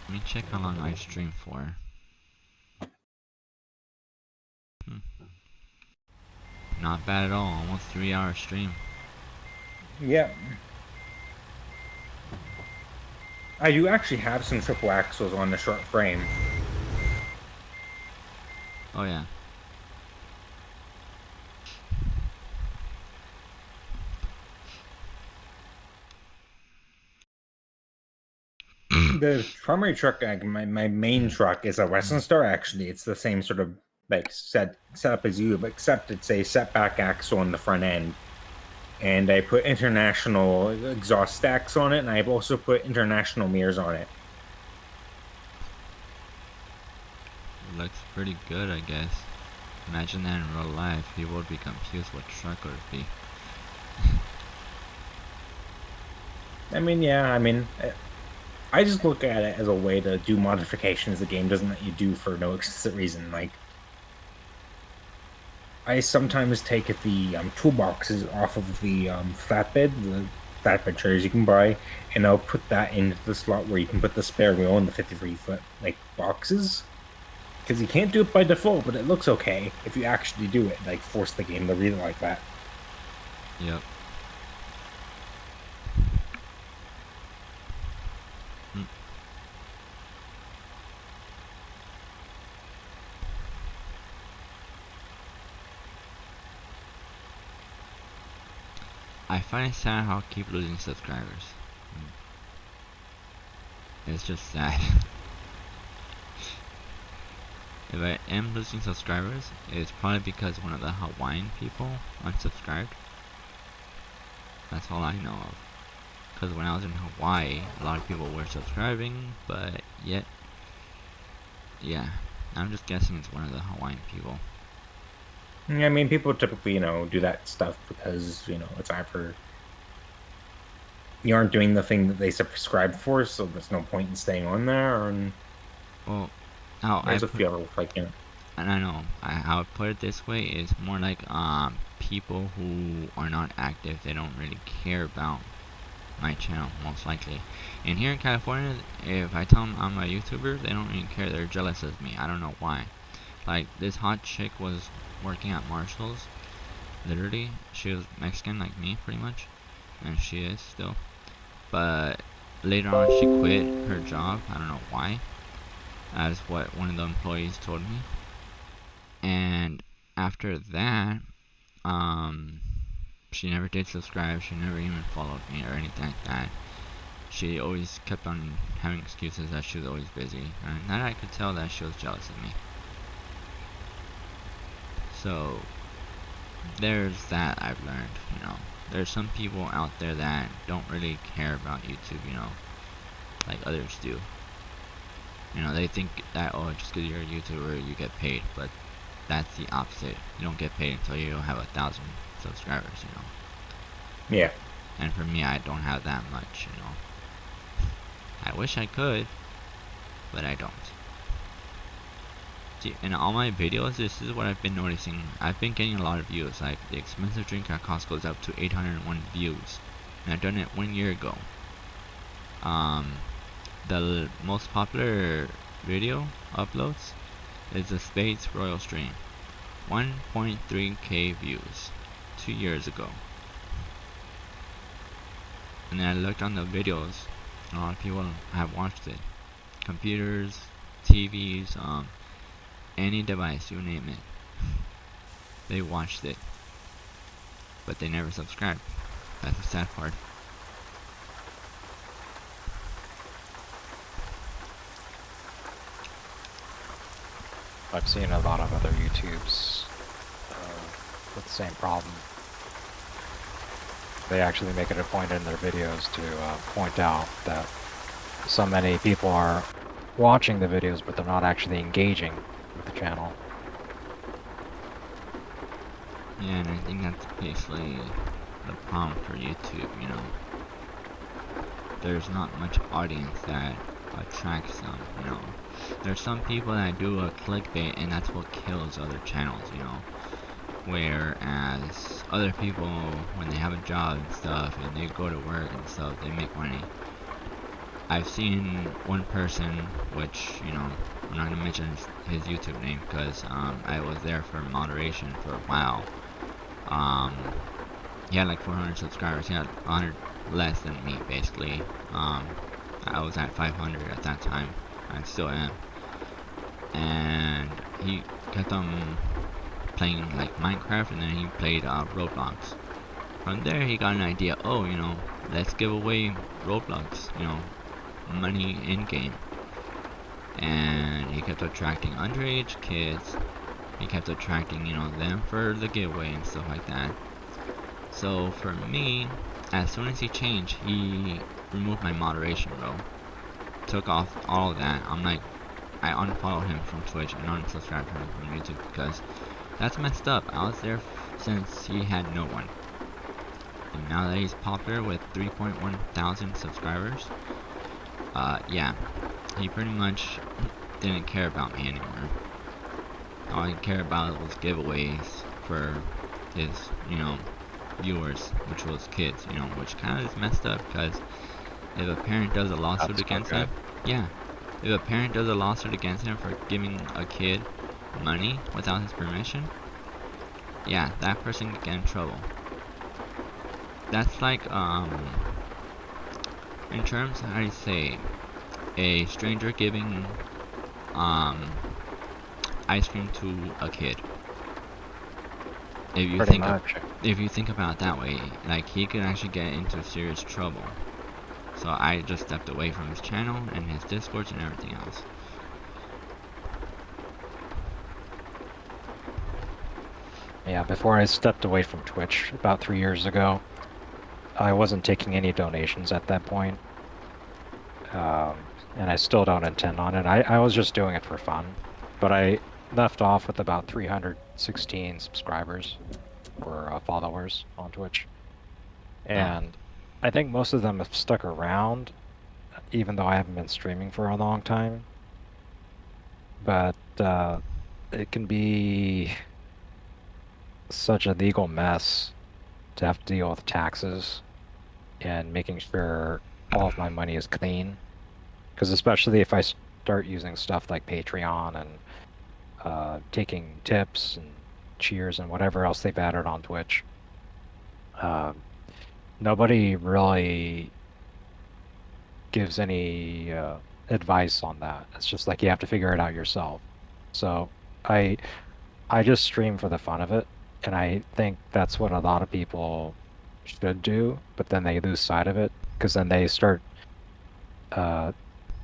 Let me check how long I stream for. Not bad at all, almost 3-hour stream. Yeah. I do actually have some triple axles on the short frame. Oh yeah. The primary truck, my main truck is a Western Star. Actually, it's the same sort of like setup as you, but except it's a setback axle on the front end. And I put international exhaust stacks on it, and I've also put international mirrors on it. Looks pretty good, I guess. Imagine that in real life, people would be confused what truck would it be. I mean, yeah, I mean, I just look at it as a way to do modifications the game doesn't let you do for no explicit reason. Like, I sometimes take the toolboxes off of the flatbed trays you can buy, and I'll put that into the slot where you can put the spare wheel in the 53-foot like boxes. Because you can't do it by default, but it looks okay if you actually do it. Like, force the game to read it like that. Yep. I find it sad how I keep losing subscribers. It's just sad. If I am losing subscribers, it's probably because one of the Hawaiian people unsubscribed. That's all I know of. Because when I was in Hawaii, a lot of people were subscribing, but yet, yeah, I'm just guessing it's one of the Hawaiian people. Yeah, I mean, people typically, do that stuff because, it's either you aren't doing the thing that they subscribe for, so there's no point in staying on there, and well, how there's a few other, and I know, how I put it this way is more like, people who are not active, they don't really care about my channel, most likely. And here in California, if I tell them I'm a YouTuber, they don't really care, they're jealous of me, I don't know why. Like, this hot chick was working at Marshall's, literally, she was Mexican like me, pretty much, and she is still, but later on she quit her job, I don't know why, as what one of the employees told me, and after that, she never did subscribe, she never even followed me or anything like that. She always kept on having excuses that she was always busy, and that I could tell that she was jealous of me. So, there's that I've learned, There's some people out there that don't really care about YouTube, like others do. They think that, oh, just because you're a YouTuber, you get paid, but that's the opposite. You don't get paid until you have 1,000 subscribers, Yeah. And for me, I don't have that much, I wish I could, but I don't. See, in all my videos, this is what I've been noticing. I've been getting a lot of views. Like, the expensive drink at Costco is up to 801 views. And I've done it 1 year ago. The most popular video uploads is the Spades Royal Stream. 1.3k views 2 years ago. And then I looked on the videos, a lot of people have watched it. Computers, TVs, any device, you name it. They watched it. But they never subscribed. That's the sad part. I've seen a lot of other YouTubes with the same problem. They actually make it a point in their videos to point out that so many people are watching the videos, but they're not actually engaging with the channel. Yeah, and I think that's basically the problem for YouTube, There's not much audience that attracts them, There's some people that do a clickbait and that's what kills other channels, Whereas other people, when they have a job and stuff, and they go to work and stuff, they make money. I've seen one person, which, I'm not gonna mention his YouTube name because I was there for moderation for a while. He had like 400 subscribers. He had 100 less than me, basically. I was at 500 at that time. I still am. And he kept on playing like Minecraft, and then he played Roblox. From there, he got an idea. Oh, let's give away Roblox. money in game, and he kept attracting underage kids. He kept attracting, you know, them for the giveaway and stuff like that. So for me, as soon as he changed, he removed my moderation, bro. Took off all of that. I'm like, I unfollowed him from Twitch and unsubscribed him from YouTube because that's messed up. I was there since he had no one. And now that he's popular with 3.1 thousand subscribers, yeah, he pretty much didn't care about me anymore. All he cared about was giveaways for his, you know, viewers, which was kids, you know, which kind of is messed up because if a parent does a lawsuit against him, yeah, if a parent does a lawsuit against him for giving a kid money without his permission, yeah, that person can get in trouble. That's like, in terms, how do you say, a stranger giving, ice cream to a kid. If you think about it that way, like, he could actually get into serious trouble. So I just stepped away from his channel and his Discords and everything else. Yeah, before I stepped away from Twitch about 3 years ago, I wasn't taking any donations at that point. And I still don't intend on it. I was just doing it for fun. But I left off with about 316 subscribers or followers on Twitch. And I think most of them have stuck around, even though I haven't been streaming for a long time. But it can be such a legal mess to have to deal with taxes and making sure all of my money is clean. Because especially if I start using stuff like Patreon and taking tips and cheers and whatever else they've added on Twitch, nobody really gives any advice on that. It's just like you have to figure it out yourself. So I just stream for the fun of it, and I think that's what a lot of people should do, but then they lose sight of it because then they start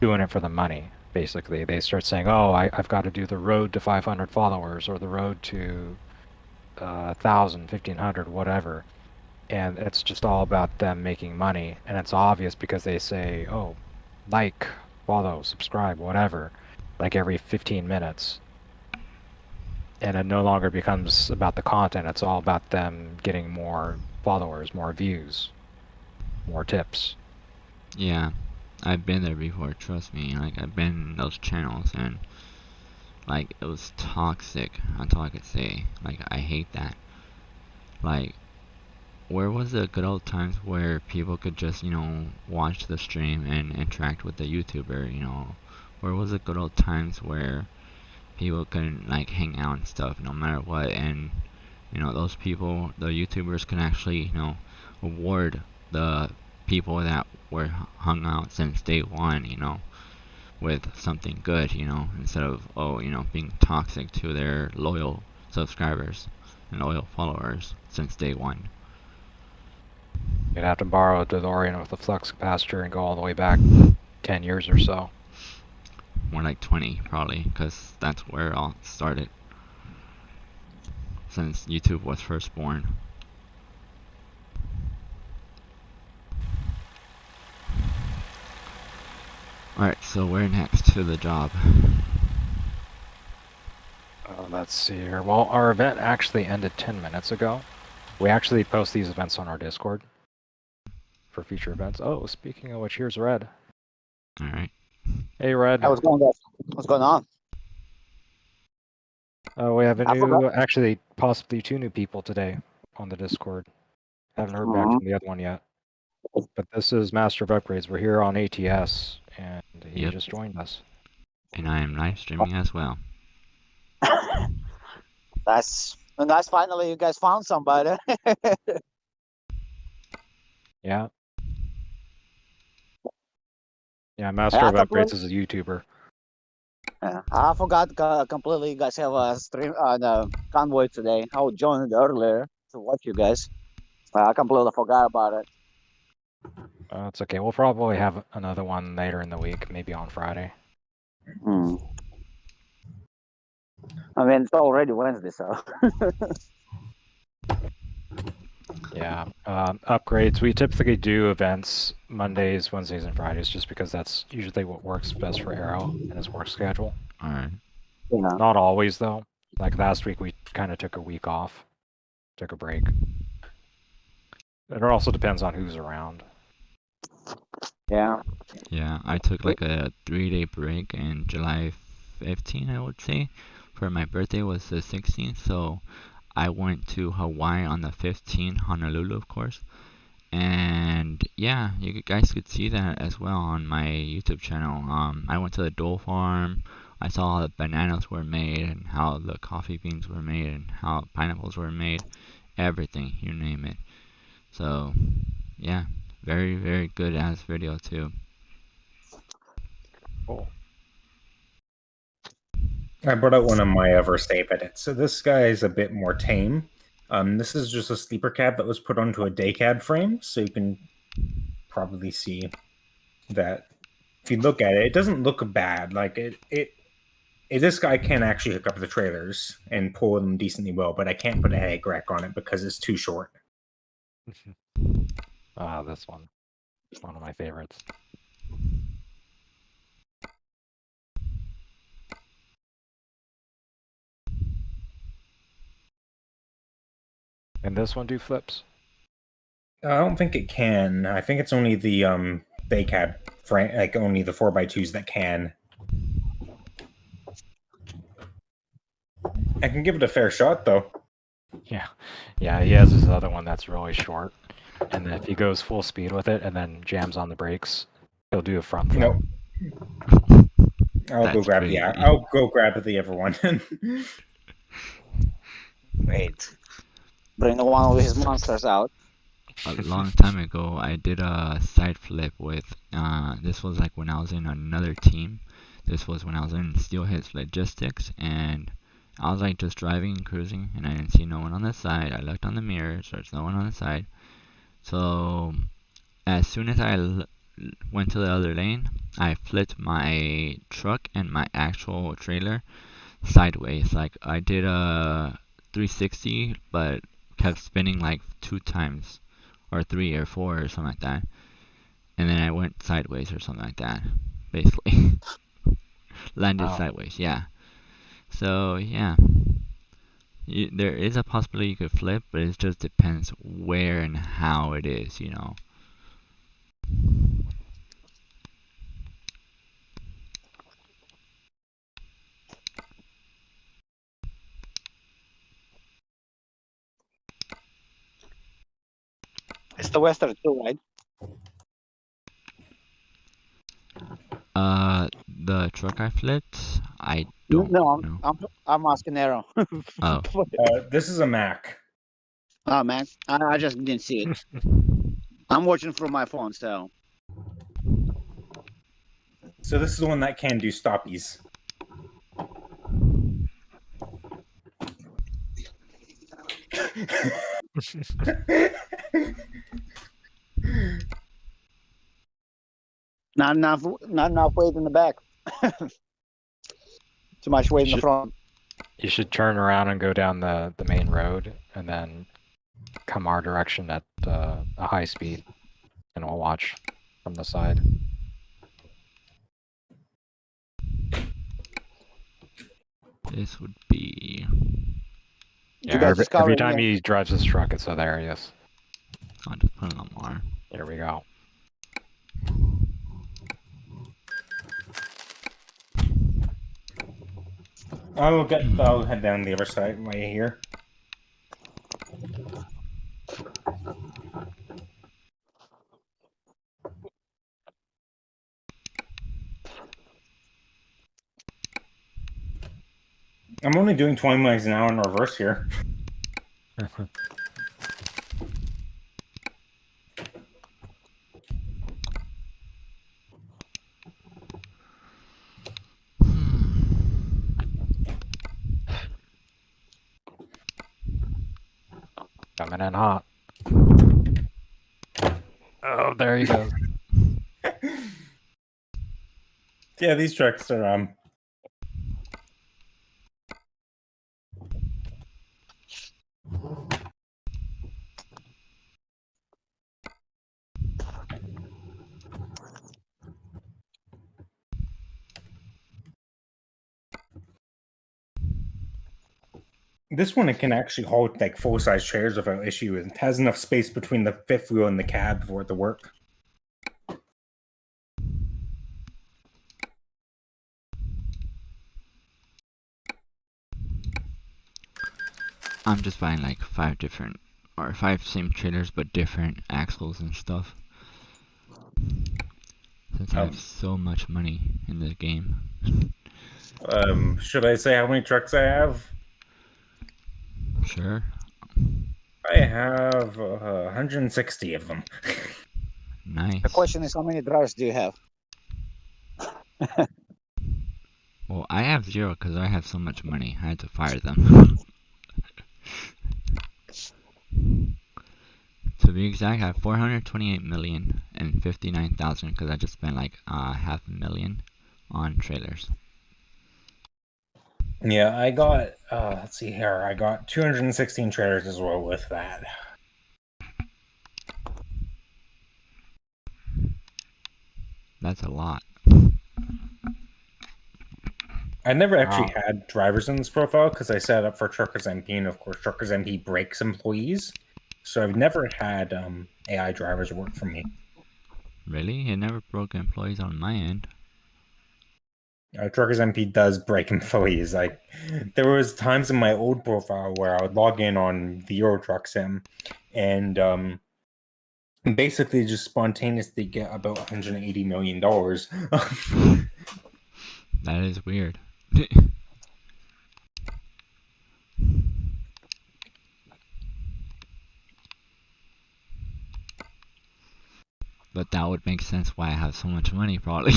doing it for the money. Basically, they start saying, "Oh, I've got to do the road to 500 followers or the road to 1,000, 1,500, whatever," and it's just all about them making money. And it's obvious because they say, "Oh, like, follow, subscribe, whatever," like every 15 minutes. And it no longer becomes about the content. It's all about them getting more followers, more views, more tips. Yeah, I've been there before, trust me. Like, I've been in those channels and, like, it was toxic. That's all I could say. Like, I hate that. Like, where was the good old times where people could just, you know, watch the stream and interact with the YouTuber, you know? Where was the good old times where people couldn't, like, hang out and stuff no matter what, and, you know, those people, the YouTubers, can actually, you know, reward the people that were hung out since day one, you know, with something good, you know, instead of, oh, you know, being toxic to their loyal subscribers and loyal followers since day one. You'd have to borrow a DeLorean with a flux capacitor and go all the way back 10 years or so. More like 20, probably, because that's where it all started. Since YouTube was first born. Alright, so where next to the job? Let's see here. Well, our event actually ended 10 minutes ago. We actually post these events on our Discord for future events. Oh, speaking of which, here's Red. Alright. Hey, Red. Hey, what's going on? What's going on? We have a new, actually, possibly 2 new people today on the Discord. Haven't heard back from the other one yet. But this is Master of Upgrades. We're here on ATS, and he just joined us. And I am live streaming as well. That's finally you guys found somebody. Yeah. Yeah, Master of Upgrades is a YouTuber. Yeah, I forgot completely you guys have a stream on Convoy today. I joined earlier to watch you guys. I completely forgot about it. It's okay. We'll probably have another one later in the week, maybe on Friday. Hmm. I mean, it's already Wednesday, so. Yeah. Upgrades. We typically do events Mondays, Wednesdays, and Fridays just because that's usually what works best for Arrow and his work schedule. Alright. Yeah. Not always, though. Like last week, we kind of took a week off, took a break. It also depends on who's around. Yeah. Yeah, I took like a 3-day break in July 15, I would say. For my birthday was the 16th, so I went to Hawaii on the 15th, Honolulu, of course. And yeah, you guys could see that as well on my YouTube channel. I went to the dole farm. I saw how the bananas were made and how the coffee beans were made and how pineapples were made. Everything, you name it. So, yeah, very, very good ass video too. Cool. I brought out one of my Eversafe edits. So this guy is a bit more tame. This is just a sleeper cab that was put onto a day cab frame, so you can probably see that if you look at it, it doesn't look bad. Like this guy can actually hook up the trailers and pull them decently well, but I can't put a headache rack on it because it's too short. This one. One of my favorites. And this one do flips? I don't think it can. I think it's only the day cab frame, like only the 4x2s that can. I can give it a fair shot though. Yeah. Yeah, he has this other one that's really short. And then if he goes full speed with it and then jams on the brakes, he'll do a front flip. Nope. I'll go grab the other one. Great. Bring one of his monsters out. A long time ago, I did a side flip with, this was like when I was in another team. This was when I was in Steelhead's Logistics, and I was like just driving and cruising, and I didn't see no one on the side. I looked on the mirrors, there's no one on the side. So, as soon as I went to the other lane, I flipped my truck and my actual trailer sideways. Like, I did a 360, but kept spinning like 2 times. Or 3 or 4 or something like that. And then I went sideways or something like that. Basically. Landed sideways, yeah. So, yeah. There is a possibility you could flip, but it just depends where and how it is, you know. It's the Western too, right? The truck I flipped, I don't know. I'm asking Arrow. Oh. This is a Mac. Oh, Mac. I just didn't see it. I'm watching from my phone, so. So this is the one that can do stoppies. Not enough weight in the back. Too much weight in the front. You should turn around and go down the main road and then come our direction at a high speed, and we'll watch from the side. This would be... Yeah, every time he drives his truck, it's hilarious. I'll just put it on more. Here we go. I'll head down the other side right here. I'm only doing 20 miles an hour in reverse here. Coming in hot. Oh there he goes. Yeah, these trucks are this one, it can actually hold like full-size trailers without issue. It has enough space between the fifth wheel and the cab for it to work. I'm just buying like 5 different, or 5 same trailers but different axles and stuff. Since I have so much money in the game. Should I say how many trucks I have? Sure. I have 160 of them. Nice. The question is, how many drivers do you have? Well, I have 0 because I have so much money. I had to fire them. To be exact, I have 428,059,000 because I just spent like $500,000 on trailers. Yeah, I got, let's see here, I got 216 trailers as well with that. That's a lot. I never actually had drivers in this profile because I set it up for Truckers MP, and of course Truckers MP breaks employees. So I've never had AI drivers work for me. Really? It never broke employees on my end. Truckers MP does break employees. Like, there was times in my old profile where I would log in on the Euro Truck Sim and basically just spontaneously get about $180 million. That is weird. But that would make sense why I have so much money, probably.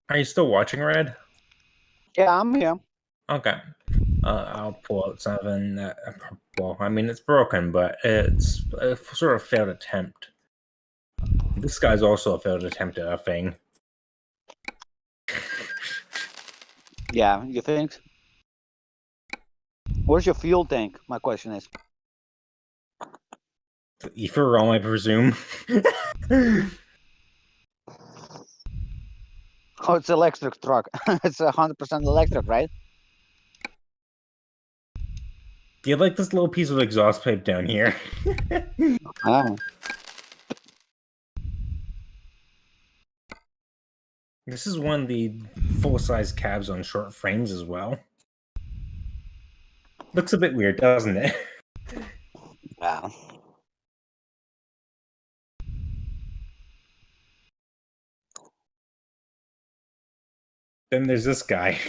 Are you still watching, Red? Yeah, I'm here. Okay. I'll pull out something that, well, I mean, it's broken, but it's a sort of failed attempt. This guy's also a failed attempt at a thing. Yeah, you think? Where's your fuel tank? My question is. Ether realm, I presume. Oh, it's electric truck. It's 100% electric, right? Do you like this little piece of exhaust pipe down here? Oh. This is one of the full-size cabs on short frames as well. Looks a bit weird, doesn't it? Yeah. Then there's this guy.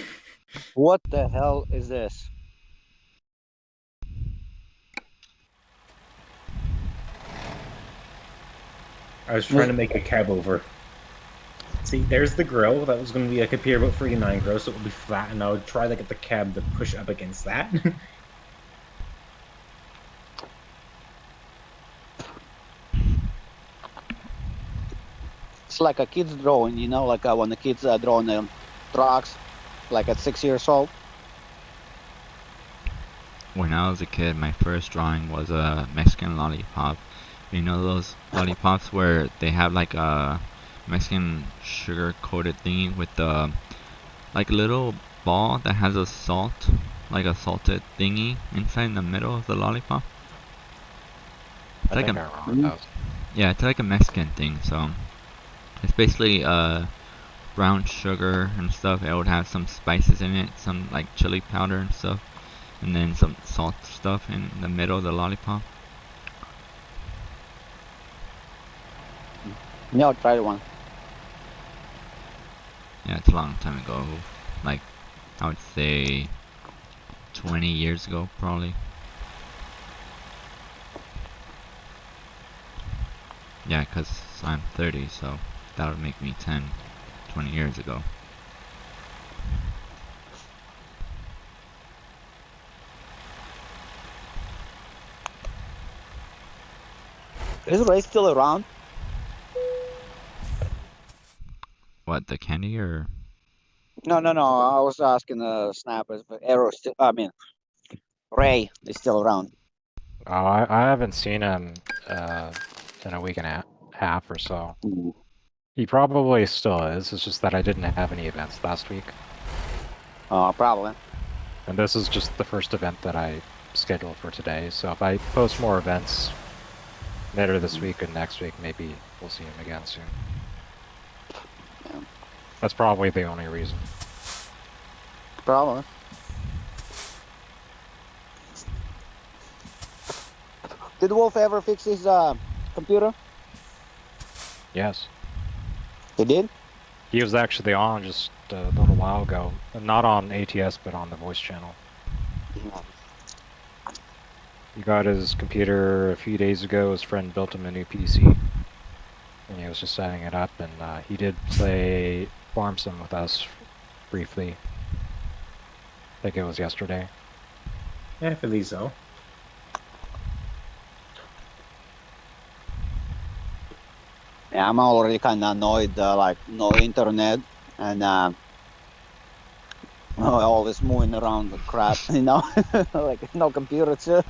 What the hell is this? I was trying to make a cab over. See, there's the grill. That was going to be like a Peterbilt 39 grill, so it would be flat, and I would try to get the cab to push up against that. It's like a kid's drawing, you know, like when the kids drawing trucks, like at 6 years old. When I was a kid, my first drawing was a Mexican lollipop. You know those lollipops where they have like a Mexican sugar coated thingy with the like a little ball that has a salt, like a salted thingy inside in the middle of the lollipop? It's like yeah, it's like a Mexican thing, so it's basically brown sugar and stuff. It would have some spices in it, some like chili powder and stuff, and then some salt stuff in the middle of the lollipop. No, try one. Yeah, it's a long time ago. Like, I would say 20 years ago, probably. Yeah, because I'm 30, so that would make me 10, 20 years ago. Is Ray still around? What, the candy or? No. I was asking Snappers, but Arrow still. I mean, Ray is still around. Oh, I haven't seen him in a week and a half or so. He probably still is. It's just that I didn't have any events last week. Oh, probably. And this is just the first event that I scheduled for today. So if I post more events later this week and next week, maybe we'll see him again soon. Yeah. That's probably the only reason. Probably. Did Wolf ever fix his computer? Yes. He did? He was actually on just a little while ago. Not on ATS, but on the voice channel. He got his computer a few days ago. His friend built him a new PC. And he was just setting it up, and he did play Farm Sim with us briefly. I think it was yesterday. Yeah, I believe so. Yeah, I'm already kind of annoyed, like, no internet, and all this moving around the crap, you know? Like, no computer, too.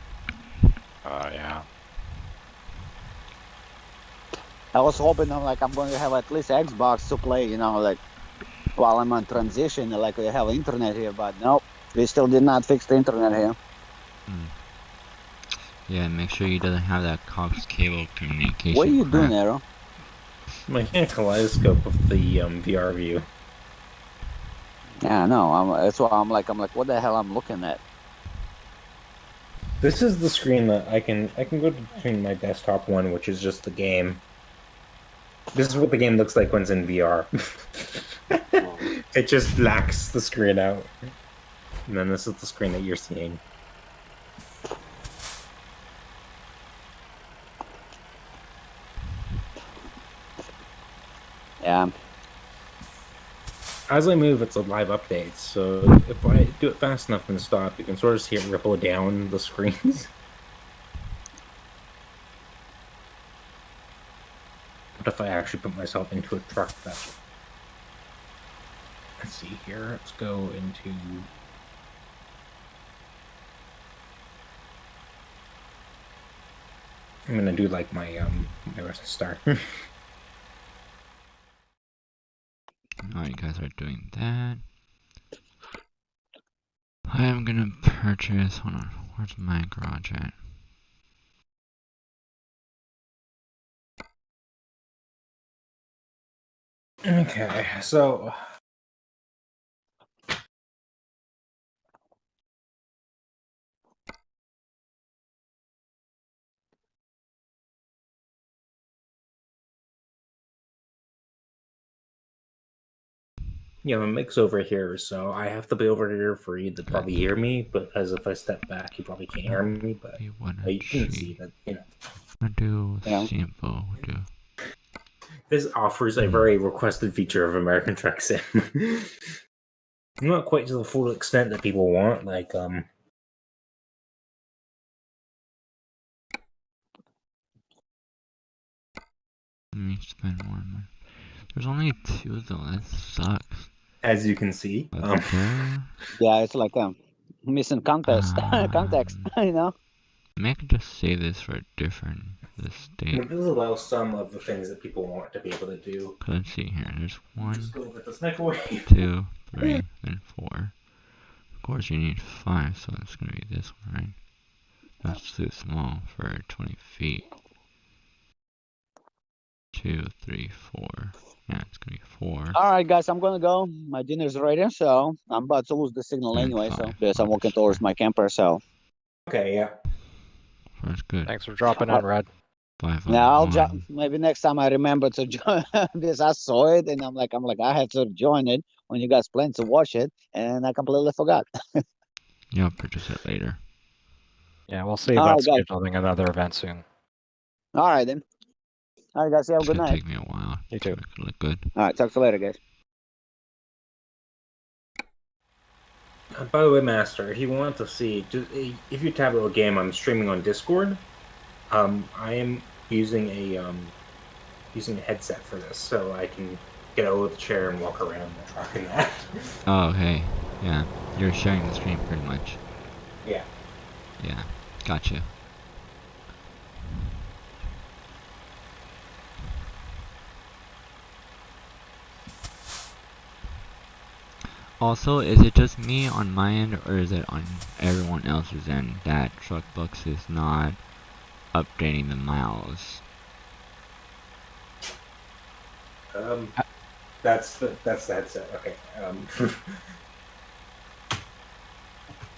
Yeah. I was hoping, I'm going to have at least Xbox to play, you know, like, while I'm on transition, like, we have internet here, but nope, we still did not fix the internet here. Yeah, make sure he doesn't have that coax cable communication. What are you crap. doing, Arrow? I'm looking at kaleidoscope of the VR view. Yeah, I know. That's why I'm like, what the hell I'm looking at? This is the screen that I can go between my desktop one, which is just the game. This is what the game looks like when it's in VR. It just blacks the screen out. And then this is the screen that you're seeing. Yeah. As I move, it's a live update, so if I do it fast enough and stop, you can sort of see it ripple down the screens. But if I actually put myself into a truck, that's... Let's see here, let's go into... I'm gonna do like my my rest of start. Alright, you guys are doing that. I am gonna purchase. Hold on, where's my garage at? Okay, so yeah, my mic's over here, so I have to be over here for you to probably hear me, but as if I step back, you probably can't hear me, but you can see that, you know. I do Yeah. simple. Do. This offers a very requested feature of American Truck Sim. Not quite to the full extent that people want, like, Let me spend more money. There's only 2 though, that sucks. As you can see. Yeah, it's like missing context, context, you know? Maybe I could just save this for a different state. It does allow some of the things that people want to be able to do. Let's see here. There's 1, Just go with this microwave. 2, 3, and 4. Of course, you need 5, so it's gonna be this one, right? That's too small for 20 feet. 2, 3, 4. Yeah, it's gonna be 4. All right, guys, I'm going to go. My dinner's ready, so I'm about to lose the signal anyway, so because I'm walking towards my camper, so. Okay, yeah. That's good. Thanks for dropping in, Red. Yeah, I'll maybe next time I remember to join because I saw it and I'm like, I have to join it when you guys plan to watch it, and I completely forgot. Yeah, I'll purchase it later. Yeah, we'll see All about right, guys. scheduling another event soon. All right, then. All right, guys, have a good night. Take me a while. You too. To make it look good. All right, talk to you later, guys. By the way, Master, if you want to see, if you tab a game I'm streaming on Discord, I am using a headset for this, so I can get out of the chair and walk around the truck and that. Oh, okay. Yeah. You're sharing the screen pretty much. Yeah. Yeah. Gotcha. Also, is it just me on my end, or is it on everyone else's end that Truckbooks is not updating the miles? That's the headset. Okay.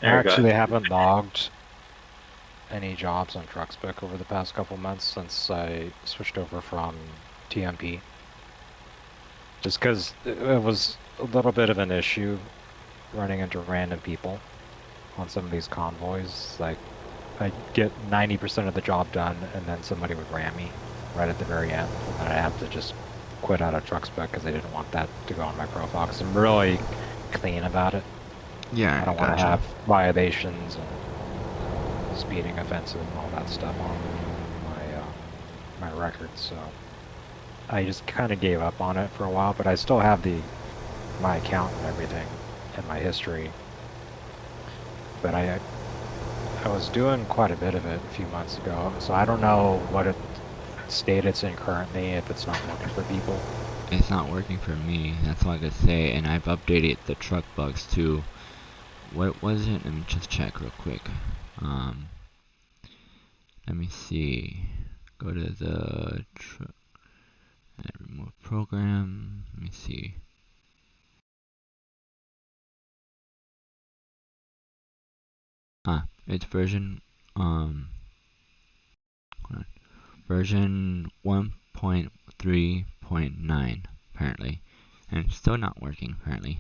I actually haven't logged any jobs on TruckSpec over the past couple months since I switched over from TMP. Just because it was a little bit of an issue running into random people on some of these convoys. Like, I'd get 90% of the job done, and then somebody would ram me right at the very end, and then I'd have to just quit out of TruckSpec because I didn't want that to go on my profile, because I'm really clean about it. Yeah, I don't want to have violations and speeding offenses and all that stuff on my record, so I just kind of gave up on it for a while, but I still have my account and everything and my history. But I was doing quite a bit of it a few months ago, so I don't know what state it's in currently, if it's not working for people. It's not working for me, that's all I could say, and I've updated the truck bugs too. What was it? Let me just check real quick. Let me see. Go to the remove program. Let me see. It's version version 1.3.9 apparently, and it's still not working apparently.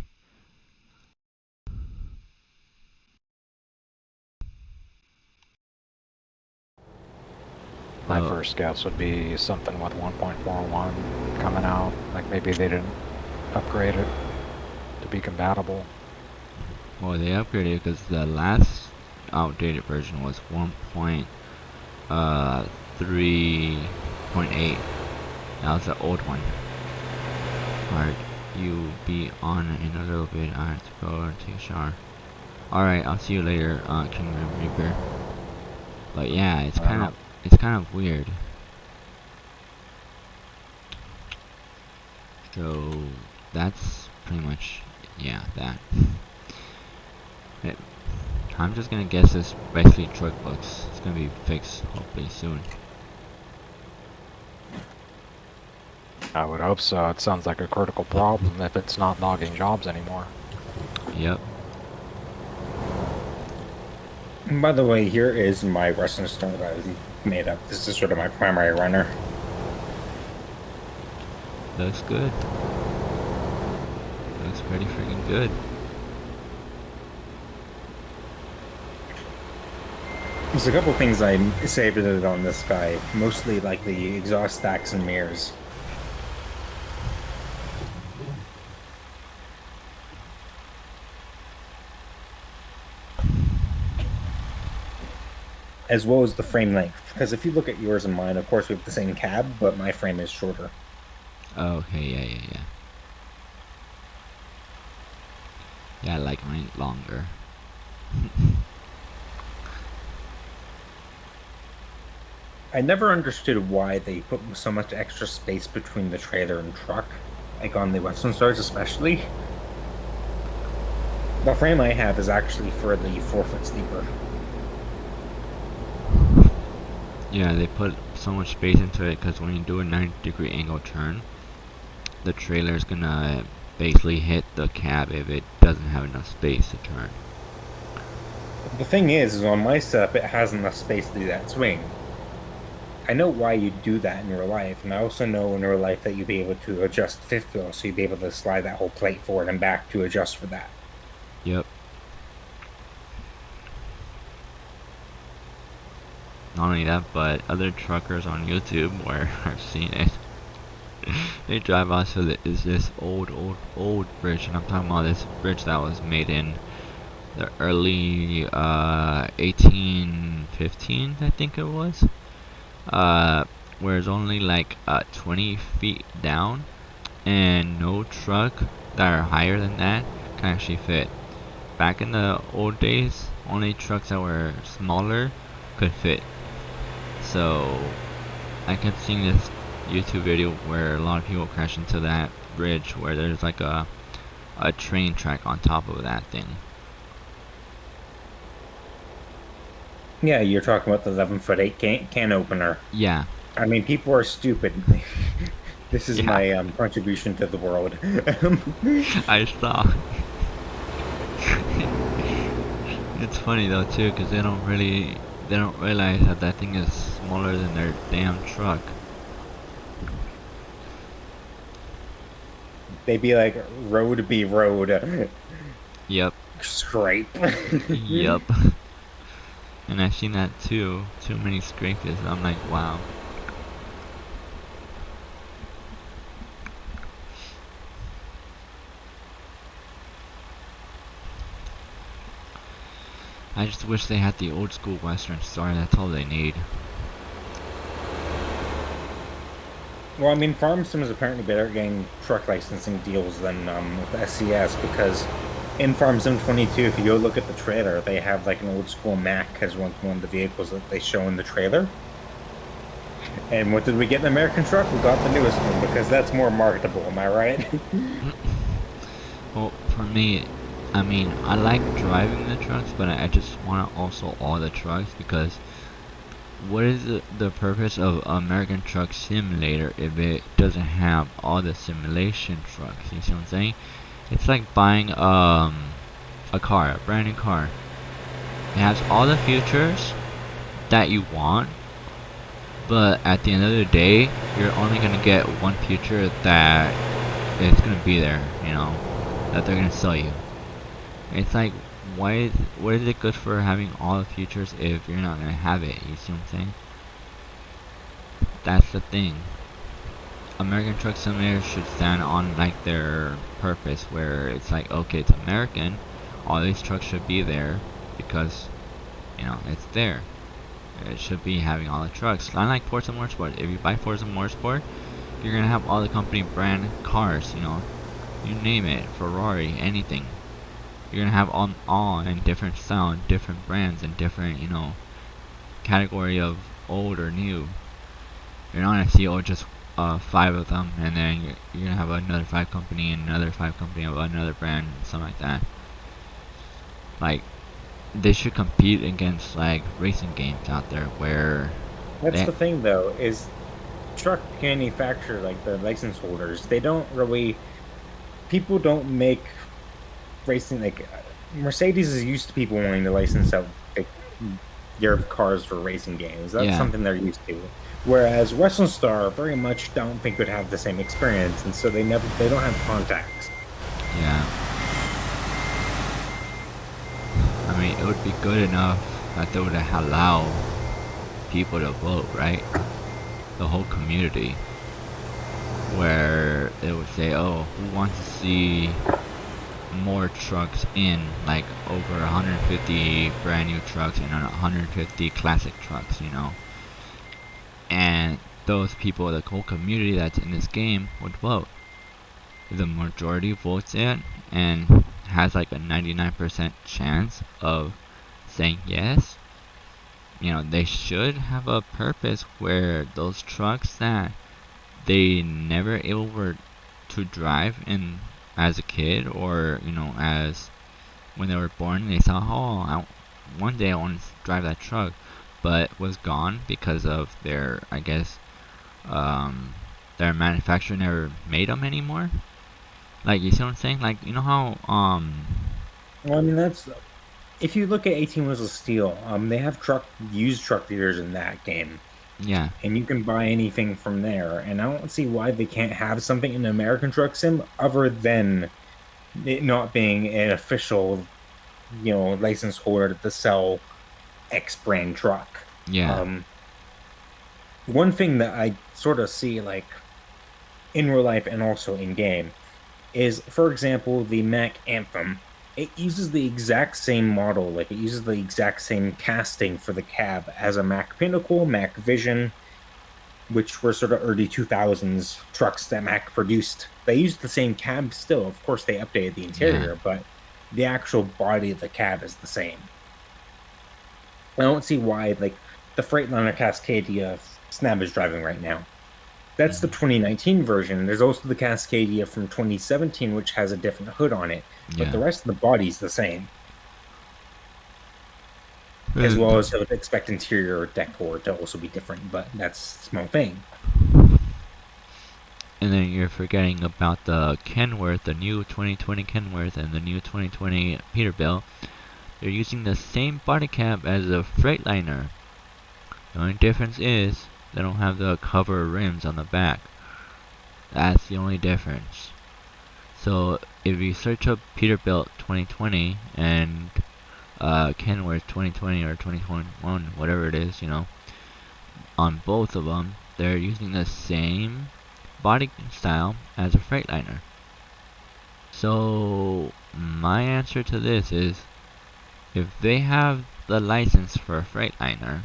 My first guess would be something with 1.41 coming out. Like maybe they didn't upgrade it to be compatible. Well, they upgraded because the last outdated version was 1.3.8. That was the old one. Alright, you be on in a little bit. I have to go and take a shower. Alright, I'll see you later, Kingdom Reaper. But yeah, it's kind of weird. So that's pretty much, yeah, that. I'm just gonna guess this basically truck bugs. It's gonna be fixed hopefully soon. I would hope so. It sounds like a critical problem if it's not logging jobs anymore. Yep. And by the way, here is my wrestling star that I made up. This is sort of my primary runner. Looks good. Looks pretty freaking good. There's a couple things I saved it on this guy, mostly like the exhaust stacks and mirrors. As well as the frame length, because if you look at yours and mine, of course we have the same cab, but my frame is shorter. Oh, okay, yeah. Yeah, I like mine longer. I never understood why they put so much extra space between the trailer and truck, like on the Western Stars especially. The frame I have is actually for the 4-foot sleeper. Yeah, they put so much space into it because when you do a 90-degree angle turn, the trailer is gonna basically hit the cab if it doesn't have enough space to turn. The thing is on my setup, it has enough space to do that swing. I know why you do that in real life, and I also know in real life that you'd be able to adjust the fifth wheel, so you'd be able to slide that whole plate forward and back to adjust for that. Yep. Not only that, but other truckers on YouTube where I've seen it, they drive out so that is this old bridge, and I'm talking about this bridge that was made in the early 1815s, I think it was, where it's only like 20 feet down, and no truck that are higher than that can actually fit. Back in the old days, only trucks that were smaller could fit. So I kept seeing this YouTube video where a lot of people crash into that bridge where there's like a train track on top of that thing. Yeah, you're talking about the 11-foot 8 can opener. Yeah. I mean, people are stupid. This is my contribution to the world. I saw. It's funny though too, because they don't realize that that thing is smaller than their damn truck. They be like, road be road. Yep. Scrape. Yep. And I've seen that too. Too many scrapes. I'm like, wow. I just wish they had the old school Western Star. That's all they need. Well, I mean, Farm Sim is apparently better at getting truck licensing deals than with SCS, because in Farm Sim 22, if you go look at the trailer, they have like an old school Mack as one of the vehicles that they show in the trailer. And what did we get in American truck? We got the newest one, because that's more marketable, am I right? Well, for me, I mean, I like driving the trucks, but I just want also all the trucks, because what is the purpose of American Truck Simulator if it doesn't have all the simulation trucks? You see what I'm saying? It's like buying a car, a brand new car. It has all the features that you want, but at the end of the day, you're only gonna get one feature that is gonna be there, you know, that they're gonna sell you. It's like, what is it good for having all the features if you're not gonna have it? You see what I'm saying? That's the thing. American Truck Simulator should stand on like their purpose, where it's like, okay, it's American, all these trucks should be there because, you know, it's there. It should be having all the trucks. Unlike Forza Motorsport, if you buy Forza Motorsport, you're gonna have all the company brand cars, you know, you name it, Ferrari, anything. You're gonna have all in different style, different brands, and different, you know, category of old or new. You're not gonna see just 5 of them, and then you're gonna have another 5 company and another 5 company of another brand, something like that. Like, they should compete against like racing games out there where. That's the thing, though, is truck manufacturer, like the license holders, they don't really. People don't make racing like Mercedes is used to people wanting to license out like, their cars for racing games. That's something they're used to. Whereas Western Star very much don't think would have the same experience, and so they don't have contacts. Yeah. I mean, it would be good enough that they would allow people to vote, right? The whole community, where they would say, oh, who wants to see more trucks in, like over 150 brand new trucks and 150 classic trucks, you know? And those people, the whole community that's in this game, would vote. If the majority votes it and has like a 99% chance of saying yes, you know, they should have a purpose where those trucks that they never able were to drive in as a kid, or, you know, as when they were born, they saw, oh, one day I want to drive that truck, but was gone because of their, I guess, their manufacturer never made them anymore. Like, you see what I'm saying? Like, you know how, Well, I mean, that's, if you look at 18 Wheels of Steel, they have used truck dealers in that game. Yeah. And you can buy anything from there, and I don't see why they can't have something in American Truck Sim other than it not being an official, you know, license holder to sell X brand truck. Yeah. One thing that I sort of see, like, in real life and also in game, is, for example, the Mack Anthem. it uses the exact same model, like it uses the exact same casting for the cab as a Mack Pinnacle, Mack Vision, which were sort of early 2000s trucks that Mack produced. They used the same cab still. Of course, they updated the interior, but the actual body of the cab is the same. I don't see why, like, the Freightliner Cascadia Snab is driving right now. That's the 2019 version. There's also the Cascadia from 2017, which has a different hood on it, but the rest of the body's the same. As well as I would expect interior decor to also be different, but that's a small thing. And then you're forgetting about the Kenworth, the new 2020 Kenworth and the new 2020 Peterbilt. They're using the same body cab as the Freightliner. The only difference is they don't have the cover rims on the back. That's the only difference. So if you search up Peterbilt 2020 and Kenworth 2020 or 2021, whatever it is, you know, on both of them, they're using the same body style as a Freightliner. So my answer to this is, if they have the license for a Freightliner,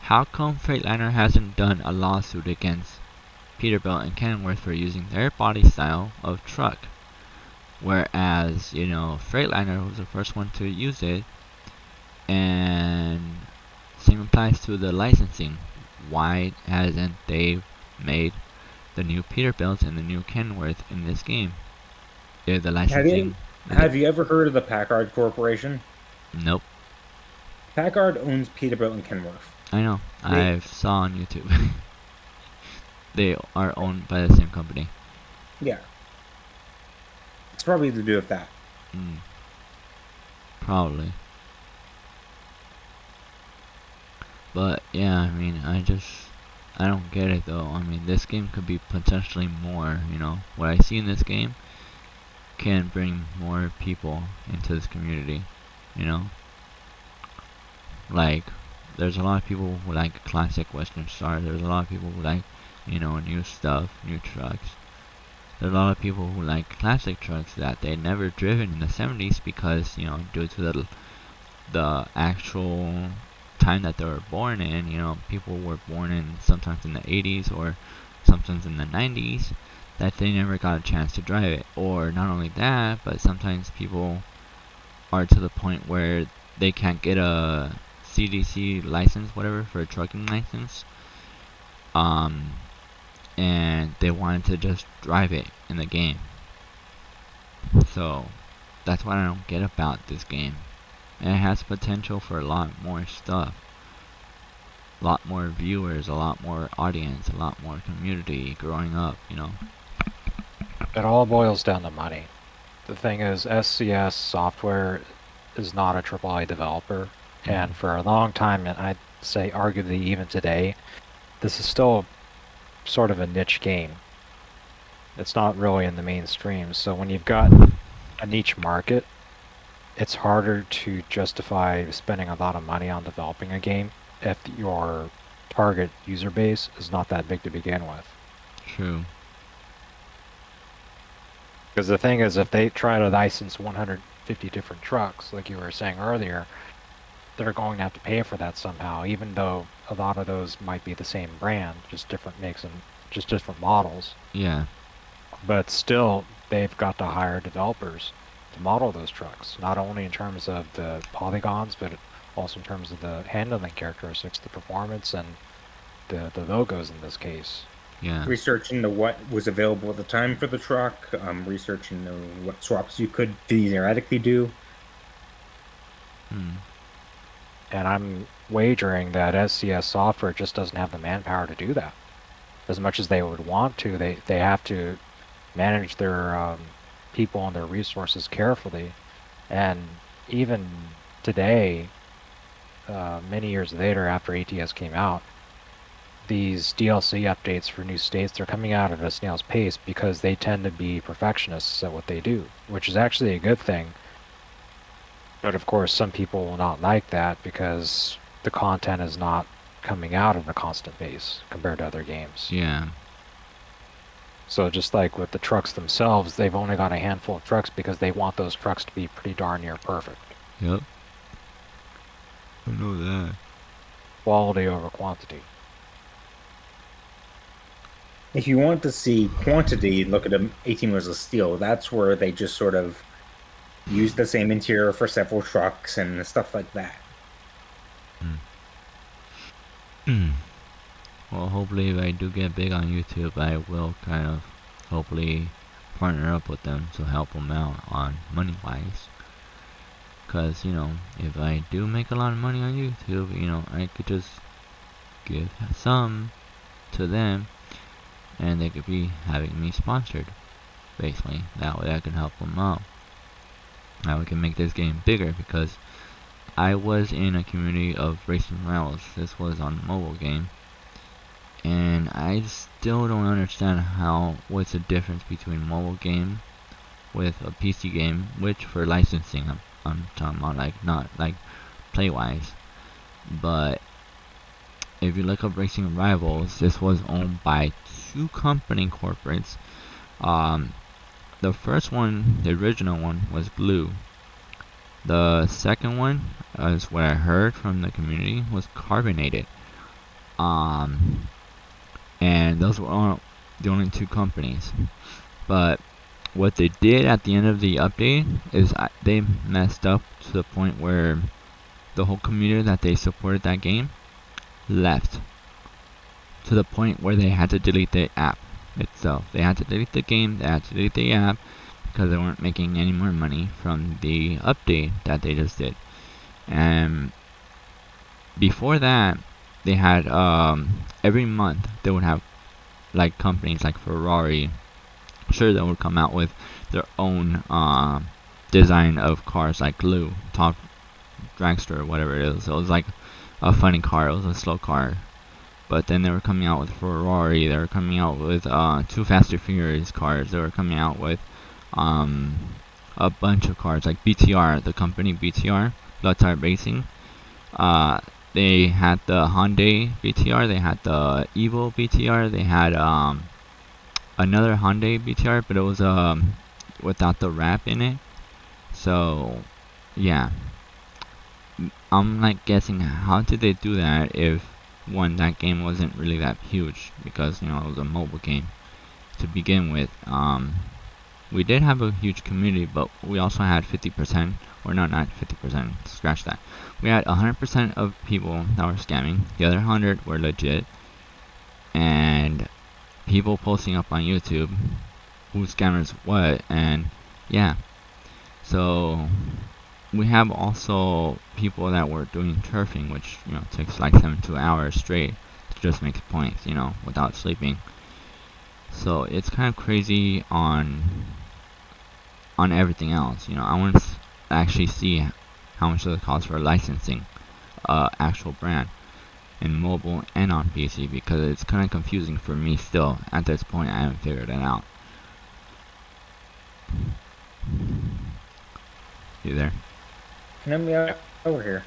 how come Freightliner hasn't done a lawsuit against Peterbilt and Kenworth for using their body style of truck? Whereas, you know, Freightliner was the first one to use it, and same applies to the licensing. Why hasn't they made the new Peterbilt and the new Kenworth in this game? If the licensing... Have you ever heard of the Packard Corporation? Nope. Packard owns Peterbilt and Kenworth. I know. I saw on YouTube. They are owned by the same company. Yeah. It's probably to do with that. Probably. But yeah, I mean, I don't get it though. I mean, this game could be potentially more, you know. What I see in this game can bring more people into this community, you know. Like, there's a lot of people who like classic Western Star. There's a lot of people who like, you know, new stuff, new trucks. There's a lot of people who like classic trucks that they never driven in the 70s because, you know, due to the actual time that they were born in, you know, people were born in sometimes in the 80s or sometimes in the 90s, that they never got a chance to drive it. Or not only that, but sometimes people are to the point where they can't get a CDC license, whatever, for a trucking license, and they wanted to just drive it in the game. So that's what I don't get about this game. And it has potential for a lot more stuff, a lot more viewers, a lot more audience, a lot more community growing up, you know. It all boils down to money. The thing is, SCS Software is not a AAA developer, and for a long time, and I'd say arguably even today, this is still sort of a niche game. It's not really in the mainstream, so when you've got a niche market, it's harder to justify spending a lot of money on developing a game if your target user base is not that big to begin with. True. Because the thing is, if they try to license 150 different trucks, like you were saying earlier, they're going to have to pay for that somehow, even though a lot of those might be the same brand, just different makes and just different models. Yeah. But still, they've got to hire developers to model those trucks, not only in terms of the polygons, but also in terms of the handling characteristics, the performance, and the logos in this case. Yeah. Research into what was available at the time for the truck, research into what swaps you could theoretically do. And I'm wagering that SCS Software just doesn't have the manpower to do that. As much as they would want to, they have to manage their people and their resources carefully. And even today, many years later after ATS came out, these DLC updates for new states, they're coming out at a snail's pace because they tend to be perfectionists at what they do, which is actually a good thing. But of course, some people will not like that because the content is not coming out at a constant pace compared to other games. Yeah. So just like with the trucks themselves, they've only got a handful of trucks because they want those trucks to be pretty darn near perfect. Yep. I know that. Quality over quantity. If you want to see quantity, look at 18 Wheels of Steel. That's where they just sort of use the same interior for several trucks and stuff like that. Well, hopefully if I do get big on YouTube, I will kind of hopefully partner up with them to help them out on money-wise. Because, you know, if I do make a lot of money on YouTube, you know, I could just give some to them and they could be having me sponsored. Basically, that way I can help them out. Now we can make this game bigger because I was in a community of racing rivals. This was on a mobile game. And I still don't understand what's the difference between a mobile game with a PC game, which for licensing I'm talking about, like not like play wise. But if you look up Racing Rivals, this was owned by two company corporates. The first one, the original one, was Blue. The second one, as what I heard from the community, was Carbonated. And those were the only two companies. But what they did at the end of the update is they messed up to the point where the whole community that they supported that game left. To the point where they had to delete the app itself. They had to delete the game, they had to delete the app, because they weren't making any more money from the update that they just did. And before that, they had every month they would have like companies like Ferrari, sure, they would come out with their own design of cars, like Glue, Top Dragster, or whatever it is. So it was like a funny car, it was a slow car. But then they were coming out with Ferrari, they were coming out with two Fast and Furious cars, they were coming out with a bunch of cars, like BTR, the company BTR, Blood Type Racing. They had the Hyundai BTR, they had the Evo BTR, they had another Hyundai BTR, but it was without the wrap in it. So yeah, I'm like guessing, how did they do that if one, that game wasn't really that huge, because you know it was a mobile game to begin with. We did have a huge community, but we also had 50%, or no, not 50%, scratch that. We had 100% of people that were scamming, the other 100 were legit, and people posting up on YouTube who scammers what, and yeah. So we have also people that were doing turfing, which, you know, takes like 72 hours straight to just make points, you know, without sleeping. So it's kind of crazy on everything else, you know. I want to actually see how much does it cost for licensing actual brand in mobile and on PC, because it's kind of confusing for me still. At this point, I haven't figured it out. You there? Yeah, over here.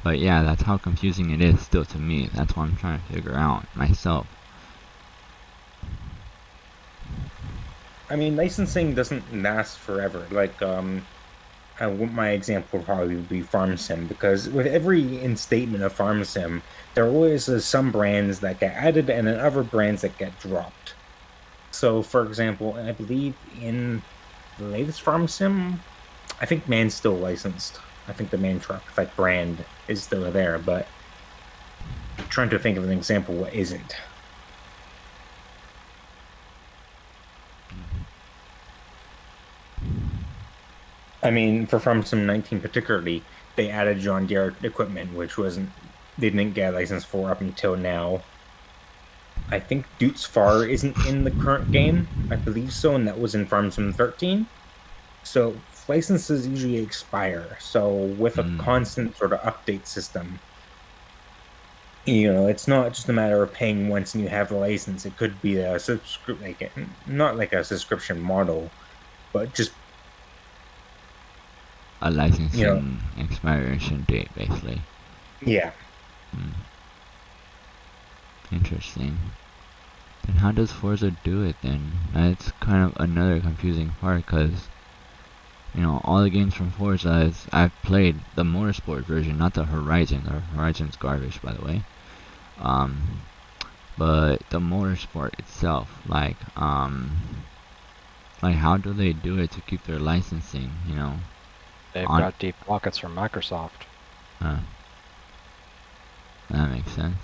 But yeah, that's how confusing it is still to me. That's what I'm trying to figure out myself. I mean, licensing doesn't last forever. Like, my example would probably be Farm Sim, because with every instatement of Farm Sim, there always is some brands that get added and then other brands that get dropped. So, for example, I believe in the latest Farm Sim, I think Man's still licensed. I think the main truck, like brand, is still there, but I'm trying to think of an example what isn't. I mean, for Farm Sim 19 particularly, they added John Deere equipment, which they didn't get a license for up until now. I think Dutz Far isn't in the current game. I believe so, and that was in Farm Sim 13. So licenses usually expire. So with a constant sort of update system, you know, it's not just a matter of paying once and you have the license. It could be a not like a subscription model, but just a licensing expiration date, basically. Yeah. Interesting. And how does Forza do it then? That's kind of another confusing part, because you know, all the games from Forza is I've played the Motorsport version, not the Horizon. The Horizon's garbage, by the way. But the Motorsport itself, like how do they do it to keep their licensing? You know, They've got deep pockets from Microsoft. That makes sense.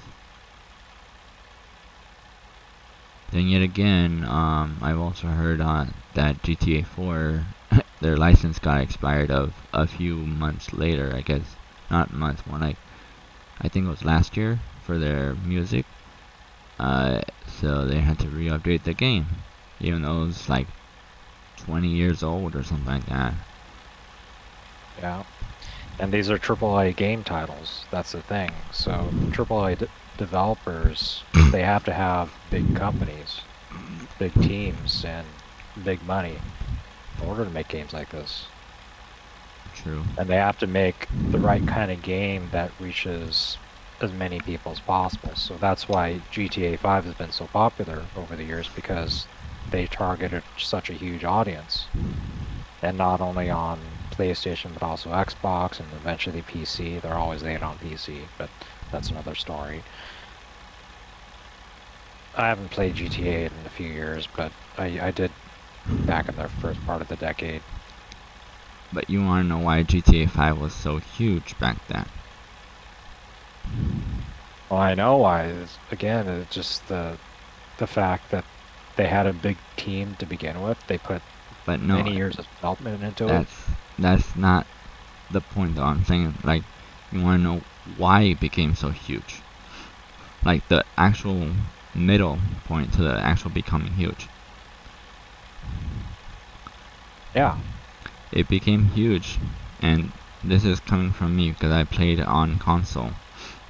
Then yet again, I've also heard that GTA 4, their license got expired of a few months later, I guess. Not months, more like, I think it was last year for their music. So they had to re-update the game, even though it was like 20 years old or something like that. Yeah. And these are AAA game titles, that's the thing. So AAA developers, they have to have big companies, big teams, and big money in order to make games like this. True. And they have to make the right kind of game that reaches as many people as possible. So that's why GTA 5 has been so popular over the years, because they targeted such a huge audience. And not only on PlayStation, but also Xbox and eventually PC. They're always late on PC, but that's another story. I haven't played GTA in a few years, but I did back in the first part of the decade. But you want to know why GTA 5 was so huge back then? Well, I know why. Again, it's just the fact that they had a big team to begin with. They put many years of development into it. That's not the point, though. I'm saying, like, you want to know why it became so huge. Like, the actual middle point to the actual becoming huge. Yeah. It became huge, and this is coming from me because I played on console.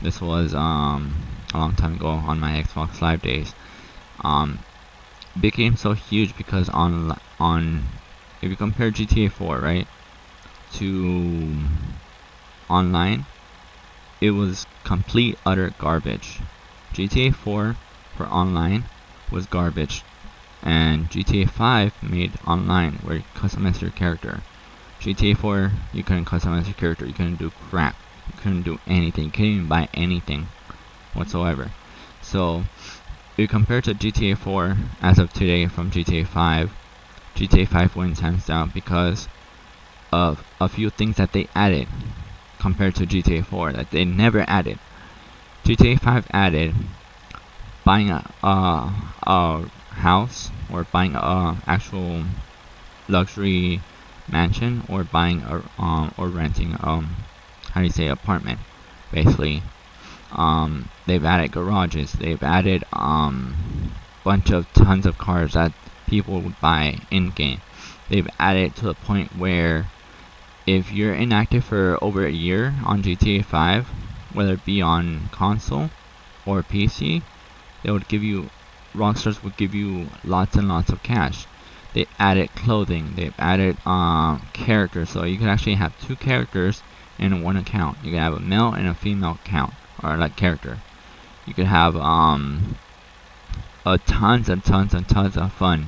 This was a long time ago on my Xbox Live days. Became so huge because on if you compare GTA 4, right, to online, it was complete utter garbage. GTA 4 for online was garbage, and GTA 5 made online where you customize your character. GTA 4, you couldn't customize your character, you couldn't do crap, you couldn't do anything, you couldn't even buy anything whatsoever. So if you compare to GTA 4 as of today from GTA 5, GTA 5 wins hands down because of a few things that they added compared to GTA 4 that they never added. GTA 5 added buying a house, or buying a actual luxury mansion, or buying a or renting how do you say, apartment, basically. They've added garages, they've added tons of cars that people would buy in game. They've added to the point where if you're inactive for over a year on GTA 5, whether it be on console or PC, they would give you, Rockstars would give you lots and lots of cash. They added clothing, they've added characters, so you can actually have two characters in one account. You can have a male and a female account, or like character. You could have tons and tons and tons of fun.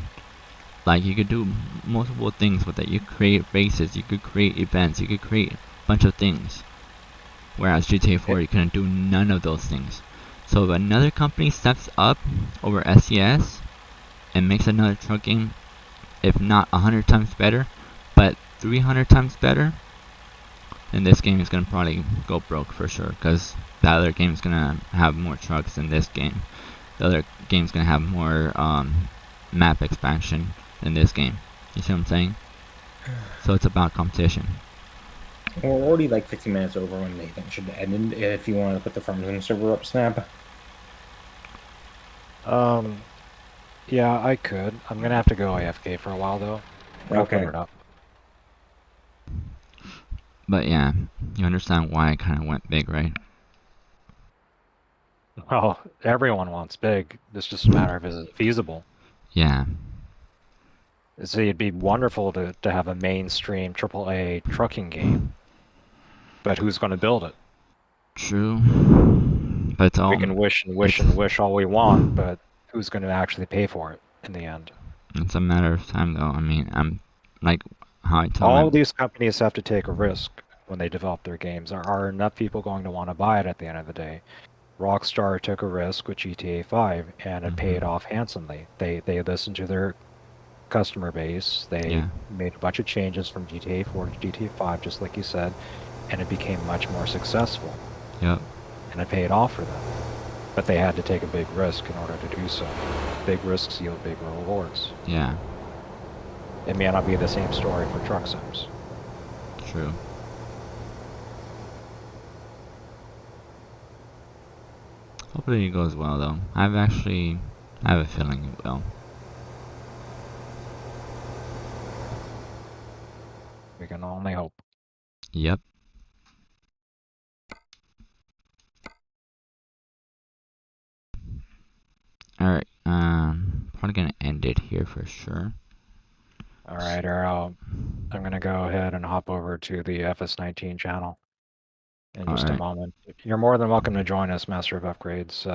Like, you could do multiple things with it. You could create races, you could create events, you could create a bunch of things. Whereas GTA 4, you couldn't do none of those things. So if another company steps up over SES and makes another truck game, if not 100 times better, but 300 times better, then this game is going to probably go broke for sure, because the other game is going to have more trucks than this game. The other game is going to have more map expansion than this game. You see what I'm saying? So it's about competition. We're already like 15 minutes over when they think should end. If you want to put the Farm Sim server up, Snap. Yeah, I could. I'm gonna have to go AFK for a while though. I'll Okay. put it up. But yeah, you understand why I kind of went big, right? Well, everyone wants big. It's just a matter of is it feasible. Yeah. See, it'd be wonderful to have a mainstream AAA trucking game. But who's going to build it? True. But we can wish and wish and wish all we want, but who's going to actually pay for it in the end. It's a matter of time, though. I mean, I'm like how I tell All them. of these companies have to take a risk when they develop their games. Are enough people going to want to buy it at the end of the day? Rockstar took a risk with GTA 5, and it paid off handsomely. They listened to their customer base. They made a bunch of changes from GTA 4 to GTA 5, just like you said, and it became much more successful. Yep. And it paid off for them. But they had to take a big risk in order to do so. Big risks yield big rewards. Yeah. It may not be the same story for truck sims. True. Hopefully it goes well, though. I have a feeling it will. We can only hope. Yep. Alright, probably gonna end it here for sure. Alright, I'm gonna go ahead and hop over to the FS19 channel in just a moment. You're more than welcome to join us, Master of Upgrades.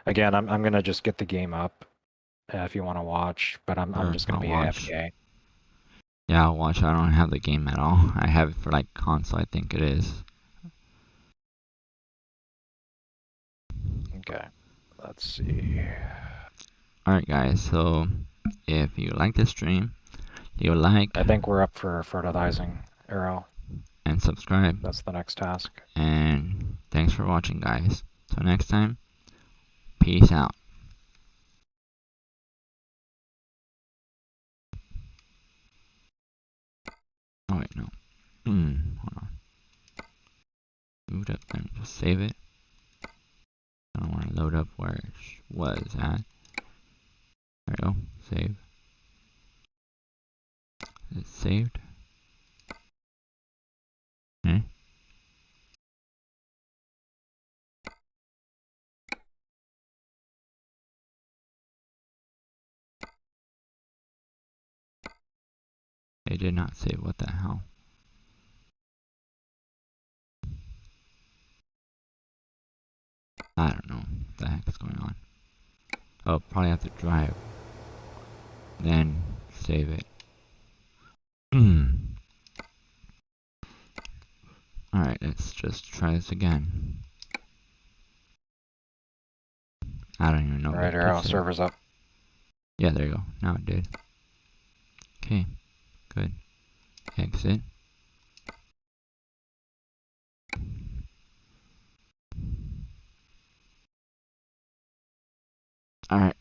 Again, I'm gonna just get the game up if you want to watch, but I'm just gonna be AFK. Yeah, I'll watch. I don't have the game at all. I have it for like console, I think it is. Okay, let's see. Alright guys, so if you like this stream, leave a like. I think we're up for fertilizing Arrow. And subscribe. That's the next task. And thanks for watching, guys. Till next time, peace out. Oh wait, no. Hold on. Moved up then, just save it. I don't want to load up where it was at. There we go, save. Is it saved? Okay. It did not save, what the hell? I don't know what the heck is going on. Oh, probably have to drive. Then save it. Alright, let's just try this again. I don't even know. Alright, Arrow, server's up. Yeah, there you go. Now it did. Okay, good. Exit. Alright.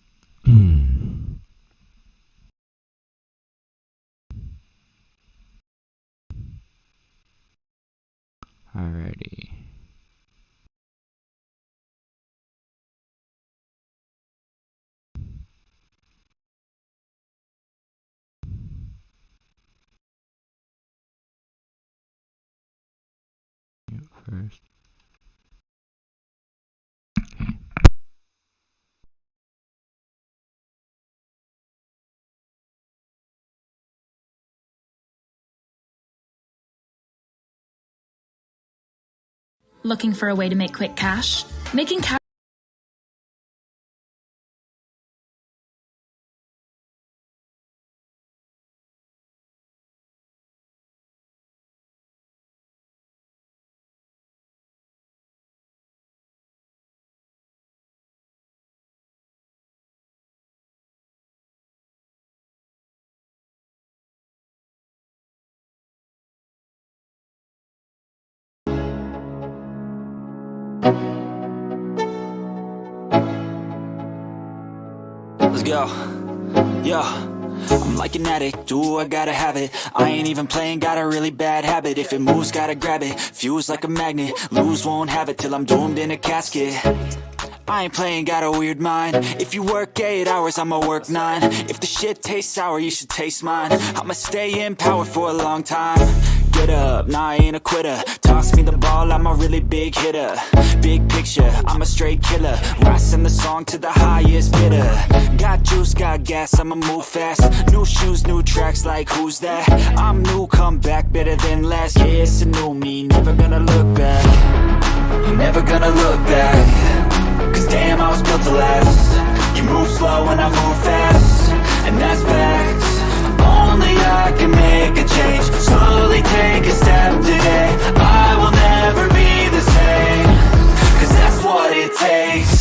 Alrighty. Mute first. Okay. Looking for a way to make quick cash? Making cash Let's go. Yo, I'm like an addict, ooh, I gotta have it. I ain't even playing, got a really bad habit. If it moves, gotta grab it, fuse like a magnet. Lose, won't have it till I'm doomed in a casket. I ain't playing, got a weird mind. If you work 8 hours, I'ma work 9. If the shit tastes sour, you should taste mine. I'ma stay in power for a long time. Get up, nah, I ain't a quitter. Toss me the ball, I'm a really big hitter. Big picture, I'm a straight killer. Rising the song to the highest bidder. Got juice, got gas, I'ma move fast. New shoes, new tracks, like who's that? I'm new, come back, better than last. Yeah, it's a new me, never gonna look back. Never gonna look back. Cause damn, I was built to last. You move slow and I move fast, and that's facts. Only I can make a change. Slowly take a step today. I will never be the same, 'cause that's what it takes.